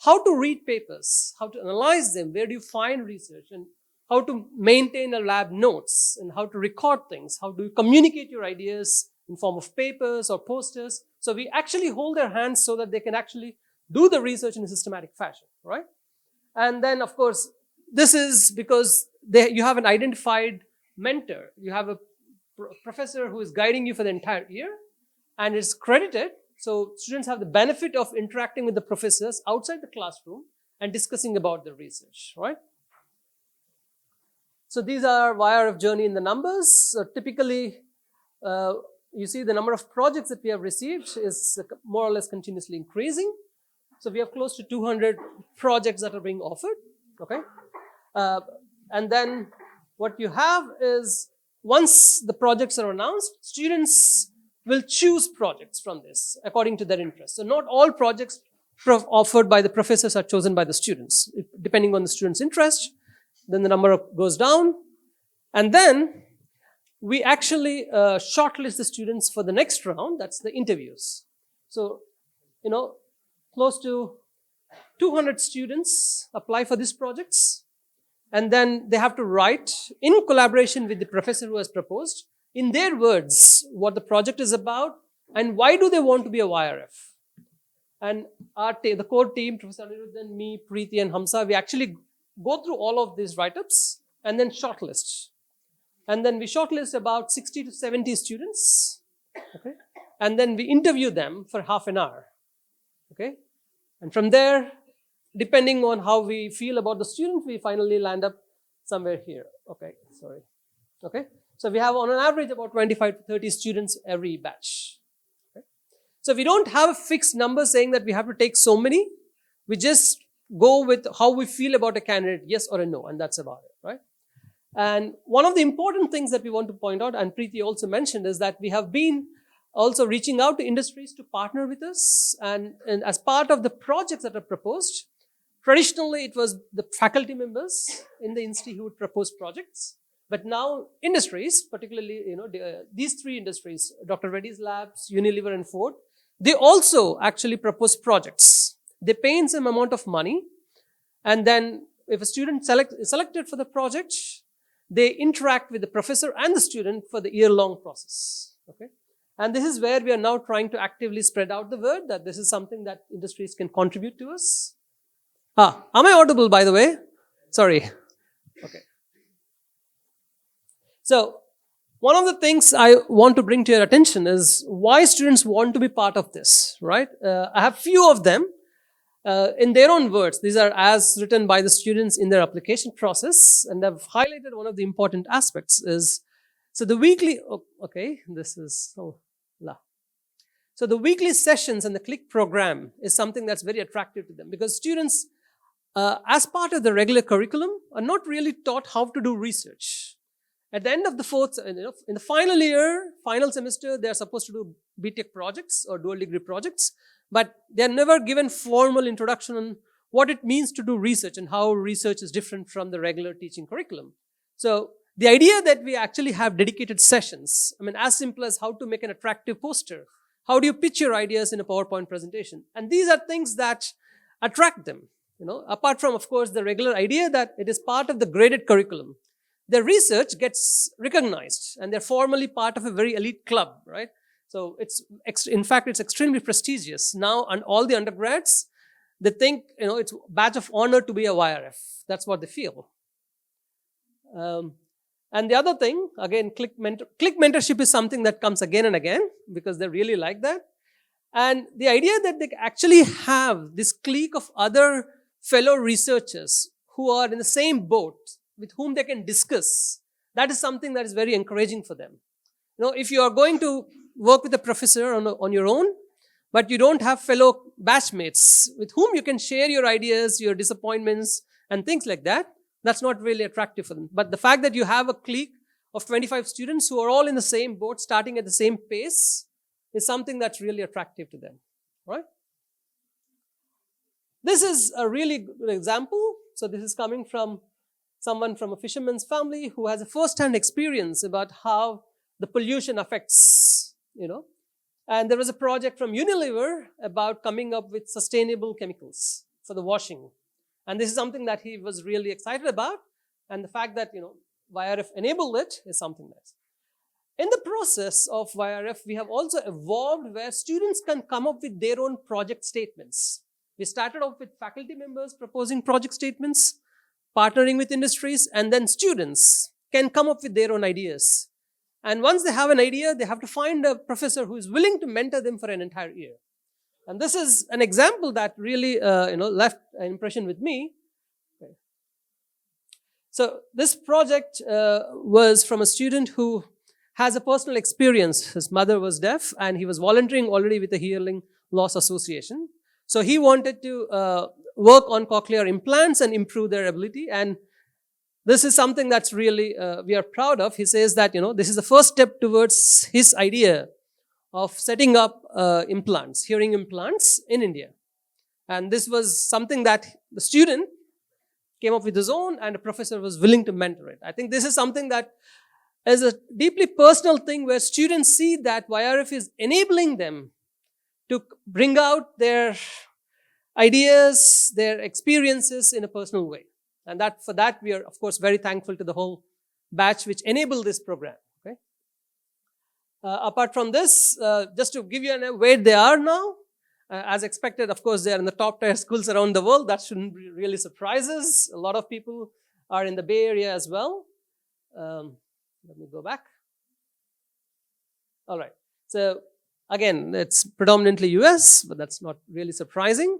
how to read papers, how to analyze them, where do you find research, and how to maintain a lab notes, and how to record things, how do you communicate your ideas in form of papers or posters. So, we actually hold their hands so that they can actually do the research in a systematic fashion, right? And then, of course, this is because you have an identified mentor. You have a professor who is guiding you for the entire year, and it's credited. So students have the benefit of interacting with the professors outside the classroom and discussing about the research, right? So these are YRF journey in the numbers. So typically, you see the number of projects that we have received is more or less continuously increasing. So we have close to 200 projects that are being offered, okay? And then what you have is once the projects are announced, students will choose projects from this according to their interest. So not all projects offered by the professors are chosen by the students. Depending on the student's interest, then the number goes down. And then we actually shortlist the students for the next round, that's the interviews. So, close to 200 students apply for these projects, and then they have to write in collaboration with the professor who has proposed, in their words, what the project is about and why do they want to be a YRF. And the core team, Professor Aniruddhan, me, Preeti and Hamsa, we actually go through all of these write-ups and then shortlist. And then we shortlist about 60 to 70 students, okay? And then we interview them for half an hour. Okay, and from there, depending on how we feel about the student, we finally land up somewhere here. Okay, sorry. Okay, so we have on an average about 25 to 30 students every batch. Okay? So we don't have a fixed number saying that we have to take so many. We just go with how we feel about a candidate, yes or a no, and that's about it, right? And one of the important things that we want to point out, and Preeti also mentioned, is that we have been also reaching out to industries to partner with us. And as part of the projects that are proposed, traditionally it was the faculty members in the institute who would propose projects. But now industries, particularly these 3 industries, Dr. Reddy's labs, Unilever and Ford, they also actually propose projects. They pay in some amount of money, and then if a student is selected for the project, they interact with the professor and the student for the year-long process. Okay, and this is where we are now trying to actively spread out the word that this is something that industries can contribute to us. Am I audible, by the way? Sorry. Okay. So, one of the things I want to bring to your attention is why students want to be part of this, right? I have few of them in their own words. These are as written by the students in their application process, and I've highlighted one of the important aspects is, so the weekly, So the weekly sessions and the click program is something that's very attractive to them because students, as part of the regular curriculum, are not really taught how to do research. At the end of the in the final year, final semester, they're supposed to do BTech projects or dual degree projects, but they're never given formal introduction on what it means to do research and how research is different from the regular teaching curriculum. So the idea that we actually have dedicated sessions, I mean, as simple as how to make an attractive poster, how do you pitch your ideas in a PowerPoint presentation? And these are things that attract them, apart from, of course, the regular idea that it is part of the graded curriculum. Their research gets recognized and they're formally part of a very elite club, right? So in fact, it's extremely prestigious. Now, and all the undergrads, they think, it's a badge of honor to be a YRF. That's what they feel. And the other thing, again, click mentorship is something that comes again and again because they really like that. And the idea that they actually have this clique of other fellow researchers who are in the same boat with whom they can discuss, that is something that is very encouraging for them. If you are going to work with a professor on your own, but you don't have fellow batchmates with whom you can share your ideas, your disappointments, and things like that, that's not really attractive for them. But the fact that you have a clique of 25 students who are all in the same boat, starting at the same pace, is something that's really attractive to them, right? This is a really good example. So this is coming from someone from a fisherman's family who has a first-hand experience about how the pollution affects, And there was a project from Unilever about coming up with sustainable chemicals for the washing. And this is something that he was really excited about. And the fact that, YRF enabled it is something nice. In the process of YRF, we have also evolved where students can come up with their own project statements. We started off with faculty members proposing project statements, partnering with industries, and then students can come up with their own ideas. And once they have an idea, they have to find a professor who is willing to mentor them for an entire year. And this is an example that really, left an impression with me. Okay. So this project was from a student who has a personal experience. His mother was deaf, and he was volunteering already with the Hearing Loss Association. So he wanted to work on cochlear implants and improve their ability. And this is something that's really we are proud of. He says that this is the first step towards his idea of setting up implants, hearing implants in India. And this was something that the student came up with his own, and a professor was willing to mentor it. I think this is something that is a deeply personal thing where students see that YRF is enabling them to bring out their ideas, their experiences in a personal way. And for that, we are, of course, very thankful to the whole batch which enabled this program. Okay. Apart from this, just to give you where they are now, as expected, of course, they are in the top tier schools around the world. That shouldn't really surprise us. A lot of people are in the Bay Area as well. Let me go back. All right. So again, it's predominantly US, but that's not really surprising.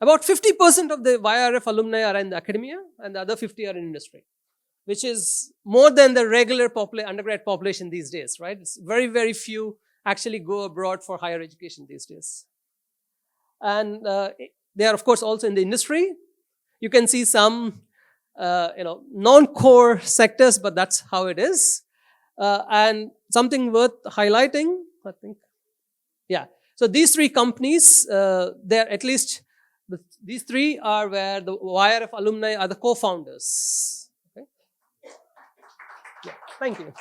About 50% of the YRF alumni are in the academia, and the other 50 are in industry, which is more than the regular undergrad population these days, right? It's very, very few actually go abroad for higher education these days. And they are, of course, also in the industry. You can see some, non-core sectors, but that's how it is. And something worth highlighting, I think. Yeah. So these three companies, they're at least, these three are where the YRF alumni are the co-founders. Okay. Yeah, thank you.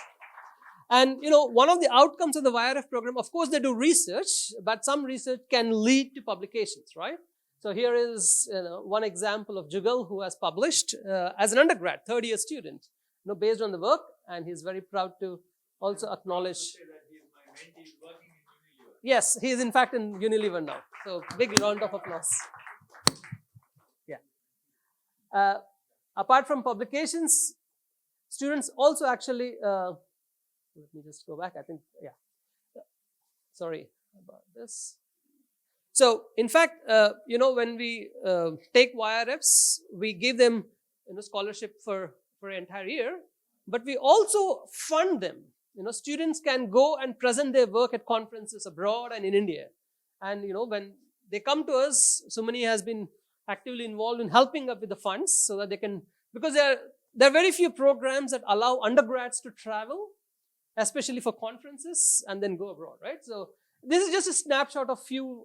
And one of the outcomes of the YRF program, of course, they do research, but some research can lead to publications, right? So here is one example of Jugal, who has published as an undergrad, third-year student, based on the work, and he's very proud to also acknowledge. Yes, he is in fact in Unilever now. So big round of applause. Yeah. Apart from publications, students also actually. Let me just go back. I think, yeah. Sorry about this. So, in fact, when we take YRFs, we give them scholarship for an entire year, but we also fund them. Students can go and present their work at conferences abroad and in India. And, when they come to us, Sumani has been actively involved in helping up with the funds so that they can, because there are very few programs that allow undergrads to travel, especially for conferences, and then go abroad, right? So this is just a snapshot of few,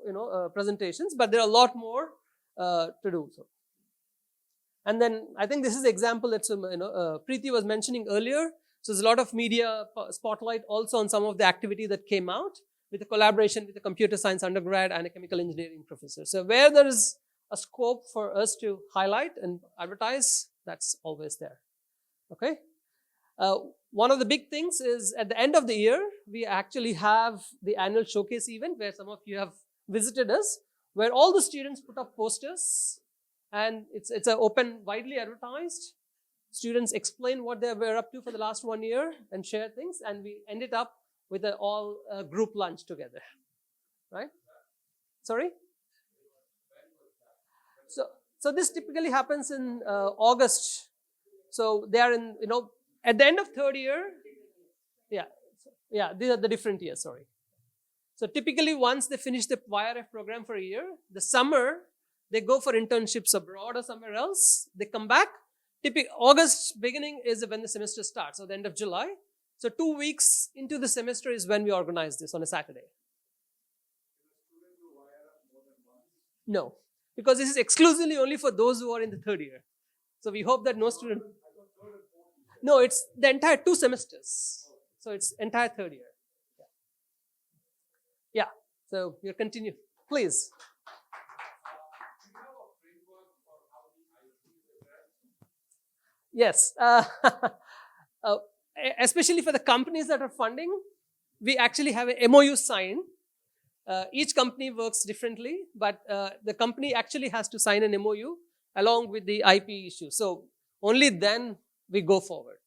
presentations, but there are a lot more to do so. And then I think this is the example that Preeti was mentioning earlier. So there's a lot of media spotlight also on some of the activity that came out with a collaboration with a computer science undergrad and a chemical engineering professor. So where there is a scope for us to highlight and advertise, that's always there. Okay. One of the big things is at the end of the year, we actually have the annual showcase event where some of you have visited us, where all the students put up posters, and it's an open, widely advertised. Students explain what they were up to for the last 1 year and share things, and we ended up with an all group lunch together, right? Sorry? So this typically happens in August. So they are in, at the end of third year, these are the different years, sorry. So typically once they finish the YRF program for a year, the summer, they go for internships abroad or somewhere else. They come back. August beginning is when the semester starts, or the end of July. So 2 weeks into the semester is when we organize this on a Saturday. No, because this is exclusively only for those who are in the third year. So we hope that no student. No, it's the entire 2 semesters. So it's entire third year. Yeah. So we'll continue. Please. Yes. Especially for the companies that are funding, we actually have a MOU sign. Each company works differently, but the company actually has to sign an MOU along with the IP issue. So only then we go forward.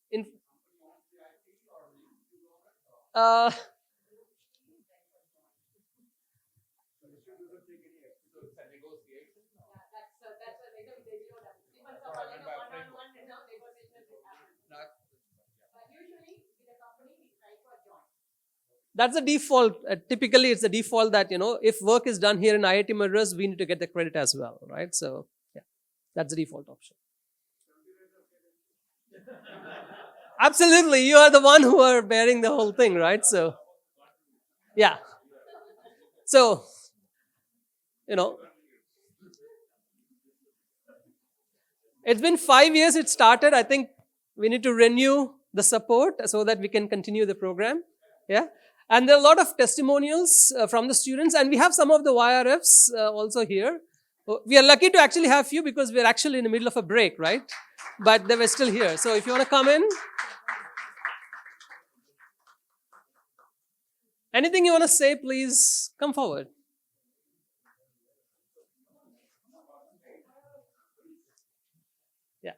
That's the default. Typically, it's the default that, if work is done here in IIT Madras, we need to get the credit as well, right? So, yeah, that's the default option. Absolutely. You are the one who are bearing the whole thing, right? So, yeah. So, it's been 5 years it started. I think we need to renew the support so that we can continue the program. Yeah. And there are a lot of testimonials from the students, and we have some of the YRFs also here. We are lucky to actually have few because we are actually in the middle of a break, right? But they were still here. So if you want to come in. Anything you want to say, please come forward. Yeah.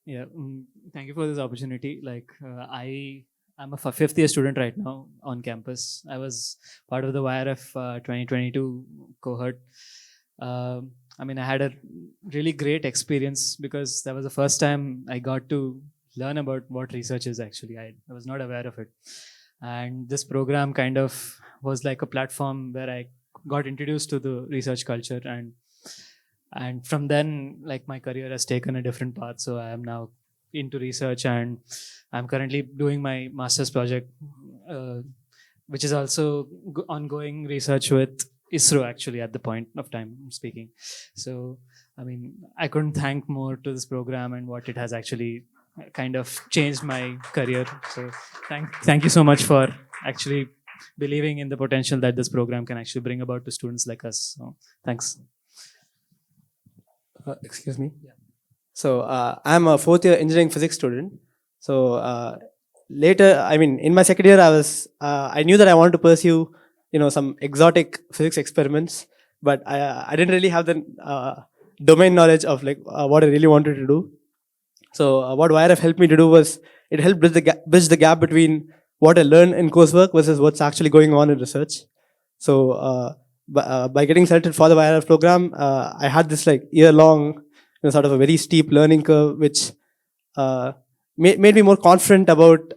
Yeah, thank you for this opportunity. I'm a fifth year student right now on campus. I was part of the YRF 2022 cohort. I had a really great experience because that was the first time I got to learn about what research is actually. I was not aware of it. And this program kind of was like a platform where I got introduced to the research culture, and from then, my career has taken a different path. So I am now into research, and I'm currently doing my master's project, which is also ongoing research with ISRO actually at the point of time I'm speaking. So, I mean, I couldn't thank more to this program and what it has actually kind of changed my career. So, thank you so much for actually believing in the potential that this program can actually bring about to students like us. So, thanks. Excuse me. So I'm a fourth year engineering physics student. So later, I mean, in my second year, I knew that I wanted to pursue, some exotic physics experiments, but I didn't really have the domain knowledge of what I really wanted to do. So what YRF helped me to do was it helped bridge the gap between what I learned in coursework versus what's actually going on in research. So by getting selected for the YRF program, I had this year-long, sort of a very steep learning curve, which made me more confident about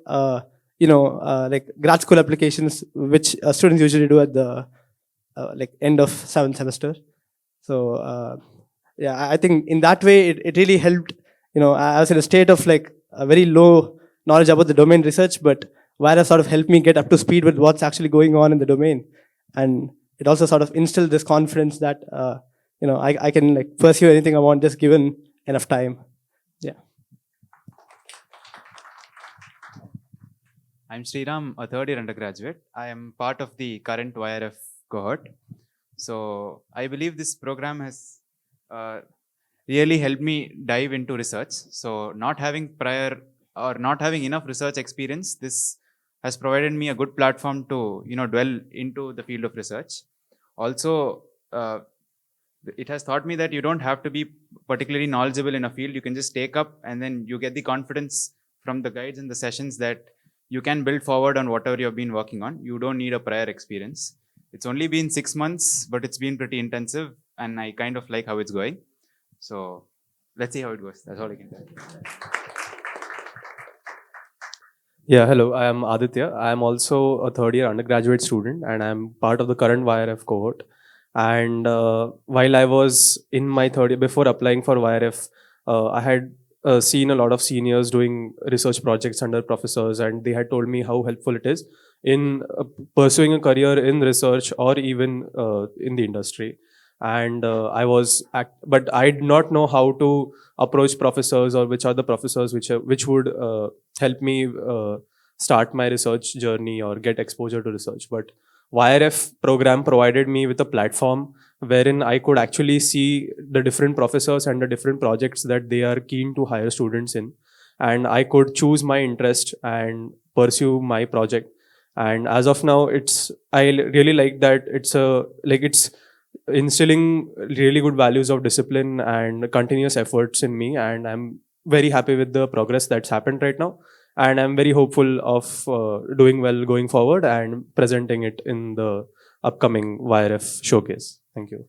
grad school applications, which students usually do at the end of 7th semester. So yeah, I think in that way it really helped. I was in a state of a very low knowledge about the domain research, but YRF sort of helped me get up to speed with what's actually going on in the domain, and it also sort of instilled this confidence that I can pursue anything I want just given enough time. Yeah. I'm Sriram, a third year undergraduate. I am part of the current YRF cohort. So I believe this program has really helped me dive into research. So not having enough research experience, this has provided me a good platform to dwell into the field of research. Also, it has taught me that you don't have to be particularly knowledgeable in a field. You can just take up, and then you get the confidence from the guides and the sessions that you can build forward on whatever you've been working on. You don't need a prior experience. It's only been 6 months, but it's been pretty intensive, and I kind of like how it's going. So let's see how it goes. That's all I can tell. Yeah, hello, I am Aditya. I am also a third year undergraduate student, and I am part of the current YRF cohort. And while I was in my third year, before applying for YRF, I had seen a lot of seniors doing research projects under professors, and they had told me how helpful it is in pursuing a career in research or even in the industry. And but I did not know how to approach professors, or which are the professors which would help me start my research journey or get exposure to research. But YRF program provided me with a platform wherein I could actually see the different professors and the different projects that they are keen to hire students in, and I could choose my interest and pursue my project. And as of now, I really like that it's instilling really good values of discipline and continuous efforts in me, and I'm very happy with the progress that's happened right now. And I'm very hopeful of doing well going forward and presenting it in the upcoming YRF showcase. Thank you.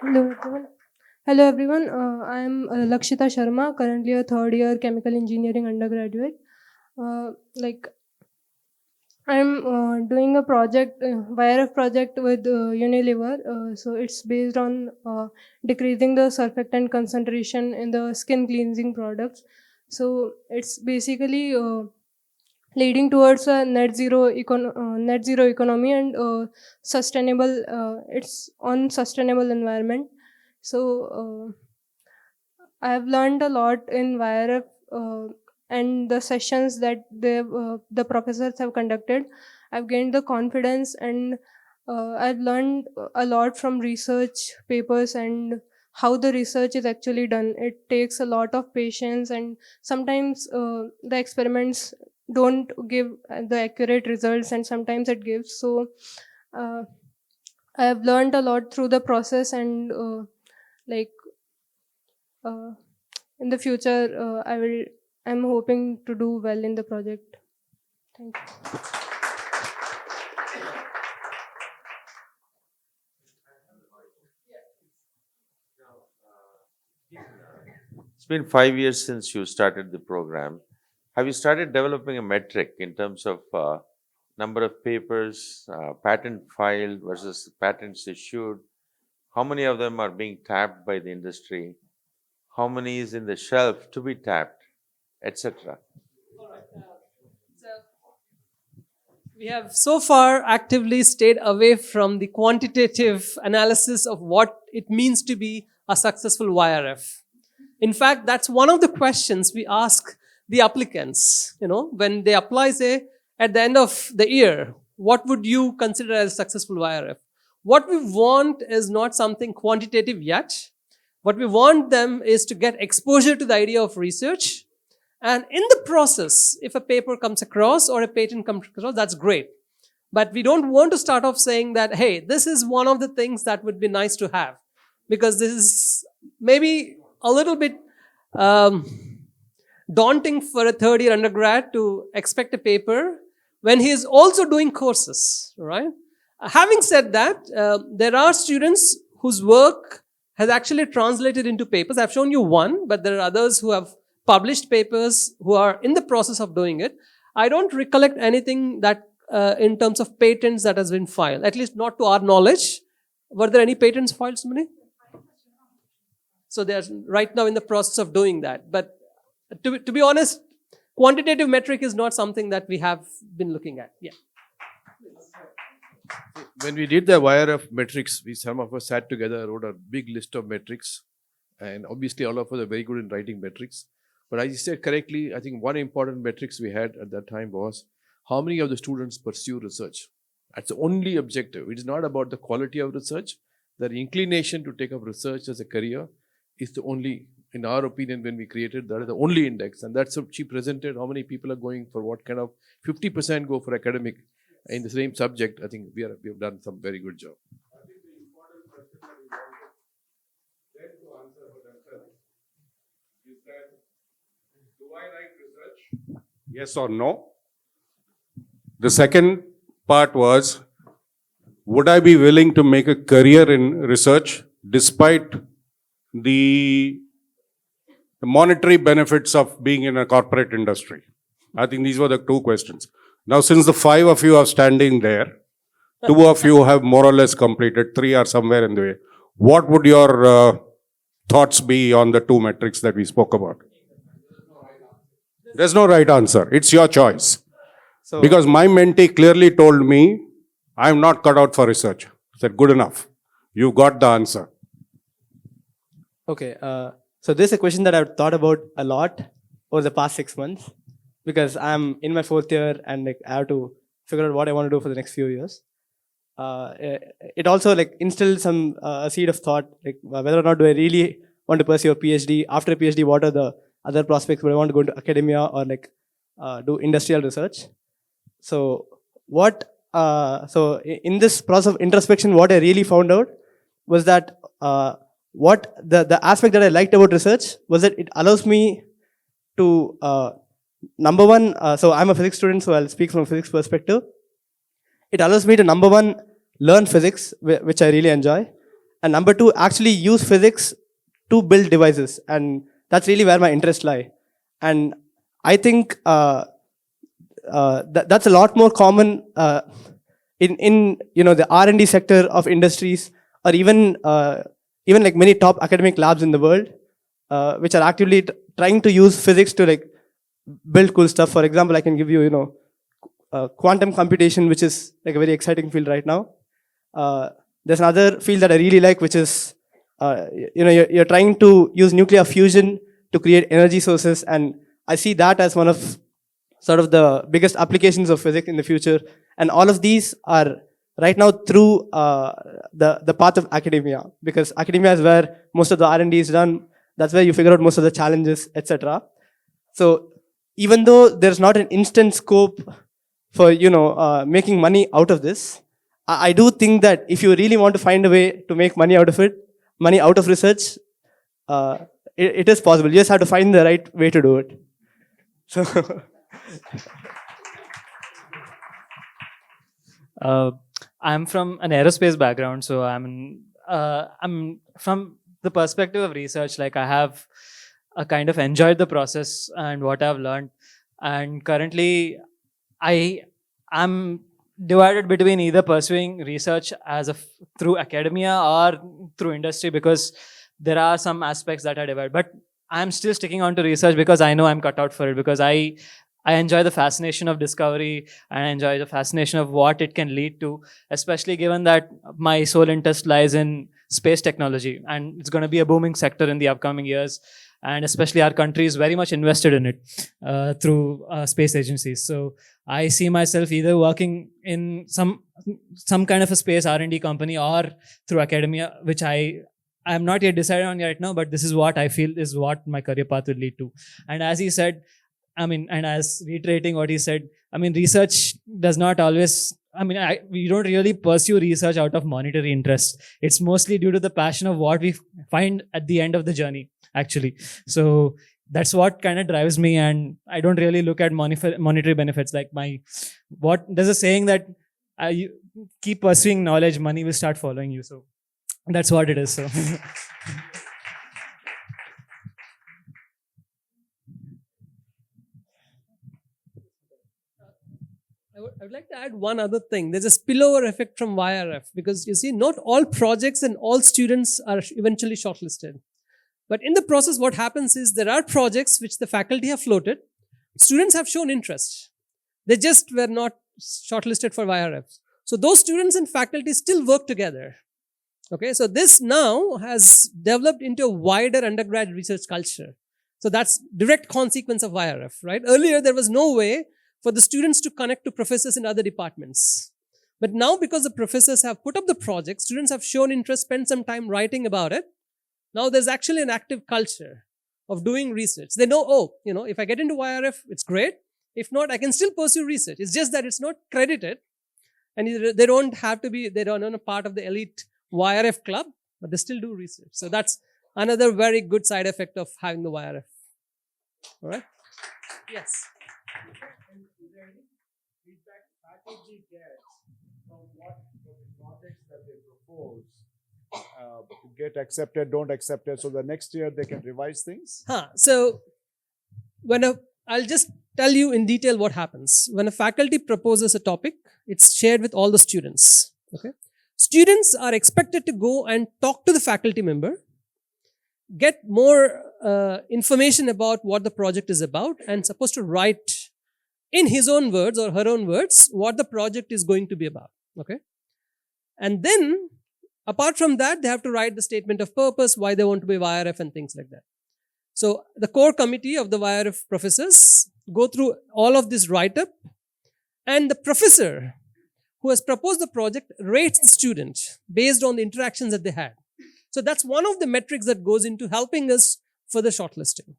Hello everyone. Hello everyone. I am Lakshita Sharma, currently a third year chemical engineering undergraduate. I'm doing a project, YRF project with Unilever. So it's based on decreasing the surfactant concentration in the skin cleansing products. So it's basically leading towards a net zero economy and sustainable. It's on sustainable environment. So I have learned a lot in YRF and the sessions that the professors have conducted. I've gained the confidence, and I've learned a lot from research papers and how the research is actually done. It takes a lot of patience, and sometimes the experiments don't give the accurate results, and sometimes it gives. So I have learned a lot through the process, and in the future, I'm hoping to do well in the project. Thank you. It's been 5 years since you started the program. Have you started developing a metric in terms of number of papers, patent filed versus patents issued? How many of them are being tapped by the industry? How many is in the shelf to be tapped, etc.? We have so far actively stayed away from the quantitative analysis of what it means to be a successful YRF. In fact, that's one of the questions we ask the applicants, when they apply, say, at the end of the year, what would you consider as a successful YRF? What we want is not something quantitative yet. What we want them is to get exposure to the idea of research. And in the process, if a paper comes across or a patent comes across, that's great. But we don't want to start off saying that, hey, this is one of the things that would be nice to have. Because this is maybe a little bit daunting for a third-year undergrad to expect a paper when he is also doing courses, right? Having said that, there are students whose work has actually translated into papers. I've shown you one, but there are others who have published papers who are in the process of doing it. I don't recollect anything that in terms of patents that has been filed, at least not to our knowledge. Were there any patents filed, Sumini? So they're right now in the process of doing that. But to be honest, quantitative metric is not something that we have been looking at. Yeah. When we did the YRF metrics, some of us sat together, wrote a big list of metrics. And obviously all of us are very good in writing metrics. But as you said correctly, I think one important metrics we had at that time was how many of the students pursue research. That's the only objective. It is not about the quality of research. The inclination to take up research as a career is the only, in our opinion, when we created, that is the only index. And that's what she presented, how many people are going for what kind of, 50% go for academic in the same subject. I think we have done some very good job. I think the important question that we wanted them to answer for themselves is that, do I like research? Yes or no? The second part was, would I be willing to make a career in research despite the monetary benefits of being in a corporate industry? I think these were the two questions. Now, since the 5 of you are standing there, 2 of you have more or less completed, 3 are somewhere in the way. What would your thoughts be on the 2 metrics that we spoke about? There's no right answer. It's your choice. So, because my mentee clearly told me, I'm not cut out for research. I said, good enough. You got the answer. Okay. So this is a question that I've thought about a lot over the past 6 months, because I'm in my 4th year and I have to figure out what I want to do for the next few years. It also instilled some a seed of thought, whether or not do I really want to pursue a PhD. After a PhD, what are the other prospects? Would I want to go into academia or do industrial research? So in this process of introspection, what I really found out was that what the aspect that I liked about research was that it allows me to number one, so I'm a physics student, so I'll speak from a physics perspective. It allows me to, number one, learn physics, which I really enjoy. And number 2, actually use physics to build devices. And that's really where my interests lie. And I think that's a lot more common in the R&D sector of industries, or even many top academic labs in the world, which are actively trying to use physics to build cool stuff. For example, I can give you, quantum computation, which is a very exciting field right now. There's another field that I really like, which is, you're trying to use nuclear fusion to create energy sources. And I see that as one of sort of the biggest applications of physics in the future. And all of these are right now through the path of academia, because academia is where most of the R&D is done. That's where you figure out most of the challenges, etc. So even though there's not an instant scope for making money out of this, I do think that if you really want to find a way to make money out of it, money out of research, it is possible. You just have to find the right way to do it. So I'm from an aerospace background, so I'm from the perspective of research. I have kind of enjoyed the process and what I've learned, and currently I am divided between either pursuing research through academia or through industry, because there are some aspects that are divided. But I'm still sticking on to research because I know I'm cut out for it, because I I enjoy the fascination of discovery, and I enjoy the fascination of what it can lead to, especially given that my sole interest lies in space technology, and it's going to be a booming sector in the upcoming years. And especially our country is very much invested in it through space agencies. So I see myself either working in some kind of a space R&D company or through academia, which I am not yet decided on right now, but this is what I feel is what my career path will lead to. And as he said, and as reiterating what he said, research does not always, we don't really pursue research out of monetary interest. It's mostly due to the passion of what we find at the end of the journey, actually. So that's what kind of drives me, and I don't really look at monetary benefits. Like there's a saying that you keep pursuing knowledge, money will start following you. So that's what it is. So. I would like to add one other thing. There's a spillover effect from YRF, because you see, not all projects and all students are eventually shortlisted. But in the process, what happens is there are projects which the faculty have floated. Students have shown interest. They just were not shortlisted for YRF. So those students and faculty still work together. Okay, so this now has developed into a wider undergrad research culture. So that's direct consequence of YRF, right? Earlier, there was no way for the students to connect to professors in other departments. But now, because the professors have put up the project, students have shown interest, spent some time writing about it. Now there's actually an active culture of doing research. They know, if I get into YRF, it's great. If not, I can still pursue research. It's just that it's not credited, and they don't have to be, they don't a part of the elite YRF club, but they still do research. So that's another very good side effect of having the YRF. All right? Yes. Is there any feedback faculty gets from the projects that they propose? Get accepted, don't accept it, so the next year they can revise things? So I'll just tell you in detail what happens. When a faculty proposes a topic, it's shared with all the students. Okay? Students are expected to go and talk to the faculty member, get more information about what the project is about, and supposed to write in his own words or her own words what the project is going to be about. Okay? And then, apart from that, they have to write the statement of purpose, why they want to be YRF and things like that. So the core committee of the YRF professors go through all of this write-up, and the professor who has proposed the project rates the student based on the interactions that they had. So that's one of the metrics that goes into helping us for the shortlisting.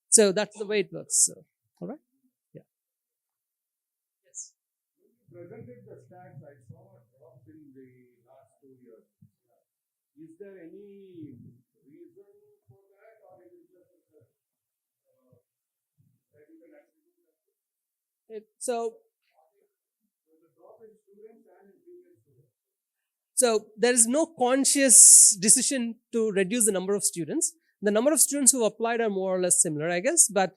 So that's the way it works. So, all right? Yeah. Yes. Presented the stats, I saw a drop in the last 2 years. Is there any reason for that, or is it just that you can actually do that? So the drop in students and in previous students. So there is no conscious decision to reduce the number of students. The number of students who applied are more or less similar, I guess. But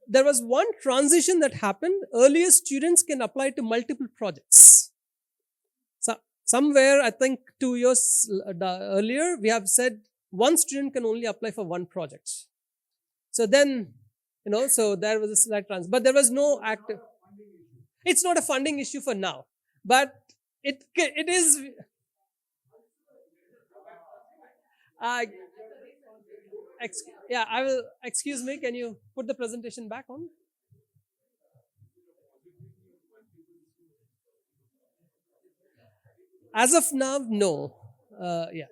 there was one transition that happened. Earlier, students can apply to multiple projects. So somewhere, I think 2 years earlier, we have said one student can only apply for one project. So then, so there was a slight transition. But there was no active. It's not a funding issue for now. But it is. I will, excuse me, can you put the presentation back on? As of now, no. Yeah.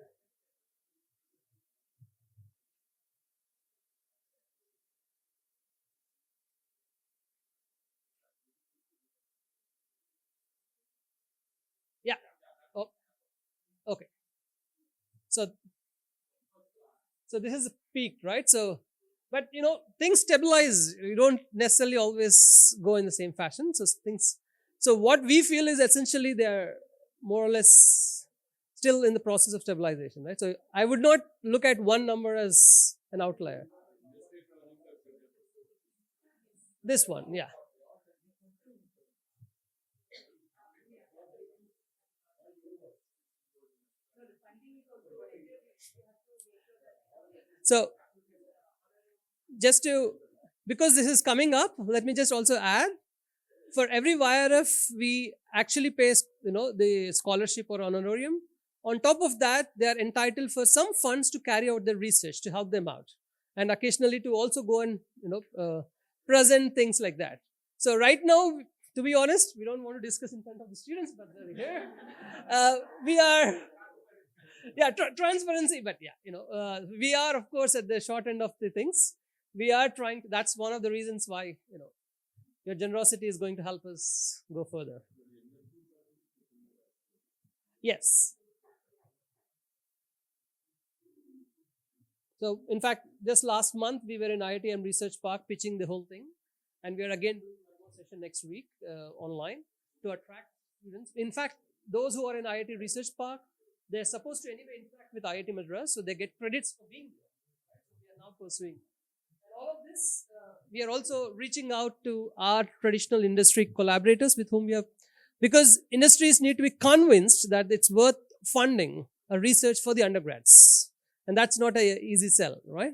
Yeah. Oh, okay. So this is a peak, right? So, but things stabilize. You don't necessarily always go in the same fashion. So what we feel is essentially they're more or less still in the process of stabilization, right? So I would not look at one number as an outlier. This one, yeah. So just to because this is coming up, let me just also add, for every YRF, we actually pay, the scholarship or honorarium. On top of that, they are entitled for some funds to carry out their research to help them out, and occasionally to also go and present things like that. So right now, to be honest, we don't want to discuss in front of the students, but they're here. We are, transparency, but we are of course at the short end of the things. We are trying. That's one of the reasons why your generosity is going to help us go further. Yes. So, in fact, just last month we were in IITM Research Park pitching the whole thing, and we are again doing one more session next week online to attract students. In fact, those who are in IIT Research Park, they're supposed to anyway interact with IIT Madras, so they get credits for being there. So we are now pursuing. And all of this, we are also reaching out to our traditional industry collaborators with whom we have, because industries need to be convinced that it's worth funding a research for the undergrads. And that's not an easy sell, right?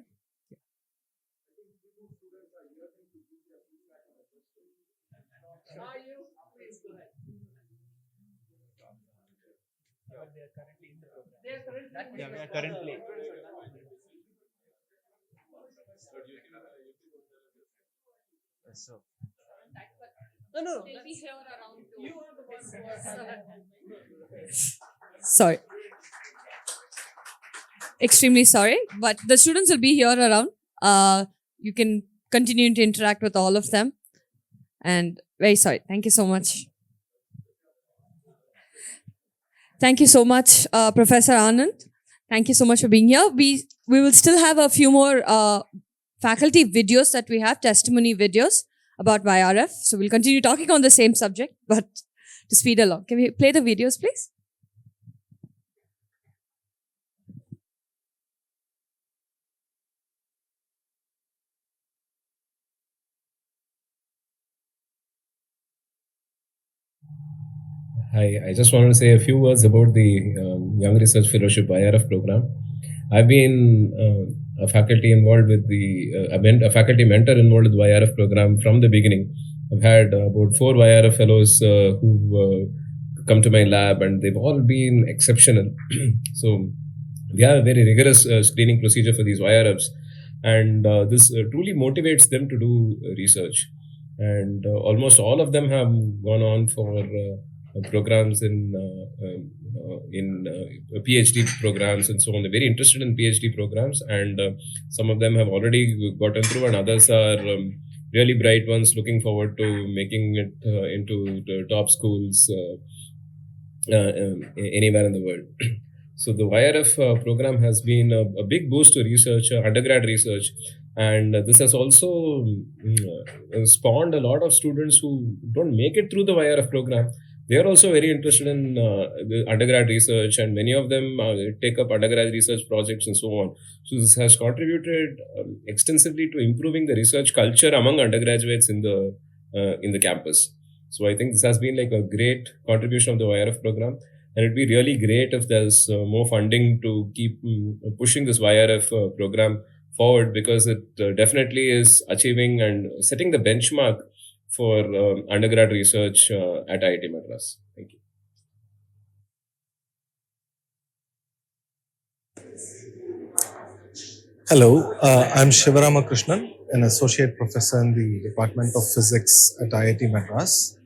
Yeah, we are currently. So. No. Sorry. Extremely sorry, but the students will be here around. You can continue to interact with all of them. And very sorry. Thank you so much. Thank you so much, Professor Anand. Thank you so much for being here. We will still have a few more faculty videos that we have, testimony videos about YRF. So we'll continue talking on the same subject, but to speed along. Can we play the videos, please? Hi, I just wanted to say a few words about the Young Research Fellowship IRF program. I've been a faculty involved with a faculty mentor involved with the YRF program from the beginning. I've had about 4 YRF fellows who've come to my lab, and they've all been exceptional. So we have a very rigorous screening procedure for these YRFs, and this truly motivates them to do research. And almost all of them have gone on for programs in PhD programs and so on. They're very interested in PhD programs, and some of them have already gotten through, and others are really bright ones looking forward to making it into the top schools anywhere in the world. So the YRF program has been a big boost to research, undergrad research, and this has also spawned a lot of students who don't make it through the YRF program. They are also very interested in the undergrad research, and many of them take up undergrad research projects and so on. So this has contributed extensively to improving the research culture among undergraduates in the campus. So I think this has been like a great contribution of the YRF program, and it'd be really great if there's more funding to keep pushing this YRF program forward, because it definitely is achieving and setting the benchmark for undergrad research at IIT Madras. Thank you. Hello, I'm Shivaramakrishnan, an associate professor in the Department of Physics at IIT Madras.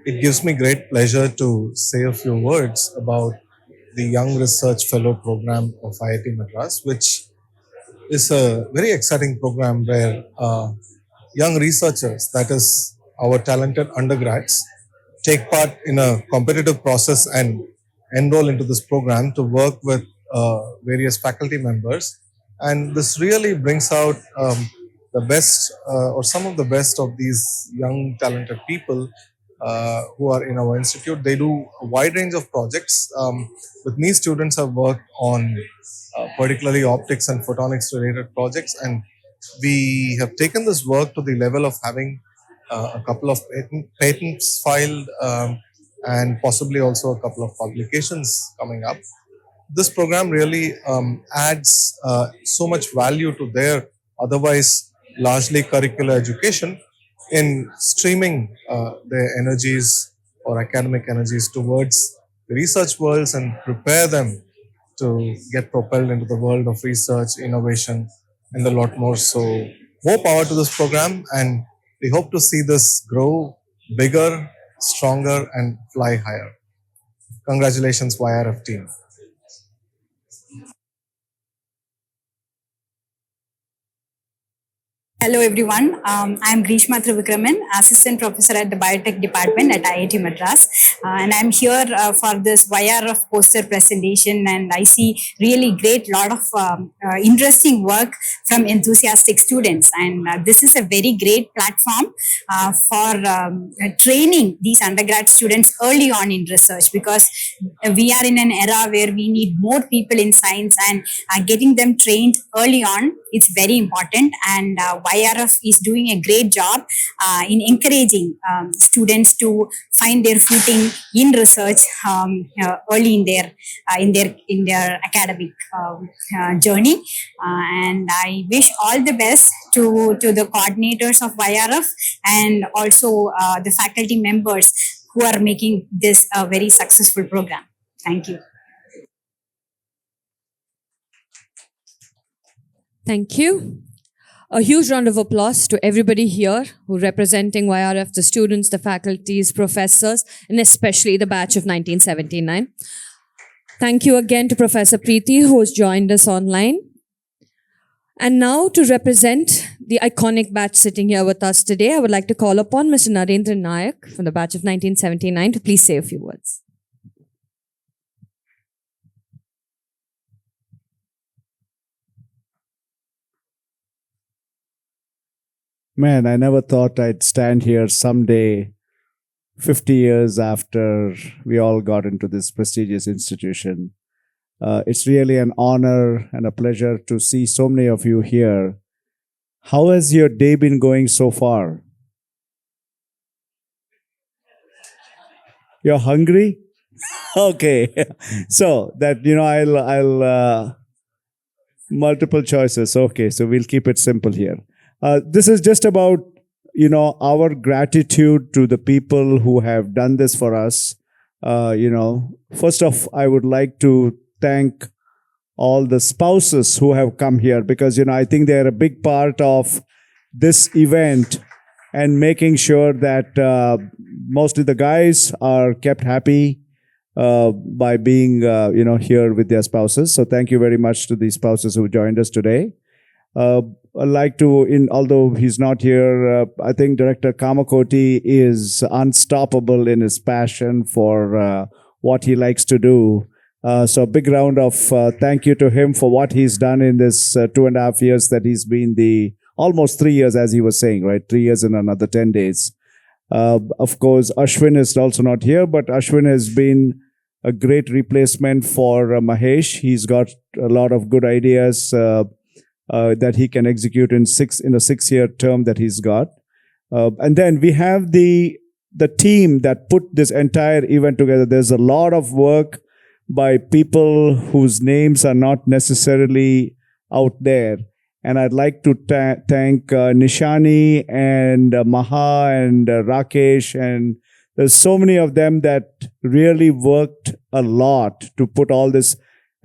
It gives me great pleasure to say a few words about the Young Research Fellow Program of IIT Madras, which is a very exciting program where young researchers, that is our talented undergrads, take part in a competitive process and enroll into this program to work with various faculty members. And this really brings out the best or some of the best of these young talented people who are in our institute. They do a wide range of projects. With me, students have worked on particularly optics and photonics related projects, and we have taken this work to the level of having a couple of patents filed and possibly also a couple of publications coming up. This program really adds so much value to their otherwise largely curricular education in streaming their energies or academic energies towards the research worlds and prepare them to get propelled into the world of research, innovation, and a lot more. So, more power to this program, and we hope to see this grow bigger, stronger, and fly higher. Congratulations, YRF team. Hello everyone, I'm Grishma Trivikraman, Assistant Professor at the Biotech Department at IIT Madras, and I'm here for this YRF poster presentation, and I see really great lot of interesting work from enthusiastic students, and this is a very great platform for training these undergrad students early on in research, because we are in an era where we need more people in science, and getting them trained early on, it's very important, and YRF is doing a great job in encouraging students to find their footing in research early in their academic journey. And I wish all the best to the coordinators of YRF and also the faculty members who are making this a very successful program. Thank you. Thank you. A huge round of applause to everybody here who representing YRF, the students, the faculties, professors, and especially the batch of 1979. Thank you again to Professor Preeti, who has joined us online. And now to represent the iconic batch sitting here with us today, I would like to call upon Mr. Narendra Nayak from the batch of 1979 to please say a few words. Man, I never thought I'd stand here someday, 50 years after we all got into this prestigious institution. It's really an honor and a pleasure to see so many of you here. How has your day been going so far? You're hungry? Okay. So that, I'll multiple choices. Okay, so we'll keep it simple here. This is just about, our gratitude to the people who have done this for us. First off, I would like to thank all the spouses who have come here because, I think they're a big part of this event and making sure that mostly the guys are kept happy by being, here with their spouses. So thank you very much to the spouses who joined us today. I'd like to, although he's not here, I think Director Kamakoti is unstoppable in his passion for what he likes to do. So a big round of thank you to him for what he's done in this 2.5 years that he's been almost 3 years, as he was saying, right? 3 years and another 10 days. Of course, Ashwin is also not here, but Ashwin has been a great replacement for Mahesh. He's got a lot of good ideas that he can execute in a 6-year term that he's got. And then we have the team that put this entire event together. There's a lot of work by people whose names are not necessarily out there. And I'd like to thank Nishani and Maha and Rakesh. And there's so many of them that really worked a lot to put all this.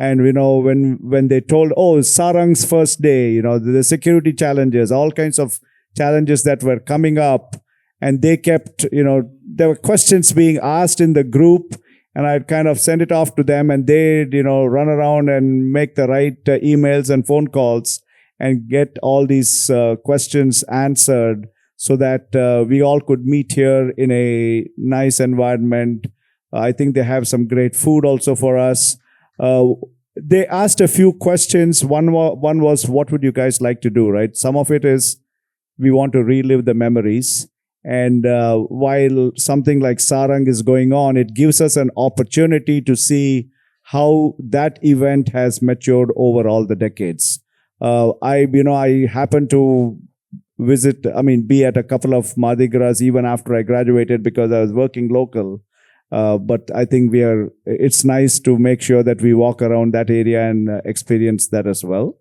And, when they told, Sarang's first day, the security challenges, all kinds of challenges that were coming up. And they kept, there were questions being asked in the group. And I'd kind of send it off to them and they'd, run around and make the right emails and phone calls and get all these questions answered so that we all could meet here in a nice environment. I think they have some great food also for us. They asked a few questions. One was, what would you guys like to do, right? Some of it is, we want to relive the memories. And while something like Sarang is going on, it gives us an opportunity to see how that event has matured over all the decades. I happened to be at a couple of Mardi Gras even after I graduated because I was working local. But I think it's nice to make sure that we walk around that area and experience that as well.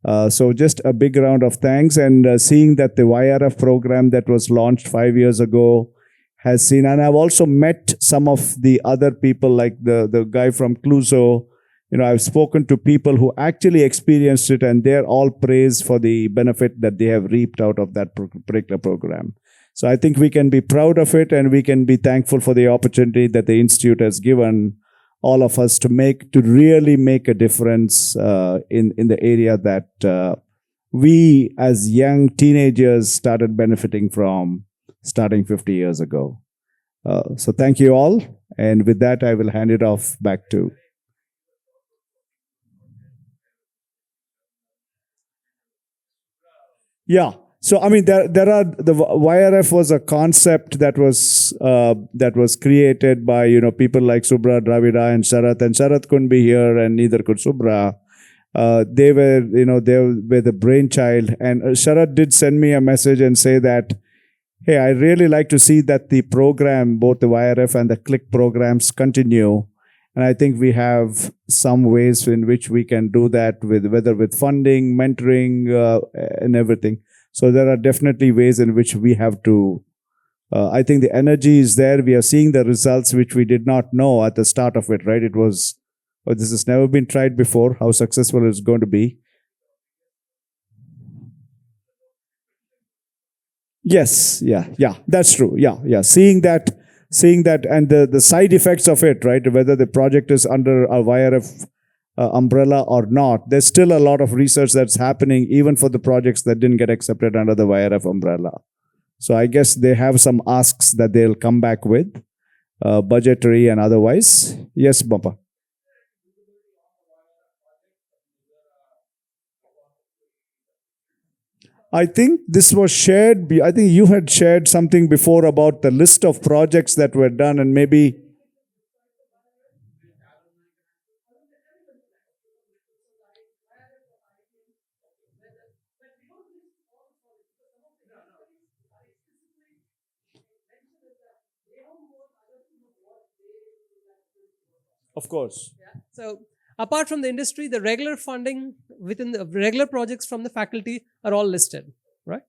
So just a big round of thanks, and seeing that the YRF program that was launched 5 years ago has seen, and I've also met some of the other people like the guy from Cluso. I've spoken to people who actually experienced it, and they're all praised for the benefit that they have reaped out of that particular program. So I think we can be proud of it, and we can be thankful for the opportunity that the Institute has given all of us to really make a difference in the area that we as young teenagers started benefiting from starting 50 years ago. So thank you all. And with that, I will hand it off back to. Yeah. So I mean, there are the YRF was a concept that was created by people like Subra, Dravida, and Sharath couldn't be here, and neither could Subra. They were the brainchild, and Sharath did send me a message and say that, hey, I really like to see that the program, both the YRF and the Click programs, continue. And I think we have some ways in which we can do that, whether with funding, mentoring, and everything. So there are definitely ways in which we have to, I think the energy is there. We are seeing the results which we did not know at the start of it, right? It was, this has never been tried before, how successful it's going to be. Yes, yeah, that's true. Yeah. Seeing that and the side effects of it, right? Whether the project is under a YRF umbrella or not, there's still a lot of research that's happening even for the projects that didn't get accepted under the YRF umbrella. So I guess they have some asks that they'll come back with, budgetary and otherwise. Yes, Bappa. I think this was shared. I think you had shared something before about the list of projects that were done, and maybe. Of course. Yeah. So apart from the industry, the regular funding within the regular projects from the faculty are all listed, right?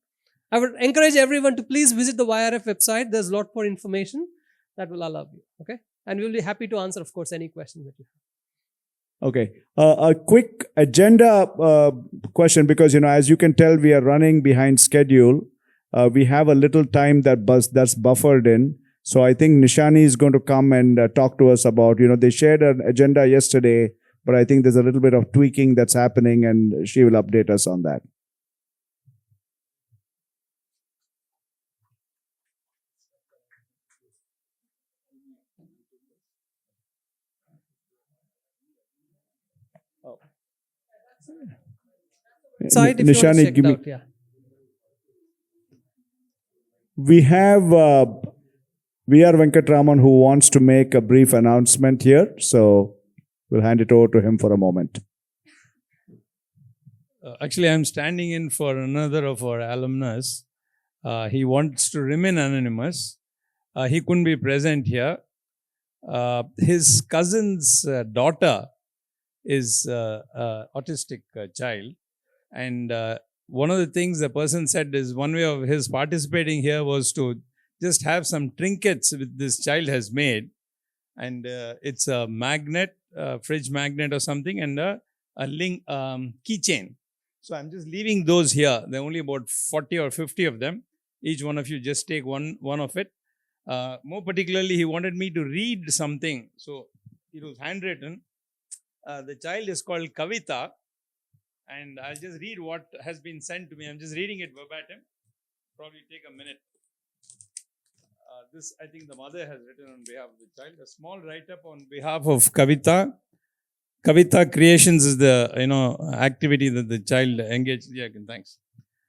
I would encourage everyone to please visit the YRF website. There's a lot more information that will allow you, okay? And we'll be happy to answer, of course, any questions that you have. Okay. A quick agenda question, because, as you can tell, we are running behind schedule. We have a little time that's buffered in. So I think Nishani is going to come and talk to us about, they shared an agenda yesterday, but I think there's a little bit of tweaking that's happening, and she will update us on that. Oh. Side, if Nishani, you want to check give it me. out, yeah. We have V.R. Venkatraman who wants to make a brief announcement here. So we'll hand it over to him for a moment. Actually, I'm standing in for another of our alumnus. He wants to remain anonymous. He couldn't be present here. His cousin's daughter is autistic child. And one of the things the person said is one way of his participating here was to just have some trinkets with this child has made. And it's a magnet, fridge magnet or something, and a link keychain. So I'm just leaving those here. There are only about 40 or 50 of them. Each one of you just take one of it. More particularly, he wanted me to read something. So it was handwritten. The child is called Kavita. And I'll just read what has been sent to me. I'm just reading it verbatim. Probably take a minute. This, I think the mother has written on behalf of the child. A small write-up on behalf of Kavita. Kavita Creations is the activity that the child engaged. Yeah, thanks.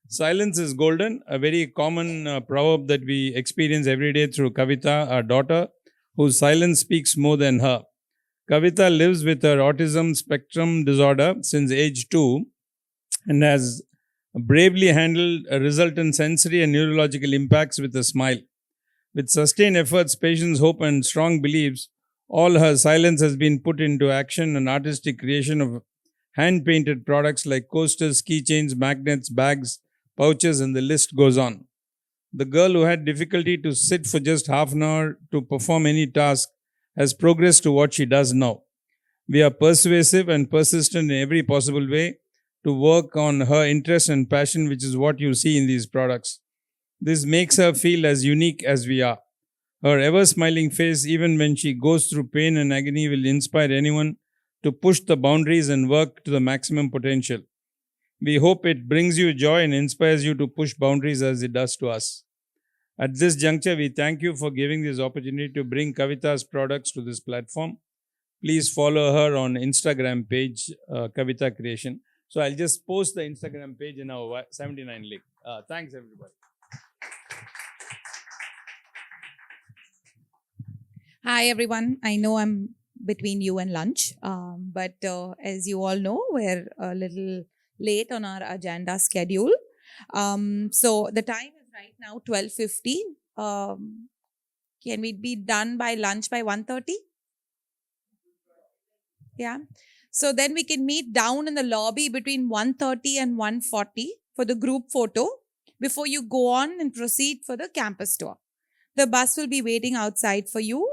Silence is golden, a very common proverb that we experience every day through Kavita, our daughter, whose silence speaks more than her. Kavita lives with her autism spectrum disorder since age 2 and has bravely handled resultant sensory and neurological impacts with a smile. With sustained efforts, patience, hope, and strong beliefs, all her silence has been put into action and artistic creation hand-painted products like coasters, keychains, magnets, bags, pouches, and the list goes on. The girl who had difficulty to sit for just half an hour to perform any task has progressed to what she does now. We are persuasive and persistent in every possible way to work on her interest and passion, which is what you see in these products. This makes her feel as unique as we are. Her ever-smiling face, even when she goes through pain and agony, will inspire anyone to push the boundaries and work to the maximum potential. We hope it brings you joy and inspires you to push boundaries as it does to us. At this juncture, we thank you for giving this opportunity to bring Kavita's products to this platform. Please follow her on Instagram page, Kavita Creation. So I'll just post the Instagram page in our 79 link. Thanks, everybody. Hi, everyone. I know I'm between you and lunch, but as you all know, we're a little late on our agenda schedule. So the time is right now 12:50. Can we be done by lunch by 1:30? Yeah. So then we can meet down in the lobby between 1:30 and 1:40 for the group photo before you go on and proceed for the campus tour. The bus will be waiting outside for you.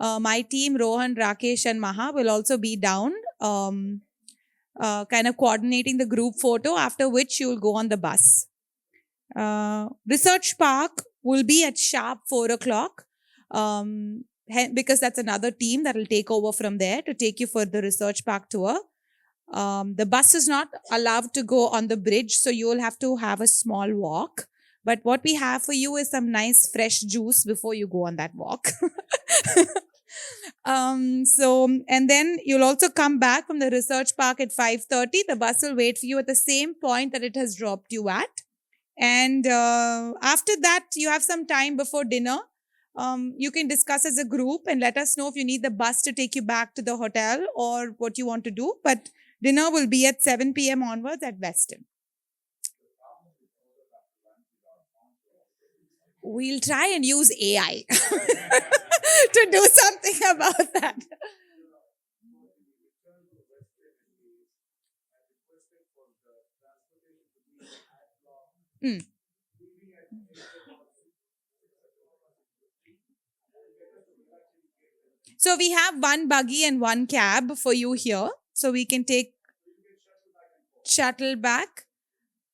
My team, Rohan, Rakesh, and Maha, will also be down, kind of coordinating the group photo, after which you will go on the bus. Research Park will be at sharp 4 o'clock, because that's another team that will take over from there to take you for the Research Park tour. The bus is not allowed to go on the bridge, so you will have to have a small walk. But what we have for you is some nice fresh juice before you go on that walk. And then you'll also come back from the Research Park at 5:30. The bus will wait for you at the same point that it has dropped you at. And after that, you have some time before dinner. You can discuss as a group and let us know if you need the bus to take you back to the hotel or what you want to do. But dinner will be at 7 p.m. onwards at Weston. We'll try and use AI to do something about that. So we have one buggy and one cab for you here. So we can take shuttle back.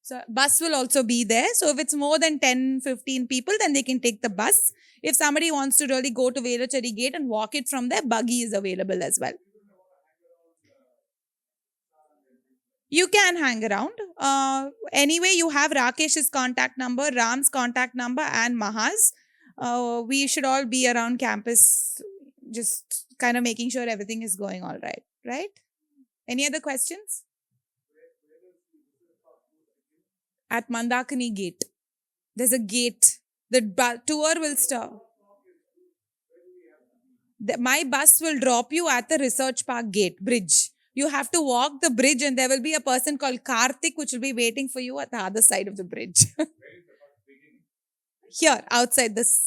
So bus will also be there. So if it's more than 10, 15 people, then they can take the bus. If somebody wants to really go to Velachari Gate and walk it from there, buggy is available as well. You can hang around. Anyway, you have Rakesh's contact number, Ram's contact number, and Maha's. We should all be around campus, just kind of making sure everything is going all right, right? Any other questions? At Mandakini Gate. There's a gate. The tour will start. My bus will drop you at the Research Park Gate, bridge. You have to walk the bridge and there will be a person called Karthik which will be waiting for you at the other side of the bridge. Here, outside this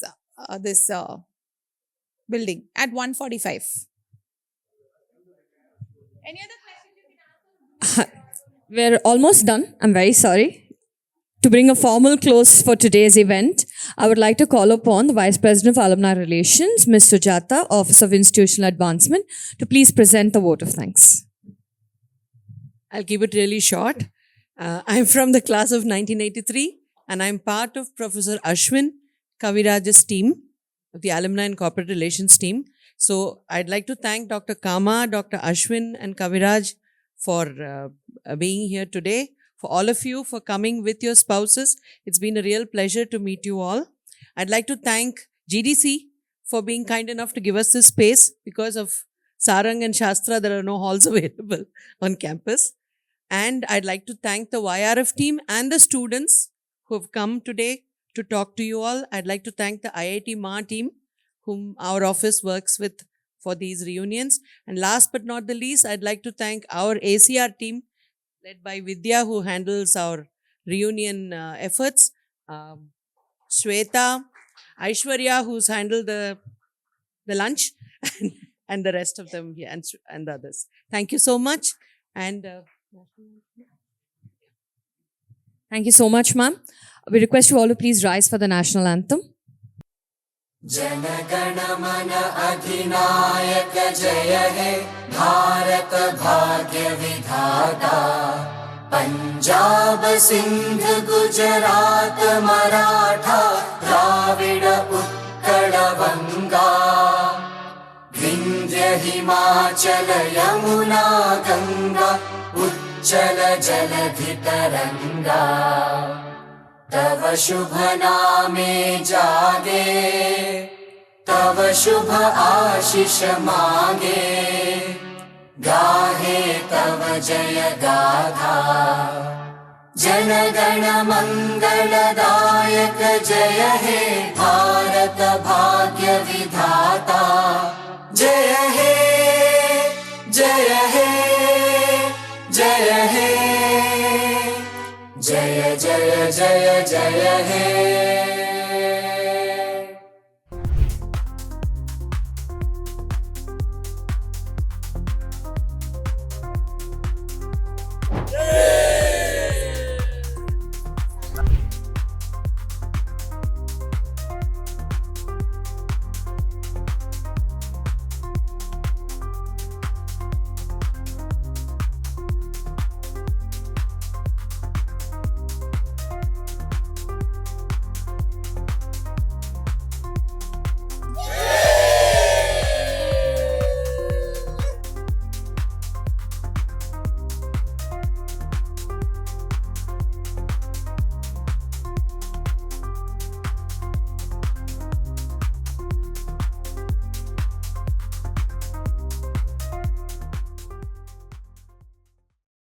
building at 1:45. Any other questions? We're almost done. I'm very sorry. To bring a formal close for today's event, I would like to call upon the Vice President of Alumni Relations, Ms. Sujata, Office of Institutional Advancement, to please present the vote of thanks. I'll keep it really short. I'm from the class of 1983 and I'm part of Professor Ashwin Kaviraj's team, the Alumni and Corporate Relations team. So I'd like to thank Dr. Kama, Dr. Ashwin and Kaviraj for being here today. For all of you for coming with your spouses. It's been a real pleasure to meet you all. I'd like to thank GDC for being kind enough to give us this space. Because of Sarang and Shastra, there are no halls available on campus. And I'd like to thank the YRF team and the students who have come today to talk to you all. I'd like to thank the IIT Ma team, whom our office works with for these reunions. And last but not the least, I'd like to thank our ACR team, led by Vidya, who handles our reunion efforts. Shweta, Aishwarya, who's handled the lunch, and the rest of them, yeah, and the others. Thank you so much. And Thank you so much, ma'am. We request you all to please rise for the national anthem. जनगण मन अधिनायक जय हे भारत भाग्य विधाता पंजाब सिंध गुजरात मराठा द्राविड उत्कल बंगा विंध्य हिमाचल यमुना गंगा उच्चल जलधि तरंगा तव शुभ नामे जागे तव शुभ आशीष मांगे गाहे तव जय गाथा जनगण मंगलदायक जय हे भारत भाग्य विधाता जय हे जय हे जय हे जय जय जय जय हे